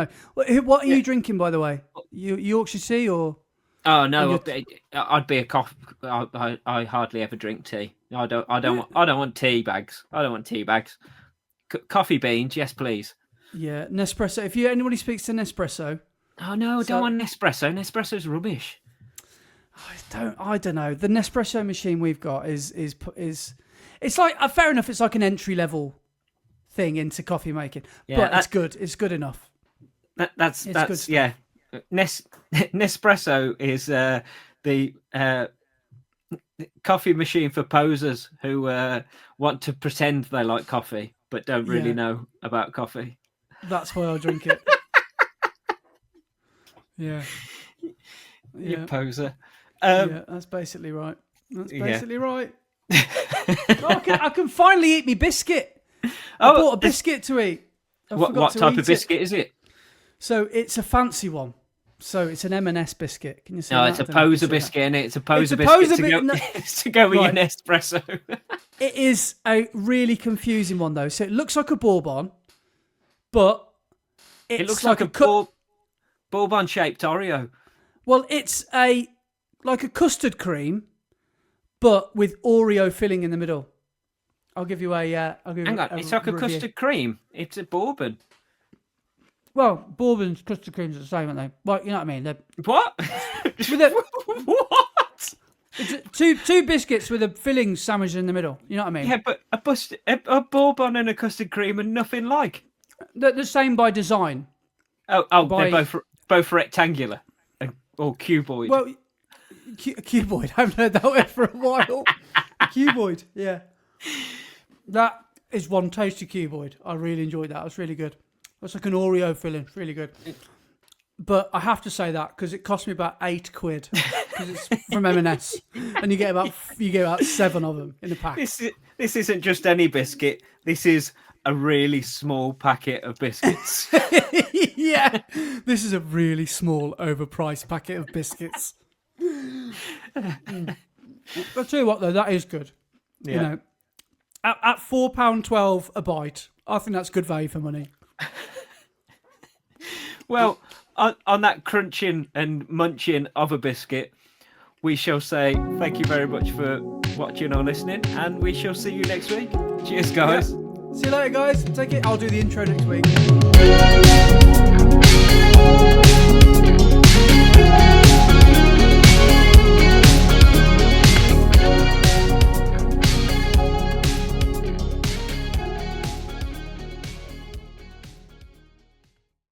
are you drinking, by the way? Yorkshire tea, or? Oh no, I'd be a coffee. I hardly ever drink tea. I don't want tea bags. I don't want tea bags. Coffee beans, yes, please. Yeah, Nespresso. If anybody speaks to Nespresso. Oh no, I don't want Nespresso. Nespresso's rubbish. I don't know. The Nespresso machine we've got is it's like fair enough. It's like an entry level thing into coffee making, but it's good. It's good enough. That's yeah. Nespresso is the coffee machine for posers who want to pretend they like coffee but don't really know about coffee. That's why I drink it. Yeah. You poser. That's basically right. Right. I can finally eat my biscuit. I bought a biscuit to eat. What type of biscuit is it? So it's a fancy one. So it's an M&S biscuit. Can you see? No, it's a poser biscuit, and it's a poser biscuit to go with your Nespresso. It is a really confusing one though. So it looks like a bourbon, but it looks like a bourbon shaped Oreo. Well, it's like a custard cream, but with Oreo filling in the middle. I'll give you a. Hang on, it's like a custard cream. It's a bourbon. Well, bourbons, custard creams are the same, aren't they? Well, you know what I mean. They're, What? What? it's two biscuits with a filling sandwich in the middle. You know what I mean? Yeah, but a bourbon and a custard cream are nothing like. They're the same by design. They're both rectangular or cuboid. Well, cuboid. I haven't heard that word for a while. Cuboid, yeah. That is one tasty cuboid. I really enjoyed that. It was really good. It's like an Oreo filling. It's really good. But I have to say that because it cost me about £8 because it's from M&S, and you get about 7 of them in a pack. This isn't just any biscuit. This is a really small packet of biscuits. Yeah, this is a really small, overpriced packet of biscuits. I'll tell you what, though, that is good. Yeah. You know, at £4.12 a bite, I think that's good value for money. Well, on that crunching and munching of a biscuit, we shall say thank you very much for watching or listening, and we shall see you next week. Cheers, guys. Yeah. See you later, guys. Take it. I'll do the intro next week.